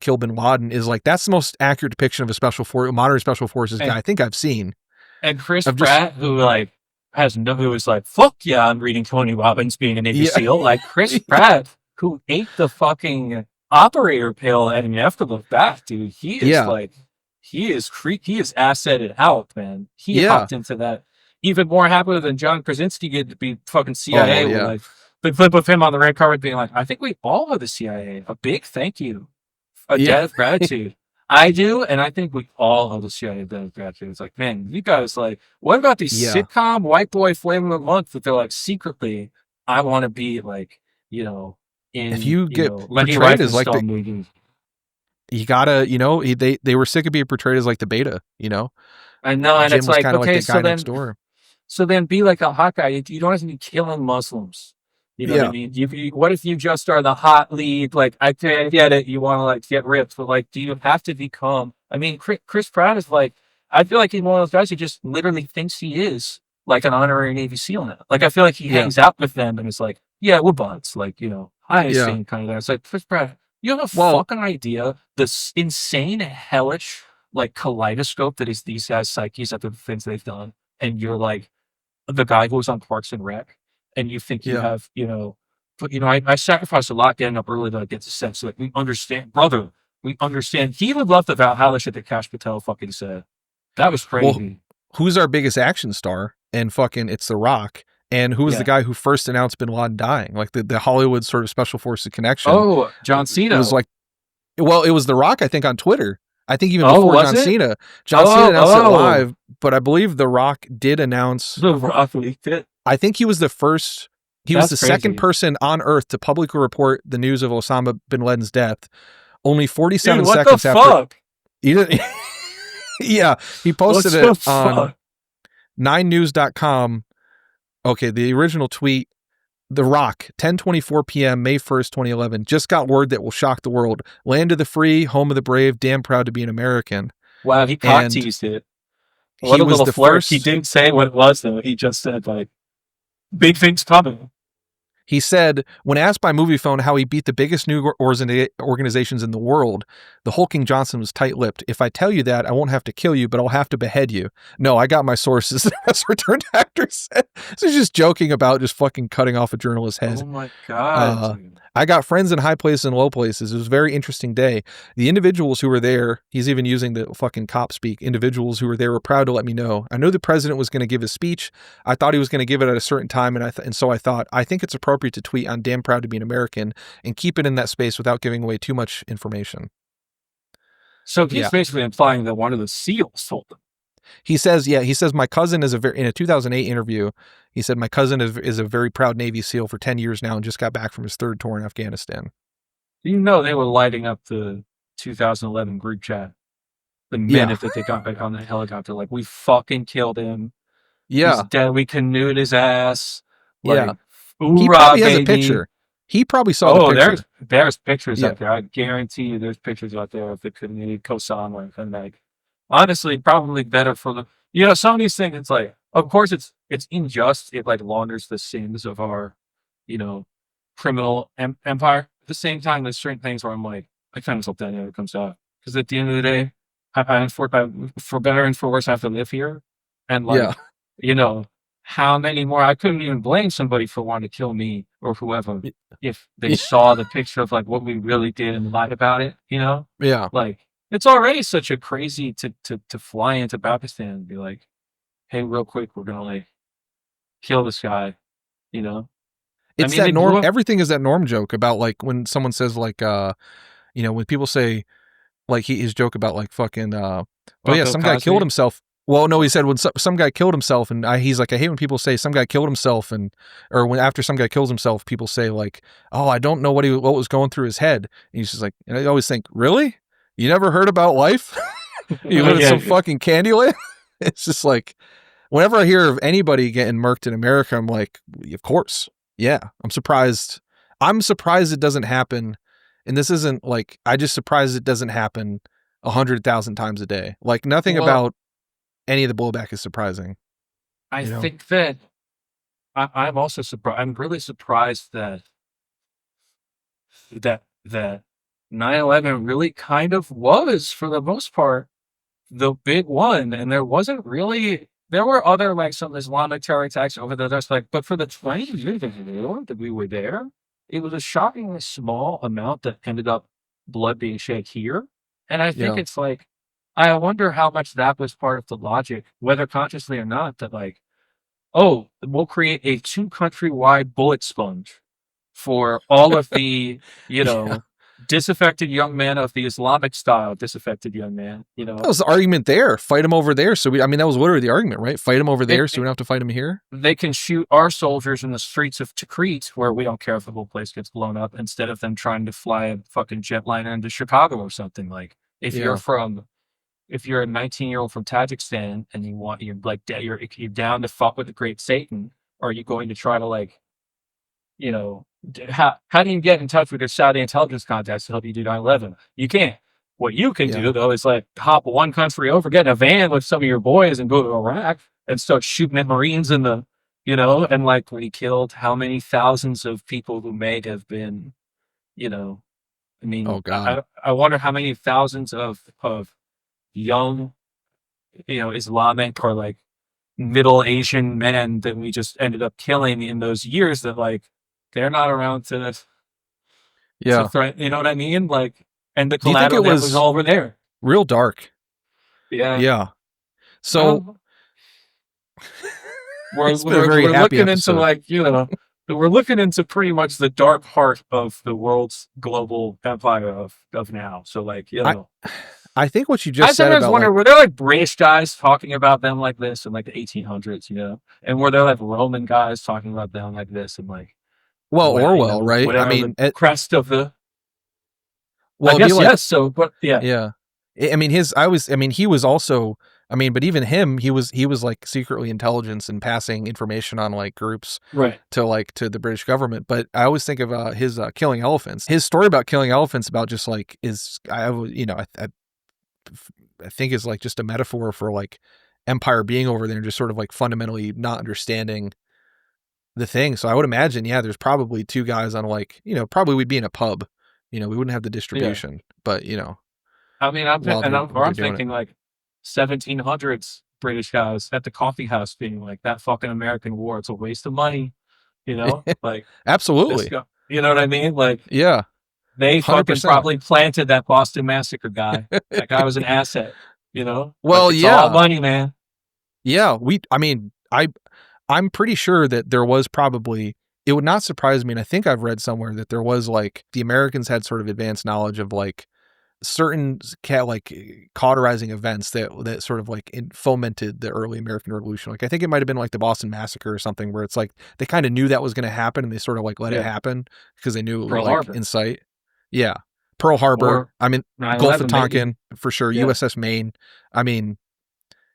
kill bin Laden, is like, that's the most accurate depiction of a modern special forces guy I think I've seen. And Chris Pratt, who like who was like, fuck yeah, I'm reading Tony Robbins being a Navy SEAL. Like Chris Pratt, who ate the fucking operator pill and you have to look back, dude. He is like, he is assetted out, man. He hopped into that even more happily than John Krasinski get to be fucking CIA. Like the clip of him on the red carpet being like, I think we all are the CIA. A big thank you. A debt of gratitude. I do, and I think we all owe the CIA a debt of gratitude. It's like, man, you guys, like, what about these sitcom white boy flavor of the month that they're like, secretly, I want to be like, if you get portrayed as like the, you gotta, they were sick of being portrayed as like the beta, I know, and Jim it's like, okay, the guy next door. So then be like a hot guy. You don't have to be killing Muslims. You know what I mean? What if you just are the hot lead? Like, I get it. You want to like get ripped, but like, do you have to become? I mean, Chris Pratt is like, I feel like he's one of those guys who just literally thinks he is like an honorary Navy SEAL now. Like, I feel like he hangs out with them and is like, yeah, we're buds. Like, I understand kind of that. It's like, Chris Pratt, you have a fucking idea this insane, hellish, like kaleidoscope that is these guys' psyches after the things they've done, and you're like the guy who was on Parks and Rec. And you think you have, but I sacrificed a lot getting up early to get to sex. So like, we understand, brother. We understand. He would love the Valhalla shit that Kash Patel fucking said. That was crazy. Well, who's our biggest action star? And fucking, it's The Rock. And who was the guy who first announced bin Laden dying? Like the Hollywood sort of special forces connection. Oh, John Cena. It was like, well, it was The Rock, I think, on Twitter. I think even before John Cena. John Cena announced it live, but I believe The Rock did announce. The Rock leaked it. I think he was the first. He was the second person on Earth to publicly report the news of Osama bin Laden's death. Only 47 seconds after. Fuck? He didn't. Yeah, he posted it on 9news.com. Okay, the original tweet. The Rock, 10:24 p.m., May 1st, 2011. Just got word that will shock the world. Land of the free, home of the brave. Damn proud to be an American. Wow, he cock teased it. What a little flirt. He didn't say what it was though. He just said like, big things coming. He said, when asked by MoviePhone how he beat the biggest news organizations in the world, the hulking Johnson was tight-lipped. If I tell you that, I won't have to kill you, but I'll have to behead you. No, I got my sources, as returned actor said. So he's just joking about just fucking cutting off a journalist's head. Oh my God. I got friends in high places and low places. It was a very interesting day. The individuals who were there, he's even using the fucking cop speak, individuals who were there were proud to let me know. I know the president was going to give his speech. I thought he was going to give it at a certain time, and so I thought, I think it's appropriate to tweet, I'm damn proud to be an American, and keep it in that space without giving away too much information. So he's basically implying that one of the SEALs told them. He says, my cousin is in a 2008 interview, he said, my cousin is a very proud Navy SEAL for 10 years now and just got back from his third tour in Afghanistan. You know, they were lighting up the 2011 group chat the minute that they got back on the helicopter. Like, we fucking killed him. Yeah. He's dead. We canoed his ass. Like, he probably has a picture. He probably saw the picture. There's pictures out there. I guarantee you there's pictures out there of the canoe Kosan. And like, honestly, probably better for the, some of these things, it's like, of course it's unjust. It like launders the sins of our, criminal empire. At the same time, there's certain things where I'm like, I kind of hope that never comes out. Because at the end of the day, for better and for worse, I have to live here. And like, how many more? I couldn't even blame somebody for wanting to kill me or whoever if they saw the picture of like what we really did and lied about it, Yeah. Like, it's already such a crazy to fly into Pakistan and be like, hey, real quick, we're going to like kill this guy, It's that norm. Everything is that norm joke about like when someone says like, when people say like his joke about like fucking, some guy killed himself. Well, no, he said when some guy killed himself, and he's like, I hate when people say some guy killed himself, or when after some guy kills himself, people say like, oh, I don't know what was going through his head. And he's just like, and I always think, really? You never heard about life? You live in some fucking Candyland? It's just like, whenever I hear of anybody getting murked in America, I'm like, of course, yeah. I'm surprised it doesn't happen, and this isn't like I just surprised it doesn't happen 100,000 times a day. Like nothing about any of the blowback is surprising. I think that I'm also surprised. I'm really surprised that 9/11 really kind of was, for the most part, the big one, and there wasn't really. There were other like some Islamic terror attacks over there. That's like, but for the 20 years of the war that we were there, it was a shockingly small amount that ended up blood being shed here. And I think it's like, I wonder how much that was part of the logic, whether consciously or not, that like, oh, we'll create a 2-country-wide bullet sponge for all of the, disaffected young men of the Islamic style disaffected young man. That was the argument there. Fight them over there. So that was literally the argument, right? Fight them over there so we don't have to fight them here. They can shoot our soldiers in the streets of Tikrit, where we don't care if the whole place gets blown up, instead of them trying to fly a fucking jetliner into Chicago or something. Like, if you're a 19-year-old from Tajikistan and you're down to fuck with the great Satan, are you going to try to like, how do you get in touch with your Saudi intelligence contacts to help you do 9/11? You can't. What you can do though is like hop one country over, get in a van with some of your boys and go to Iraq and start shooting at Marines in the, and like we killed how many thousands of people who may have been, I mean, oh God. I wonder how many thousands of young, Islamic or like Middle Asian men that we just ended up killing in those years that like, they're not around to threat, you know what I mean? Like, and the collateral was over there. Real dark. Yeah. Yeah. So we're looking into like, we're looking into pretty much the dark heart of the world's global empire of now. So like, I think what you just said about I sometimes wonder, were there like British guys talking about them like this in like the 1800s, and were there like Roman guys talking about them like this and like, Orwell, right? I mean, crest of the. Well, I guess yes. So, but yeah. Yeah. I mean, he was also. I mean, but even him, he was like secretly intelligence and passing information on like groups, right, to the British government. But I always think of his killing elephants. His story about killing elephants about just like I think is like just a metaphor for like empire being over there and just sort of like fundamentally not understanding the thing. So I would imagine, yeah, there's probably two guys on like, you know, probably we'd be in a pub. You know, we wouldn't have the distribution, but you know, I mean, while they're I'm doing it. thinking like 1700s British guys at the coffee house being like, that fucking American war, it's a waste of money, you know? Like, this Absolutely. guy, you know what I mean? Like, Yeah. they fucking 100%. probably planted that Boston Massacre guy. That guy was an asset, you know? Well, like, it's yeah. all money, man. Yeah. I'm pretty sure that there was probably, it would not surprise me. And I think I've read somewhere that there was like, the Americans had sort of advanced knowledge of like certain like cauterizing events that sort of like fomented the early American Revolution. Like I think it might have been like the Boston Massacre or something, where it's like they kind of knew that was going to happen and they sort of like let it happen because they knew it was like in sight. Yeah. Pearl Harbor. Or I mean, 9/11, Gulf of Tonkin maybe. for sure. Yeah. USS Maine. I mean,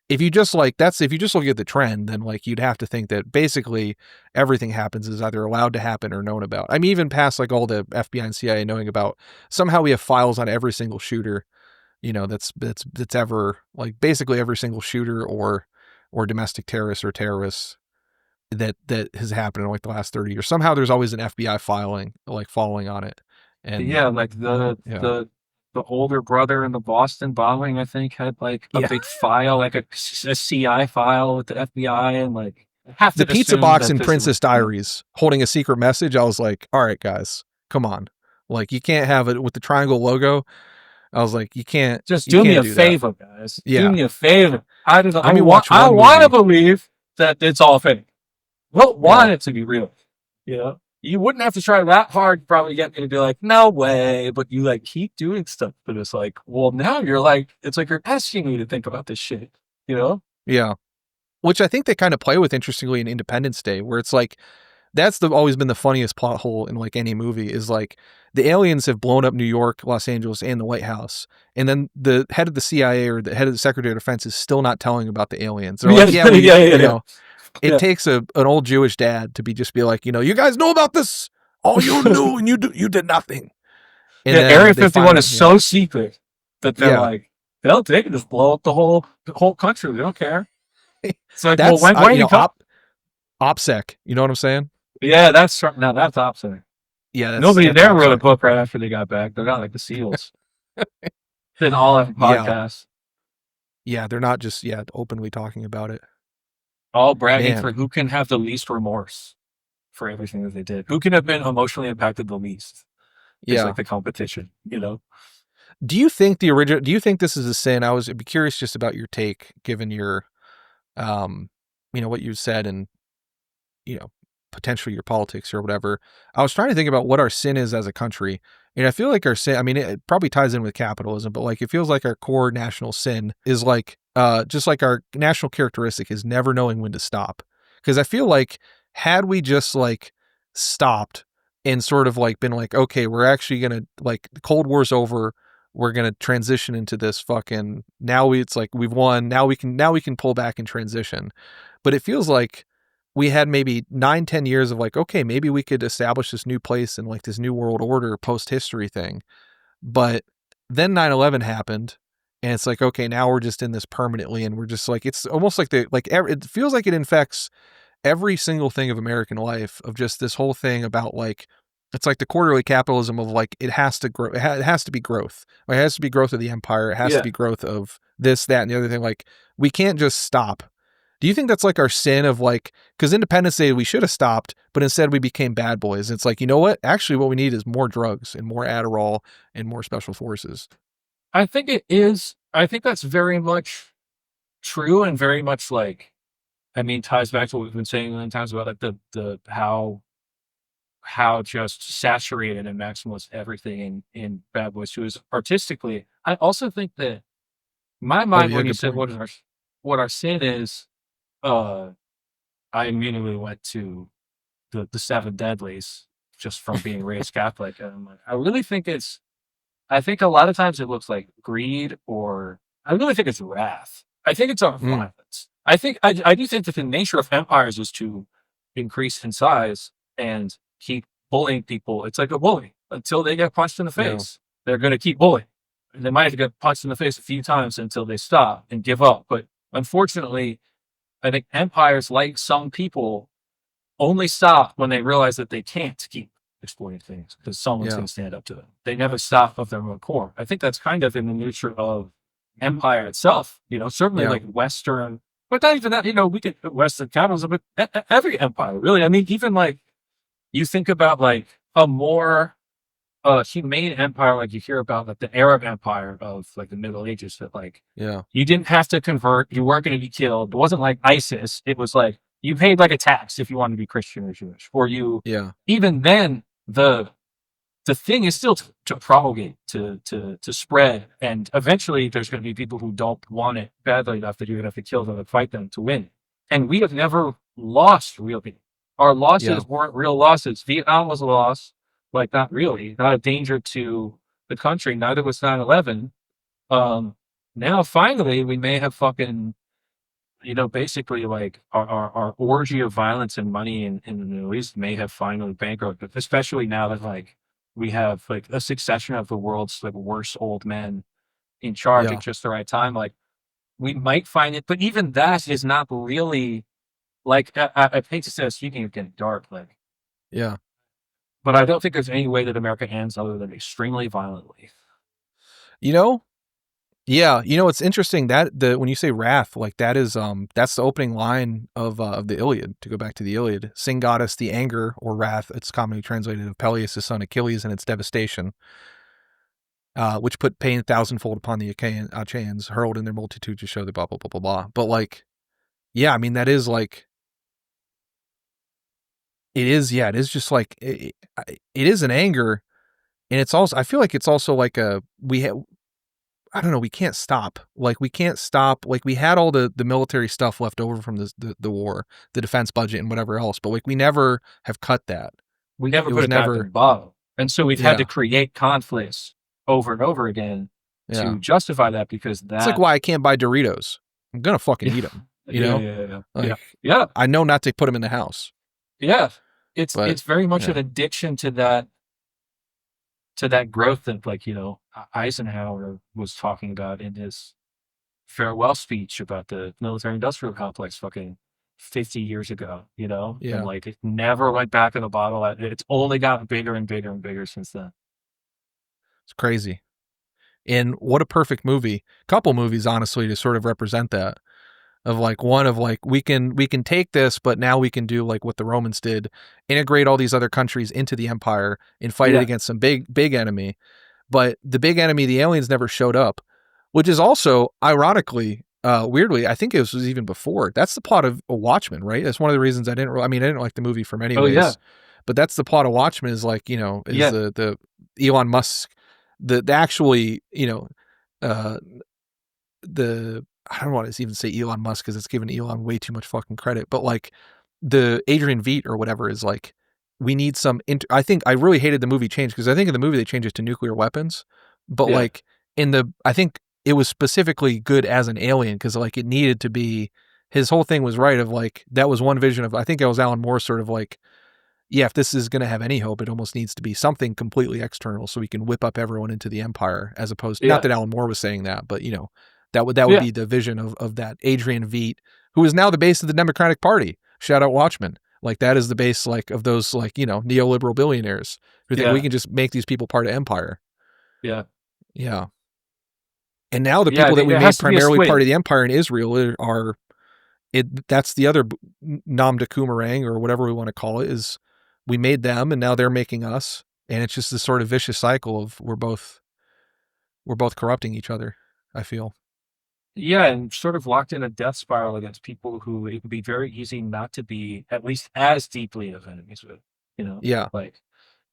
if you just like if you just look at the trend, then like you'd have to think that basically everything happens is either allowed to happen or known about. I mean, even past like all the FBI and CIA knowing about, somehow we have files on every single shooter, you know, that's ever, like basically every single shooter or domestic terrorist or terrorists that has happened in like the last 30 years. Somehow there's always an FBI filing like following on it. And yeah, like the older brother in the Boston bombing, I think, had like a big file, like a CI file with the FBI, and like have to the pizza box in Princess Diaries holding a secret message. I was like, all right, guys, come on. Like you can't have it with the triangle logo. I was like, you can't. Just do me a favor, guys. Yeah. Do me a favor. I I want to believe that it's all fake. Well, want it to be real. You know, you wouldn't have to try that hard to probably get me to be like, no way. But you like keep doing stuff. But it's like, well, now you're like, it's like you're asking me to think about this shit. You know? Yeah. Which I think they kind of play with interestingly in Independence Day, where it's like, that's always been the funniest plot hole in like any movie, is like the aliens have blown up New York, Los Angeles, and the White House. And then the head of the CIA or the head of the Secretary of Defense is still not telling about the aliens. They're like, you know, it takes an old Jewish dad to be like, you know, you guys know about this. All you knew and you did nothing. And Area 51 is so secret that they're like, they can just blow up the whole country. We don't care. It's like, that's, well, when you know, OPSEC, you know what I'm saying? Yeah, that's OPSEC. Yeah, nobody there wrote a book right after they got back. They're not like the SEALs. Then all have podcasts. Yeah, they're not just openly talking about it. All bragging for who can have the least remorse for everything that they did. Who can have been emotionally impacted the least? It's like the competition, you know. Do you think do you think this is a sin? I'd be curious just about your take, given your you know, what you said and, you know, potentially your politics or whatever. I was trying to think about what our sin is as a country. And I feel like our sin, I mean, it probably ties in with capitalism, but like, it feels like our core national sin is like, just like our national characteristic is never knowing when to stop. Cause I feel like had we just like stopped and sort of like been like, okay, we're actually going to, like, the Cold War's over. We're going to transition into this fucking, it's like we've won. Now we can pull back and transition. But it feels like we had maybe 9-10 years of like, okay, maybe we could establish this new place and like this new world order post-history thing. But then 9/11 happened and it's like, okay, now we're just in this permanently. And we're just like, it's almost like it feels like it infects every single thing of American life, of just this whole thing about like, it's like the quarterly capitalism of like, it has to grow. It has to be growth. It has to be growth of the empire. It has to be growth of this, that, and the other thing. Like, we can't just stop. Do you think that's like our sin of like, because Independence Day, we should have stopped, but instead we became bad boys. It's like, you know what? Actually, what we need is more drugs and more Adderall and more special forces. I think it is. I think that's very much true and very much like, I mean, ties back to what we've been saying many times about like the how just saturated and maximalist everything in Bad Boys 2 is artistically. I also think that my mind, when you said what our sin is, I immediately went to the seven deadlies just from being raised Catholic. And I'm like, I think a lot of times it looks like greed, or I really think it's wrath. I think it's our violence. I do think that the nature of empires is to increase in size and keep bullying people. It's like a bully until they get punched in the face. They're going to keep bullying. And they might have to get punched in the face a few times until they stop and give up. But unfortunately, I think empires, like some people, only stop when they realize that they can't keep exploiting things because someone's Yeah. going to stand up to them. They never stop of their own accord. I think that's kind of in the nature of empire itself. Certainly Yeah. like Western, but not even that. We get Western capitalism, but every empire, really. I mean, even like you think about like a more humane empire, like you hear about like the Arab Empire of like the Middle Ages, that like Yeah. you didn't have to convert, you weren't going to be killed. It wasn't like ISIS. It was like you paid like a tax if you wanted to be Christian or Jewish, or you. Yeah. Even then, the thing is still to propagate, to spread, and eventually there's going to be people who don't want it badly enough that you're going to have to kill them and fight them to win. And we have never lost real people. Our losses weren't real losses. Vietnam was a loss. Like, not really, not a danger to the country. Neither was 9/11. Now finally we may have fucking, basically like our orgy of violence and money in the Middle East may have finally bankrupted, especially now that like we have like a succession of the world's like worst old men in charge Yeah. at just the right time. Like, we might find it, but even that is not really like, I hate to say, speaking of getting dark, like, Yeah. but I don't think there's any way that America ends other than extremely violently. Yeah, it's interesting that when you say wrath, like that is that's the opening line of the Iliad. To go back to the Iliad, sing goddess the anger or wrath. It's commonly translated of Peleus, his son Achilles, and its devastation, which put pain thousandfold upon the Achaeans, hurled in their multitude to show the blah blah blah blah blah. But like, yeah, I mean that is like, it is. Yeah, it is just like it is an anger, and it's also, I feel like it's also like I don't know, we can't stop. Like, we can't stop. Like, we had all the military stuff left over from the war, the defense budget and whatever else, but like, we never have cut that. We never It put was it back in never, the bottle. And so we've had to yeah, create conflicts over and over again yeah. to justify that, because It's that. like why I can't buy Doritos. I'm going to fucking Yeah. eat them, Yeah. Like, Yeah. I know not to put them in the house. Yeah. It's But very much an yeah, addiction to that growth that, like, Eisenhower was talking about in his farewell speech about the military industrial complex fucking 50 years ago, and yeah, like it never went back in the bottle. It's only gotten bigger and bigger and bigger since then. it's crazy. And what a perfect movie. Couple movies, honestly, to sort of represent that. Of like, one of like, we can take this, but now we can do like what the Romans did, integrate all these other countries into the empire and fight it Yeah. against some big enemy. But the big enemy, the aliens, never showed up, which is also ironically, weirdly, I think it was even before. That's the plot of Watchmen, right? That's one of the reasons I didn't like the movie for many ways. Yeah. But that's the plot of Watchmen, is like, is the Elon Musk, the actually, the, I don't want to even say Elon Musk because it's giving Elon way too much fucking credit, but like the Adrian Veidt or whatever is like, we need some, I think I really hated the movie change, because I think in the movie they changed it to nuclear weapons, but like I think it was specifically good as an alien, because like it needed to be, his whole thing was right, of like, that was one vision of, I think it was Alan Moore, sort of like, yeah, if this is going to have any hope, it almost needs to be something completely external so we can whip up everyone into the empire, as opposed to, not that Alan Moore was saying that, but that would be the vision of that Adrian Veidt, who is now the base of the Democratic Party. Shout out Watchmen. Like, that is the base, like, of those, like, neoliberal billionaires who think we can just make these people part of empire. Yeah. Yeah. And now the people that we made primarily part of the empire in Israel are, that's the other nomdecoom or whatever we want to call it, is we made them and now they're making us. And it's just this sort of vicious cycle of we're both corrupting each other, I feel. Yeah, and sort of locked in a death spiral against people who it would be very easy not to be at least as deeply of enemies with, Yeah. Like,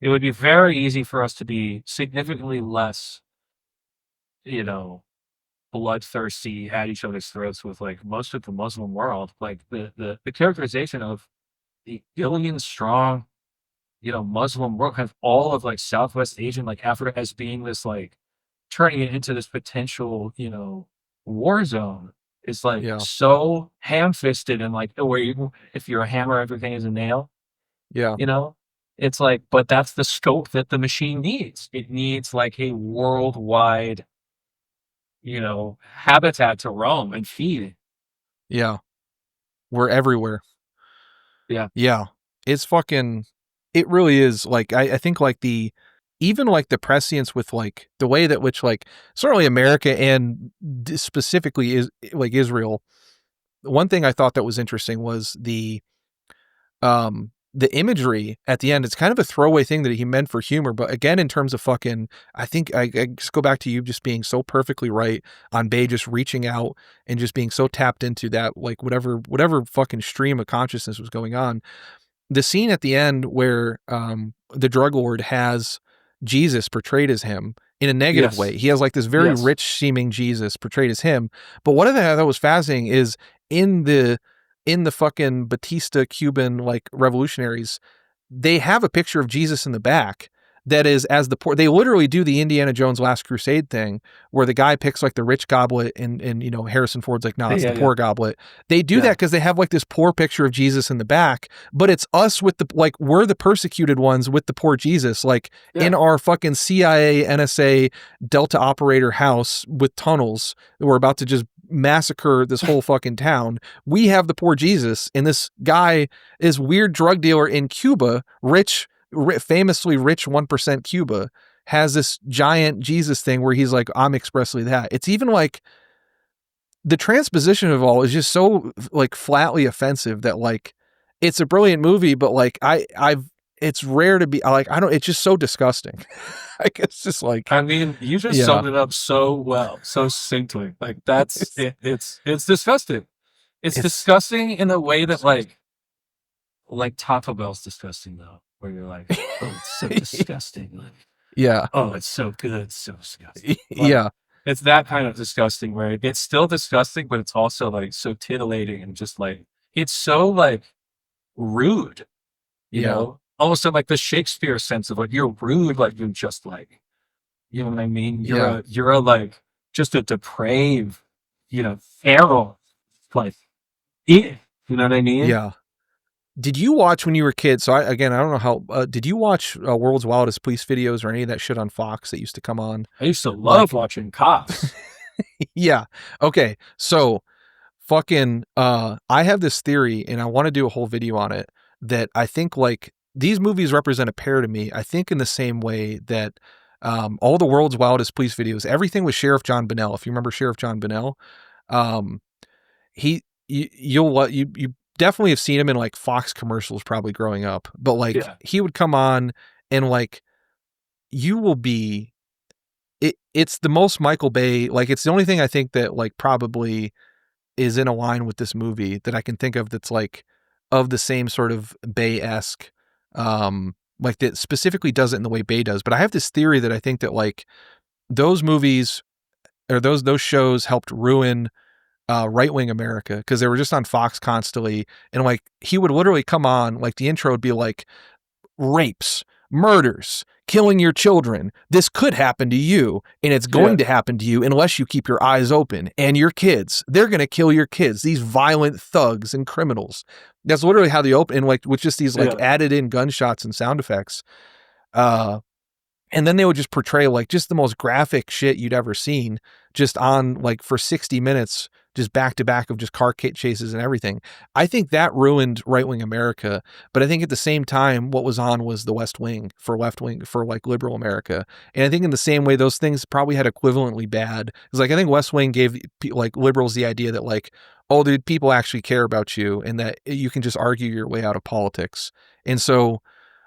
it would be very easy for us to be significantly less, bloodthirsty at each other's throats with like most of the Muslim world. Like the characterization of the billion strong, Muslim world, kind of all of like Southwest Asian, like Africa, as being this like turning it into this potential, war zone, is like so ham-fisted, and like where if you're a hammer, everything is a nail. Yeah. It's like, but that's the scope that the machine needs. It needs like a worldwide, habitat to roam and feed. Yeah. We're everywhere. Yeah. Yeah. It's fucking, it really is. Like, I think like even like the prescience with like the way that which like certainly America and specifically is like Israel. One thing I thought that was interesting was the imagery at the end. It's kind of a throwaway thing that he meant for humor, but again, in terms of fucking, I think I just go back to you just being so perfectly right on Bay just reaching out and just being so tapped into that, like whatever fucking stream of consciousness was going on. The scene at the end where the drug lord has Jesus portrayed as him in a negative way. He has like this very rich seeming Jesus portrayed as him. But one of the that was fascinating is in the fucking Batista Cuban like revolutionaries, they have a picture of Jesus in the back that is as the poor. They literally do the Indiana Jones Last Crusade thing where the guy picks like the rich goblet and you know, Harrison Ford's like, no, it's the poor goblet. They do that because they have like this poor picture of Jesus in the back, but it's us with the, like, we're the persecuted ones with the poor Jesus, like in our fucking CIA, NSA, Delta operator house with tunnels. We're about to just massacre this whole fucking town. We have the poor Jesus, and this guy is weird drug dealer in Cuba, famously rich 1% Cuba, has this giant Jesus thing where he's like, I'm expressly that. It's even like the transposition of all is just so like flatly offensive that like it's a brilliant movie, but like it's rare to be like, it's just so disgusting. Like it's just like, I mean, you just summed it up so well, so succinctly. Like that's it's disgusting. It's disgusting in a way that like Taco Bell's disgusting though, where you're like, oh, it's so disgusting. Like, oh, it's so good, it's so disgusting. Like, it's that kind of disgusting where it's still disgusting, but it's also like so titillating and just like it's so like rude, you know, almost in like the Shakespeare sense of like you're rude, like you're just like, you know what I mean? You're a like just a depraved, you know, feral, like, you know what I mean? Yeah. Did you watch when you were a kid? So I don't know how, did you watch World's Wildest Police videos or any of that shit on Fox that used to come on? I used to love watching cops. Yeah. Okay. So fucking, I have this theory and I want to do a whole video on it that I think like these movies represent a pair to me. I think in the same way that all the World's Wildest Police videos, everything with Sheriff John Bonnell. If you remember Sheriff John Bonnell, you definitely have seen him in like Fox commercials probably growing up, but like he would come on and like you will be it's the most Michael Bay, like it's the only thing I think that like probably is in a line with this movie that I can think of that's like of the same sort of Bay-esque like that specifically does it in the way Bay does. But I have this theory that I think that like those movies or those shows helped ruin right-wing America because they were just on Fox constantly, and like he would literally come on, like the intro would be like rapes, murders, killing your children. This could happen to you, and it's going to happen to you unless you keep your eyes open. And your kids, they're going to kill your kids, these violent thugs and criminals. That's literally how they open, and like with just these like added in gunshots and sound effects. And then they would just portray like just the most graphic shit you'd ever seen just on like for 60 minutes, just back to back of just car chases and everything. I think that ruined right-wing America. But I think at the same time, what was on was the West Wing for left-wing, for like liberal America. And I think in the same way, those things probably had equivalently bad. It's like, I think West Wing gave like liberals the idea that like, oh, dude, people actually care about you and that you can just argue your way out of politics. And so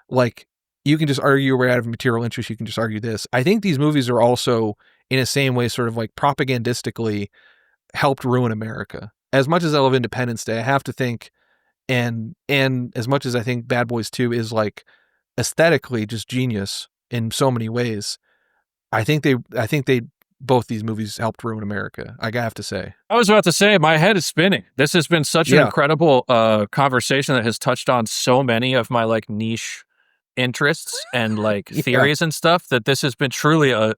like, you can just argue your way out of material interest. You can just argue this. I think these movies are also in the same way, sort of like propagandistically helped ruin America. As much as I love Independence Day, I have to think, and as much as I think Bad Boys 2 is like aesthetically just genius in so many ways, I think they both these movies helped ruin America. I have to say. I was about to say, my head is spinning. This has been such an incredible conversation that has touched on so many of my like niche interests and like theories and stuff, that this has been truly a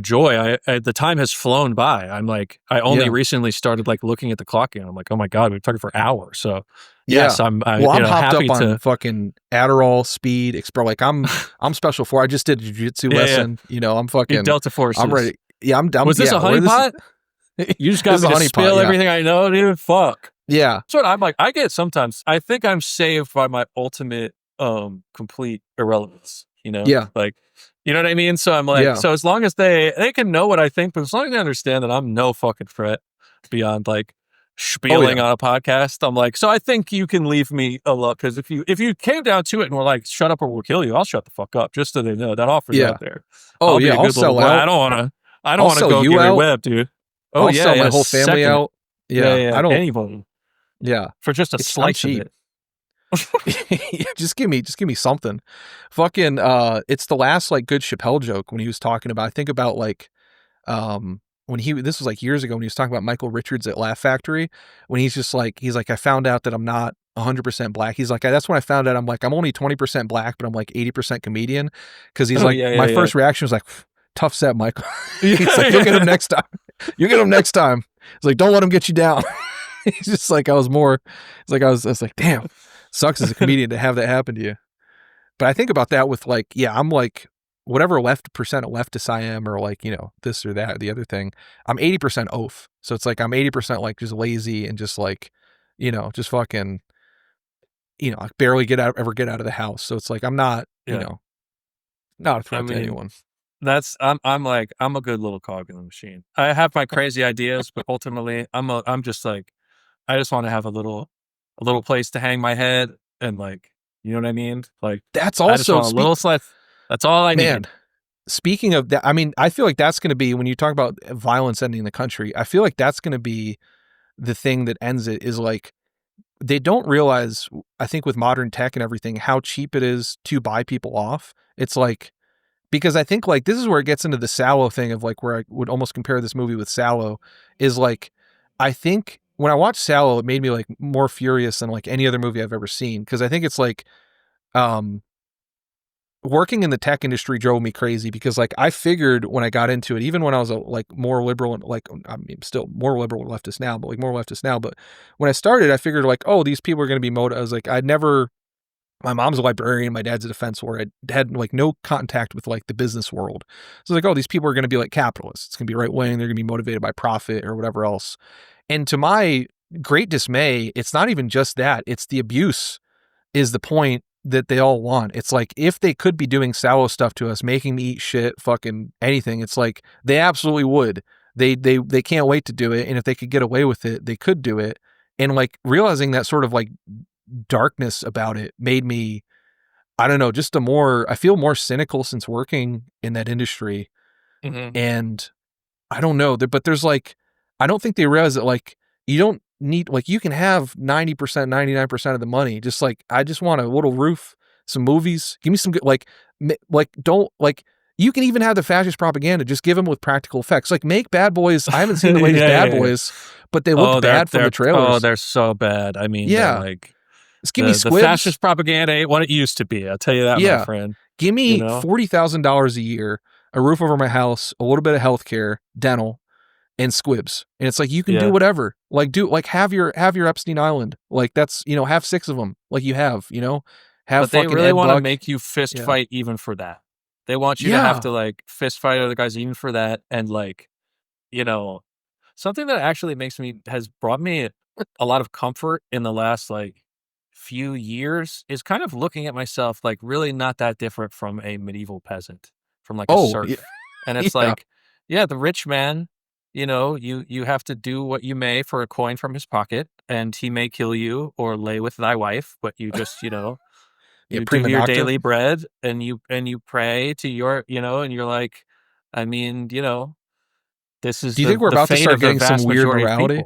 joy. The time has flown by. I'm like, I only recently started like looking at the clock again. I'm like, oh my God, we've talked for hours. So yes, I'm hopped happy up on fucking Adderall, speed, Explore. Like I'm special for. I just did a jiu-jitsu lesson. You know, I'm fucking Delta Forces. I'm ready. Yeah, I'm Was this a honeypot? You just got me to spill everything I know, dude. Fuck. Yeah. That's what I'm like. I get sometimes. I think I'm saved by my ultimate complete irrelevance, Yeah. like, you know what I mean? So I'm like, Yeah. so as long as they can know what I think, but as long as they understand that I'm no fucking threat beyond like spieling on a podcast, I'm like, so I think you can leave me alone, because if you came down to it and were like, shut up or we'll kill you, I'll shut the fuck up, just so they know that offer's Yeah. out there. Oh, I'll be yeah. a I'll good little sell boy. out. I don't I'll want to sell go you Gary out. Webb, dude. Oh I'll yeah, sell my whole family second. out. Yeah. I don't. Anybody Yeah. for just a I'm slice of cheap. it. just give me something. Fucking it's the last like good Chappelle joke when he was talking about, I think about like when this was like years ago when he was talking about Michael Richards at Laugh Factory, when he's like I found out that I'm not 100% black. He's like, that's when I found out I'm only 20% black, but I'm like 80% comedian, because he's my first reaction was like, tough set, Michael. He's like, you'll get him next time. You'll get him next time. He's like, don't let him get you down. He's just like, I was like, damn, sucks as a comedian to have that happen to you. But I think about that with like, yeah, I'm like, whatever percent of leftist I am, or like, this or that or the other thing, I'm 80% oaf. So it's like I'm 80% like just lazy and just like, just fucking, I barely ever get out of the house. So it's like I'm not, not a threat to anyone. I'm like, I'm a good little cog in the machine. I have my crazy ideas, but ultimately I'm just like, I just want to have a little place to hang my head, and like, you know what I mean? Like, that's also a little slice. That's all I need. Speaking of that, I mean, I feel like that's going to be, when you talk about violence ending the country, I feel like that's going to be the thing that ends it, is like, they don't realize, I think with modern tech and everything, how cheap it is to buy people off. It's like, because I think like this is where it gets into the Sallow thing of like, where I would almost compare this movie with Sallow, is like, I think when I watched Sallow, it made me like more furious than like any other movie I've ever seen. Cause I think it's like, working in the tech industry drove me crazy, because like I figured when I got into it, even when I was like more liberal and like, I mean, still more liberal leftist now, but like more leftist now. But when I started, I figured like, oh, these people are going to be motivated. I was like, my mom's a librarian, my dad's a defense lawyer. I had like no contact with like the business world. So like, oh, these people are going to be like capitalists. It's going to be right wing. They're going to be motivated by profit or whatever else. And to my great dismay, it's not even just that. It's the abuse is the point that they all want. It's like, if they could be doing Sallow stuff to us, making me eat shit, fucking anything, it's like they absolutely would. They can't wait to do it. And if they could get away with it, they could do it. And like realizing that sort of like darkness about it made me, I don't know, just I feel more cynical since working in that industry. Mm-hmm. And I don't know, but there's like, I don't think they realize that like, you don't need, like, you can have 90%, 99% of the money. Just like, I just want a little roof, some movies, give me some good, don't, like, you can even have the fascist propaganda, just give them with practical effects. Like, make Bad Boys. I haven't seen the latest Bad Boys, but they look bad from the trailers. Oh, they're so bad. I mean, like, just give me Squibs. The fascist propaganda ain't what it used to be. I'll tell you that, my friend. Give me $40,000 a year, a roof over my house, a little bit of healthcare, dental, and Squibs. And it's like, you can do whatever. Like, have your Epstein Island. Like, that's, have 6 of them. Like you have, but they really want to make you fist fight even for that. They want you to have to like fist fight other guys even for that. And like, something that actually has brought me a lot of comfort in the last like few years is kind of looking at myself like really not that different from a medieval peasant, from like a serf. Yeah. And it's like, the rich man, you have to do what you may for a coin from his pocket, and he may kill you or lay with thy wife, but you just, you do your daily bread, and you pray to your, and you're like, I mean, this is. Do you think we're about to start getting some weird morality?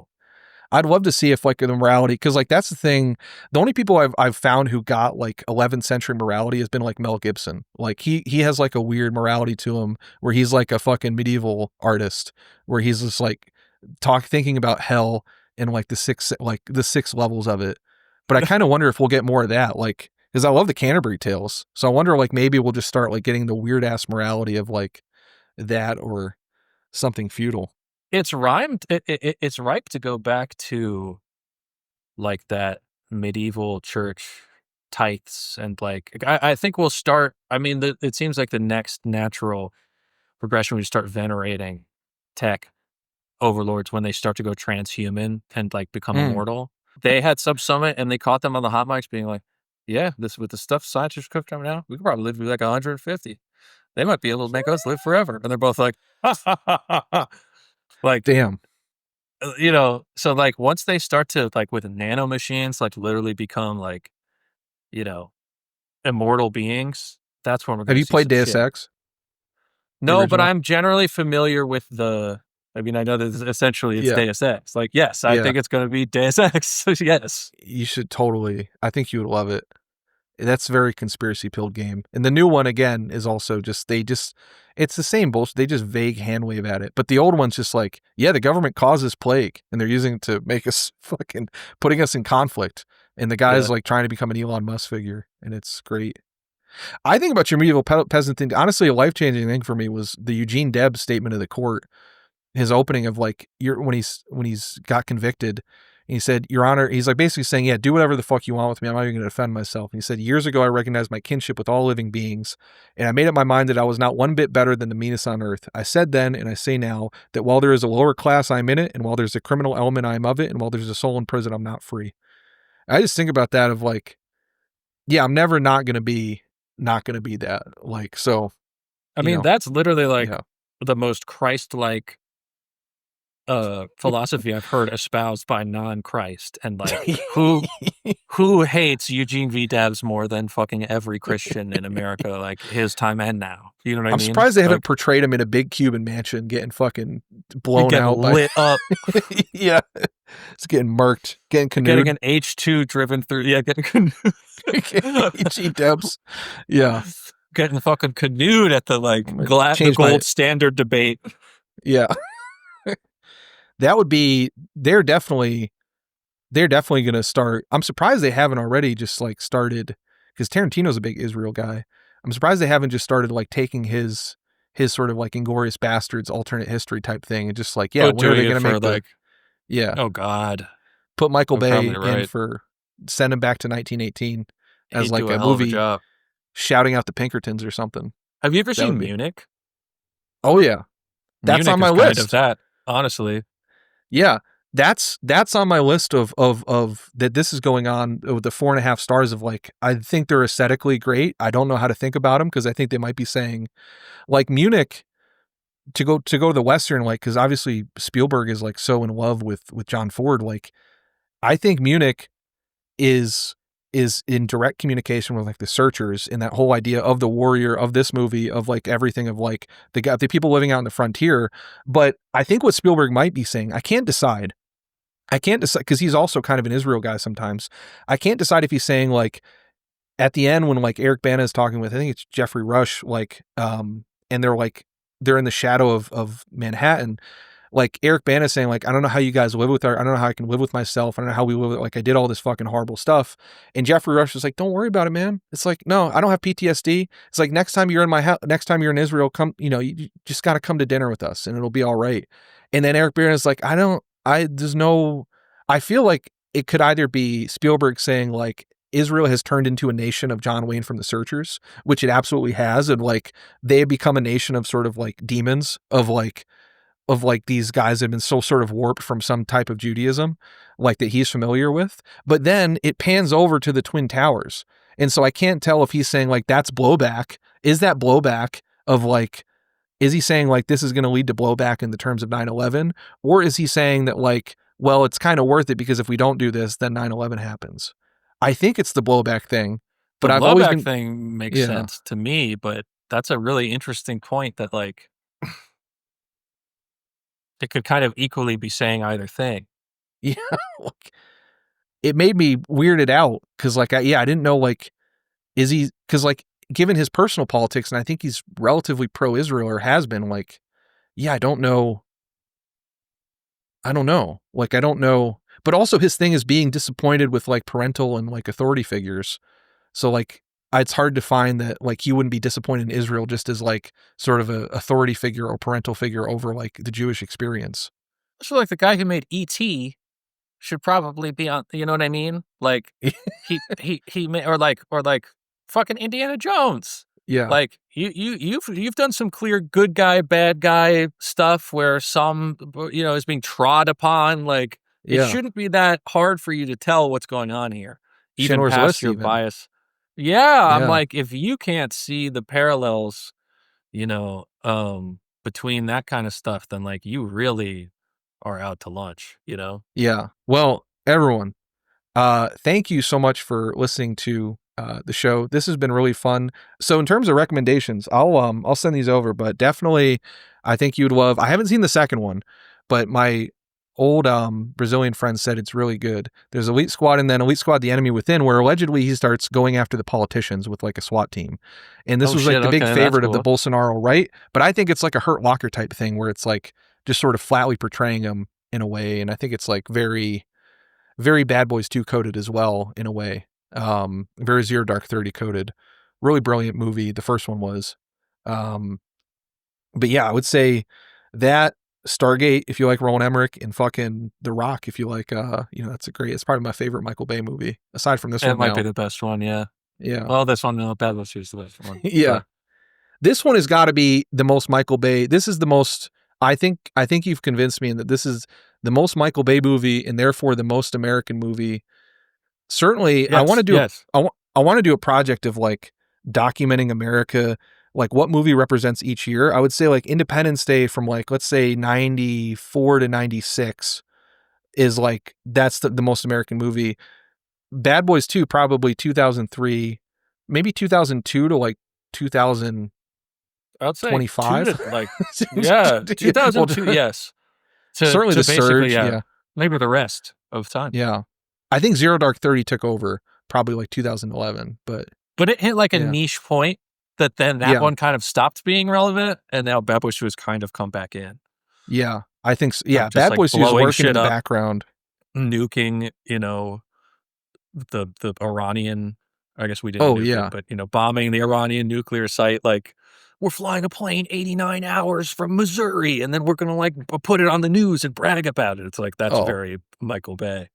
I'd love to see if like the morality, because like that's the thing. The only people I've found who got like 11th century morality has been like Mel Gibson. Like he has like a weird morality to him, where he's like a fucking medieval artist, where he's just like thinking about hell and like the six levels of it. But I kind of wonder if we'll get more of that, like, because I love the Canterbury Tales. So I wonder like maybe we'll just start like getting the weird ass morality of like that or something feudal. It's rhymed. It's ripe to go back to like that medieval church tithes, and like I think we'll start. I mean, it seems like the next natural progression, we start venerating tech overlords when they start to go transhuman and like become immortal. They had Sub Summit, and they caught them on the hot mics being like, Yeah, this with the stuff scientists cook coming out, we could probably live to be like 150. They might be able to make us live forever. And they're both like, ha, ha, ha, ha, ha. Like, Damn. you know, so like once they start to like with nano machines, like literally become like, you know, immortal beings, that's when we're Have going to you see played some Deus shit. Ex? The No, but original? I'm generally familiar with I mean, I know that essentially it's Yeah. Deus Ex. Like, yes, I Yeah. think it's going to be Deus Ex. Yes. You should totally. I think you would love it. That's a very conspiracy pilled game. And the new one again is also just it's the same bullshit. They just vague hand wave at it. But the old one's just like, yeah, the government causes plague and they're using it to make us fucking putting us in conflict. And the guy's like trying to become an Elon Musk figure, and it's great. I think about your medieval peasant thing. Honestly, a life changing thing for me was the Eugene Debs statement of the court. His opening of like when he's got convicted, and he said, "Your Honor," he's like basically saying, "Yeah, do whatever the fuck you want with me. I'm not even going to defend myself." And he said, "Years ago, I recognized my kinship with all living beings, and I made up my mind that I was not one bit better than the meanest on earth. I said then, and I say now, that while there is a lower class, I'm in it, and while there's a criminal element, I'm of it, and while there's a soul in prison, I'm not free." I just think about that of like, yeah, I'm never not going to be that. Like, so. I mean, that's literally like Yeah. the most Christ-like philosophy I've heard espoused by non-Christ, and like who hates Eugene V. Debs more than fucking every Christian in America, like his time and now. You know what I mean? I'm surprised they haven't like, portrayed him in a big Cuban mansion getting fucking blown out lit up. Yeah. It's getting murked, getting canoed. Getting an H2 driven through. Yeah, getting G Debs. Yeah. Getting fucking canoed at the like the gold standard debate. Yeah. That would be, they're definitely going to start. I'm surprised they haven't already just like started, because Tarantino's a big Israel guy. I'm surprised they haven't just started like taking his sort of like Inglourious Bastards alternate history type thing and just like, yeah, when are they going to make like, yeah. Oh God. Put Michael Bay in for, send him back to 1918 as like a movie shouting out the Pinkertons or something. Have you ever seen Munich? Oh yeah. That's on my list. Kind of that, honestly. Yeah. That's on my list of that this is going on with the 4.5 stars of like, I think they're aesthetically great. I don't know how to think about them because I think they might be saying like Munich to go to the Western, like, because obviously Spielberg is like so in love with John Ford. Like, I think Munich is in direct communication with like the Searchers in that whole idea of the warrior of this movie, of like everything of like the people living out in the frontier. But I think what Spielberg might be saying, I can't decide because he's also kind of an Israel guy sometimes. I can't decide if he's saying like at the end when like Eric Bana is talking with, I think it's Jeffrey Rush, like, and they're in the shadow of Manhattan. Like Eric Bana saying like, I don't know how you guys live with her. I don't know how I can live with myself. I don't know how we live with, like, I did all this fucking horrible stuff. And Jeffrey Rush is like, don't worry about it, man. It's like, no, I don't have PTSD. It's like, next time you're in my house, next time you're in Israel, come, you just got to come to dinner with us and it'll be all right. And then Eric Bana is like, I feel like it could either be Spielberg saying like, Israel has turned into a nation of John Wayne from the Searchers, which it absolutely has. And like, they have become a nation of sort of like demons of like these guys that have been so sort of warped from some type of Judaism, like that he's familiar with. But then it pans over to the Twin Towers. And so I can't tell if he's saying like, that's blowback. Is that blowback of like, is he saying like, this is going to lead to blowback in the terms of 9/11? Or is he saying that like, well, it's kind of worth it because if we don't do this, then 9/11 happens. I think it's the blowback thing, but the I've blowback always been, thing makes sense to me, but that's a really interesting point that like, it could kind of equally be saying either thing. Yeah. It made me weirded out because like, I didn't know like, is he, because like, given his personal politics, and I think he's relatively pro-Israel or has been, like, yeah, I don't know. Like, I don't know. But also his thing is being disappointed with like parental and like authority figures. So like, it's hard to find that like he wouldn't be disappointed in Israel just as like sort of a authority figure or parental figure over like the Jewish experience. So like the guy who made E.T. should probably be on, you know what I mean? Like he may, or like fucking Indiana Jones. Yeah. Like you've done some clear good guy, bad guy stuff where some, is being trod upon. Like it shouldn't be that hard for you to tell what's going on here. Even Schindler's past List your even. bias. Yeah, I'm Yeah. like, if you can't see the parallels, you know, between that kind of stuff, then like you really are out to lunch, you know? Yeah. Well, everyone, thank you so much for listening to the show. This has been really fun. So in terms of recommendations, I'll send these over, but definitely I think you'd love. I haven't seen the second one, but my old Brazilian friend said it's really good. There's Elite Squad and then Elite Squad: The Enemy Within, where allegedly he starts going after the politicians with like a SWAT team. And this Oh was like shit, the big okay, that's favorite of the cool. Bolsonaro right, but I think it's like a Hurt Locker type thing where it's like just sort of flatly portraying him in a way, and I think it's like very very Bad Boys 2 coded as well in a way. Very Zero Dark 30 coded. Really brilliant movie. The first one was. But yeah, I would say that Stargate, if you like Roland Emmerich, and fucking The Rock, if you like, that's it's probably my favorite Michael Bay movie, aside from this It one might now. be the best one, yeah. Yeah. Well, this one, no, Bad Boys 2 is the best one. Yeah. Sure. This one has got to be the most Michael Bay. This is the most, I think you've convinced me in that this is the most Michael Bay movie and therefore the most American movie. Certainly, I want to do I want to do a project of like documenting America, like what movie represents each year. I would say like Independence Day from like let's say 94 to 96 is like that's the most American movie. Bad Boys 2 probably 2003, maybe 2002 to like 2025. I'd say 2 to like, yeah, 2002, yes. Certainly to The Surge, yeah. Maybe the rest of time. Yeah. I think Zero Dark 30 took over probably like 2011, but it hit like a yeah. niche point that then that one kind of stopped being relevant, and now Bad Boys 2 has kind of come back in. Yeah, I think so. Yeah, Just, Bad like, Boys 2 is blowing working in shit the up. background. Nuking, the Iranian, I guess we didn't nuke it, but, bombing the Iranian nuclear site, like, we're flying a plane 89 hours from Missouri, and then we're going to, like, put it on the news and brag about it. It's like, that's very Michael Bay.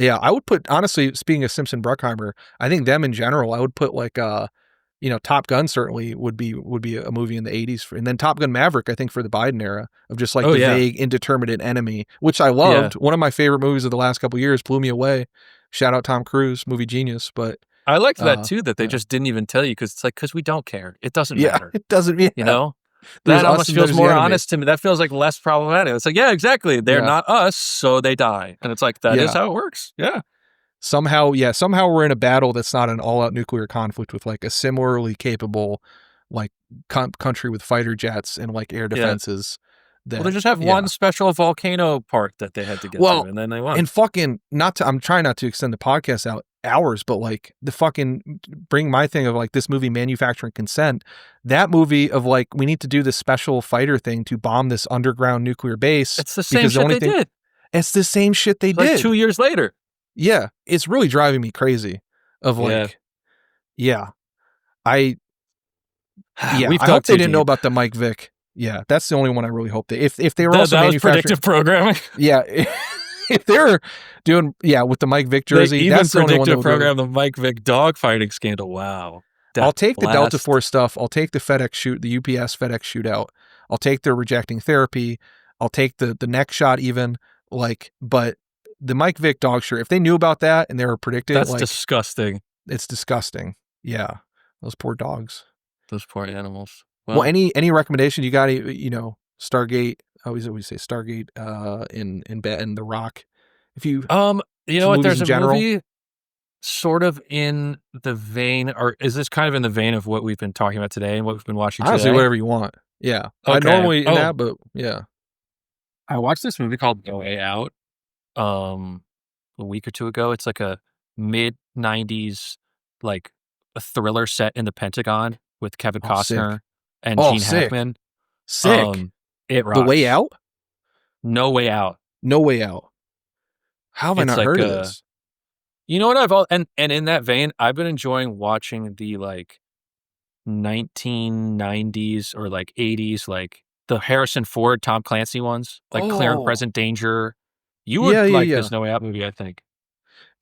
Yeah, I would put, honestly, speaking of Simpson Bruckheimer, I think them in general, I would put like, Top Gun certainly would be a movie in the 80s. And then Top Gun Maverick, I think, for the Biden era of just like vague, indeterminate enemy, which I loved. Yeah. One of my favorite movies of the last couple of years, blew me away. Shout out Tom Cruise, movie genius. But I liked that too, that they just didn't even tell you because it's like, because we don't care. It doesn't matter. It doesn't mean, That almost feels more honest to me. That feels like less problematic. It's like, yeah, exactly. They're not us, so they die. And it's like, that is how it works. Yeah. Somehow we're in a battle that's not an all-out nuclear conflict with like a similarly capable like country with fighter jets and like air defenses. Well, they just have one special volcano part that they had to get through, and then they won. And fucking I'm trying not to extend the podcast out hours, but like the fucking bring my thing of like this movie Manufacturing Consent, that movie of like we need to do this special fighter thing to bomb this underground nuclear base. It's the same shit they did. It's the same shit they did. Like 2 years later. Yeah, it's really driving me crazy. Of like, I hope they didn't know about the Mike Vick. Yeah, that's the only one I really hope they. If they were also that manufacturing was predictive programming. Yeah, if they're doing with the Mike Vick jersey, even that's the only one predictive program the Mike Vick dogfighting scandal. Wow. I'll take the Delta Force stuff. I'll take the the UPS FedEx shootout. I'll take the rejecting therapy. I'll take the neck shot even. Like, but the Mike Vick dog shirt, if they knew about that and they were predicting, that's disgusting. It's disgusting. Yeah, those poor dogs. Those poor animals. Well, any recommendation you got? Stargate. I always say Stargate. In The Rock. If you there's a movie sort of in the vein, or is this kind of in the vein of what we've been talking about today and what we've been watching today? Honestly, whatever you want. Yeah, okay. I normally in that, but yeah. I watched this movie called No Way Out a week or two ago. It's like a mid-90s like a thriller set in the Pentagon with Kevin Costner and Gene Hackman. Sick. It rocks. The Way Out? No Way Out. No Way Out. How have I not heard of this? You know what and in that vein, I've been enjoying watching the like 1990s or like 80s like the Harrison Ford, Tom Clancy ones, like Clear and Present Danger. You would like this No Way Out movie, I think.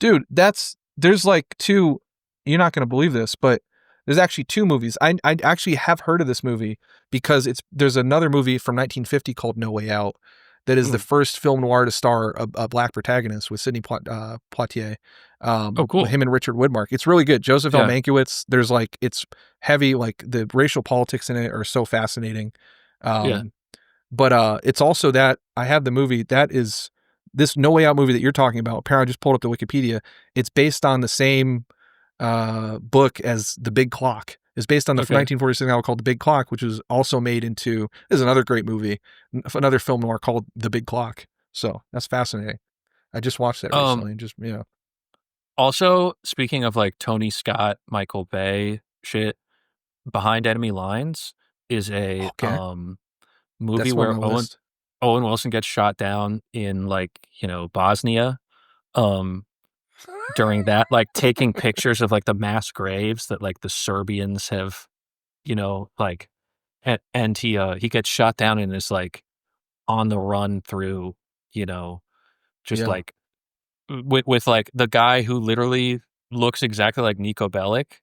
Dude, there's like two, you're not going to believe this, but there's actually two movies. I actually have heard of this movie because there's another movie from 1950 called No Way Out that is the first film noir to star a black protagonist with Sidney Poitier. Oh, cool. Him and Richard Widmark. It's really good. Joseph L. Yeah. Mankiewicz. There's like, it's heavy, like the racial politics in it are so fascinating. But it's also that I have the movie that is this No Way Out movie that you're talking about. Apparently, I just pulled up the Wikipedia. It's based on the same book as The Big Clock. It's based on the 1946 novel called The Big Clock, which was also made into, this is another great movie, another film noir called The Big Clock. So that's fascinating. I just watched that recently. And just, yeah. Also, speaking of like Tony Scott, Michael Bay shit, Behind Enemy Lines is a movie That's where on my list. Owen Wilson gets shot down in like, you know, Bosnia. During that, like taking pictures of like the mass graves that like the Serbians have, you know, like, and he gets shot down and is like on the run through, you know, just like with like the guy who literally looks exactly like Nico Bellic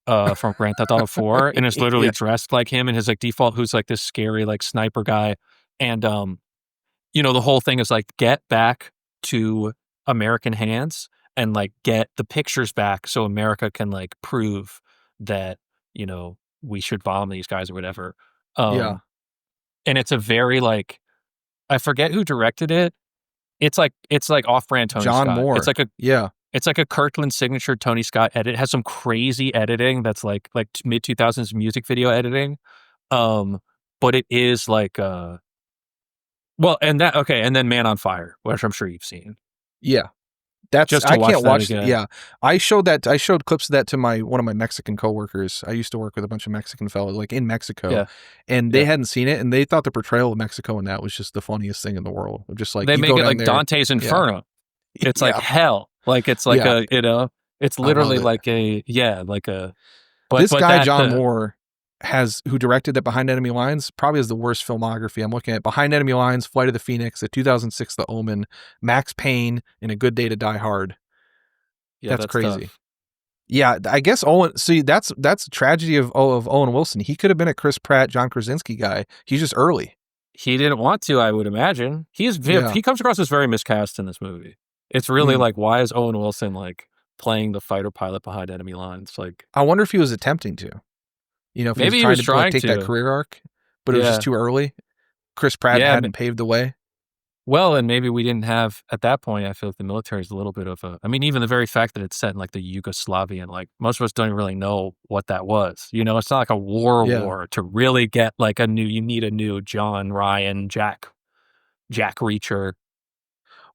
from Grand Theft Auto 4 and is literally dressed like him and his like default, who's like this scary like sniper guy. And you know, the whole thing is like get back to American hands and like get the pictures back so America can like prove that, you know, we should bomb these guys or whatever. And it's a very like, I forget who directed it. It's like off-brand Tony John Scott. Moore. It's like it's like a Kirkland signature Tony Scott edit. It has some crazy editing that's like mid 2000s music video editing. But it is like well, and then Man on Fire, which I'm sure you've seen. Yeah. That's just I can't watch that. Yeah. I showed clips of that to one of my Mexican coworkers. I used to work with a bunch of Mexican fellows like in Mexico. And they hadn't seen it and they thought the portrayal of Mexico in that was just the funniest thing in the world. Just like they make it like Dante's Inferno. It's like hell. Like it's like a, you know, it's literally like a but this guy John Moore Moore who directed that Behind Enemy Lines probably has the worst filmography. I'm looking at Behind Enemy Lines, Flight of the Phoenix, the 2006 The Omen, Max Payne, and A Good Day to Die Hard. Yeah, that's crazy. Tough. Yeah, I guess Owen. See, that's a tragedy of Owen Wilson. He could have been a Chris Pratt, John Krasinski guy. He's just early. He didn't want to, I would imagine. He comes across as very miscast in this movie. It's really like, why is Owen Wilson like playing the fighter pilot behind enemy lines? Like, I wonder if he was attempting to. You know, if maybe he was trying to take that career arc, but it was just too early. Chris Pratt hadn't paved the way. Well, and maybe we didn't have, at that point, I feel like the military is a little bit of a, I mean, even the very fact that it's set in like the Yugoslavian, like most of us don't really know what that was. You know, it's not like a war to really get like you need a new John Ryan, Jack Reacher.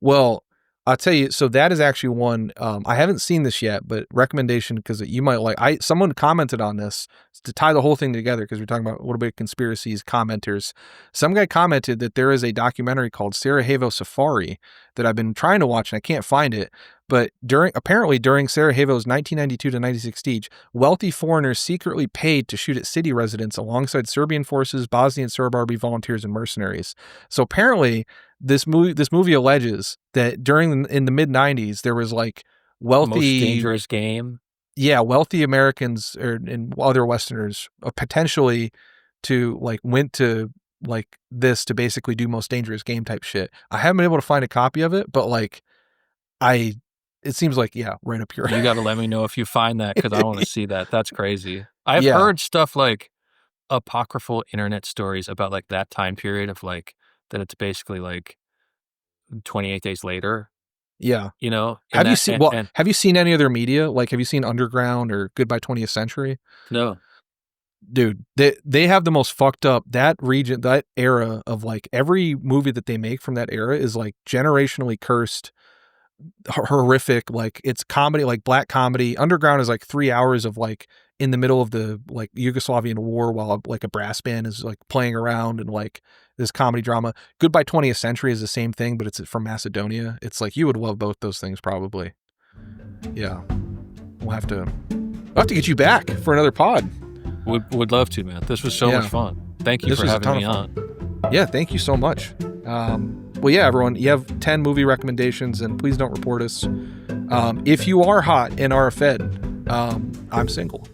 Well, I'll tell you, so that is actually one, I haven't seen this yet, but recommendation, because you might like, someone commented on this to tie the whole thing together, because we're talking about a little bit of conspiracies, commenters. Some guy commented that there is a documentary called Sarajevo Safari that I've been trying to watch and I can't find it, but apparently during Sarajevo's 1992 to 96 siege, wealthy foreigners secretly paid to shoot at city residents alongside Serbian forces, Bosnian Serb army volunteers, and mercenaries. So apparently, this movie alleges that in the mid 90s there was like wealthy, most dangerous game. Yeah, wealthy Americans and other Westerners potentially went to like this to basically do most dangerous game type shit. I haven't been able to find a copy of it, but like it seems like right up here. You got to let me know if you find that because I want to see that. That's crazy. I've heard stuff like apocryphal internet stories about like that time period of like that it's basically like 28 days later. Yeah. You know? Have you seen any other media? Like, have you seen Underground or Goodbye 20th Century? No. Dude, they have the most fucked up, that region, that era of like every movie that they make from that era is like generationally cursed, horrific. Like it's comedy, like black comedy. Underground is like 3 hours of like in the middle of the like Yugoslavian war while like a brass band is like playing around and like this comedy drama. Goodbye 20th Century is the same thing, but it's from Macedonia. It's like you would love both those things probably. Yeah. We'll have to get you back for another pod. Would love to, man. This was so much fun. Thank you for having me on. Yeah, thank you so much. Well, yeah, everyone, you have 10 movie recommendations, and please don't report us. If you are hot and are a Fed, I'm single.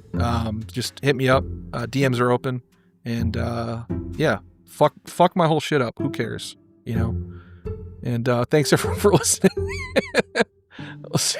Just hit me up. DMs are open. And fuck my whole shit up. Who cares? And thanks everyone for listening. We'll see.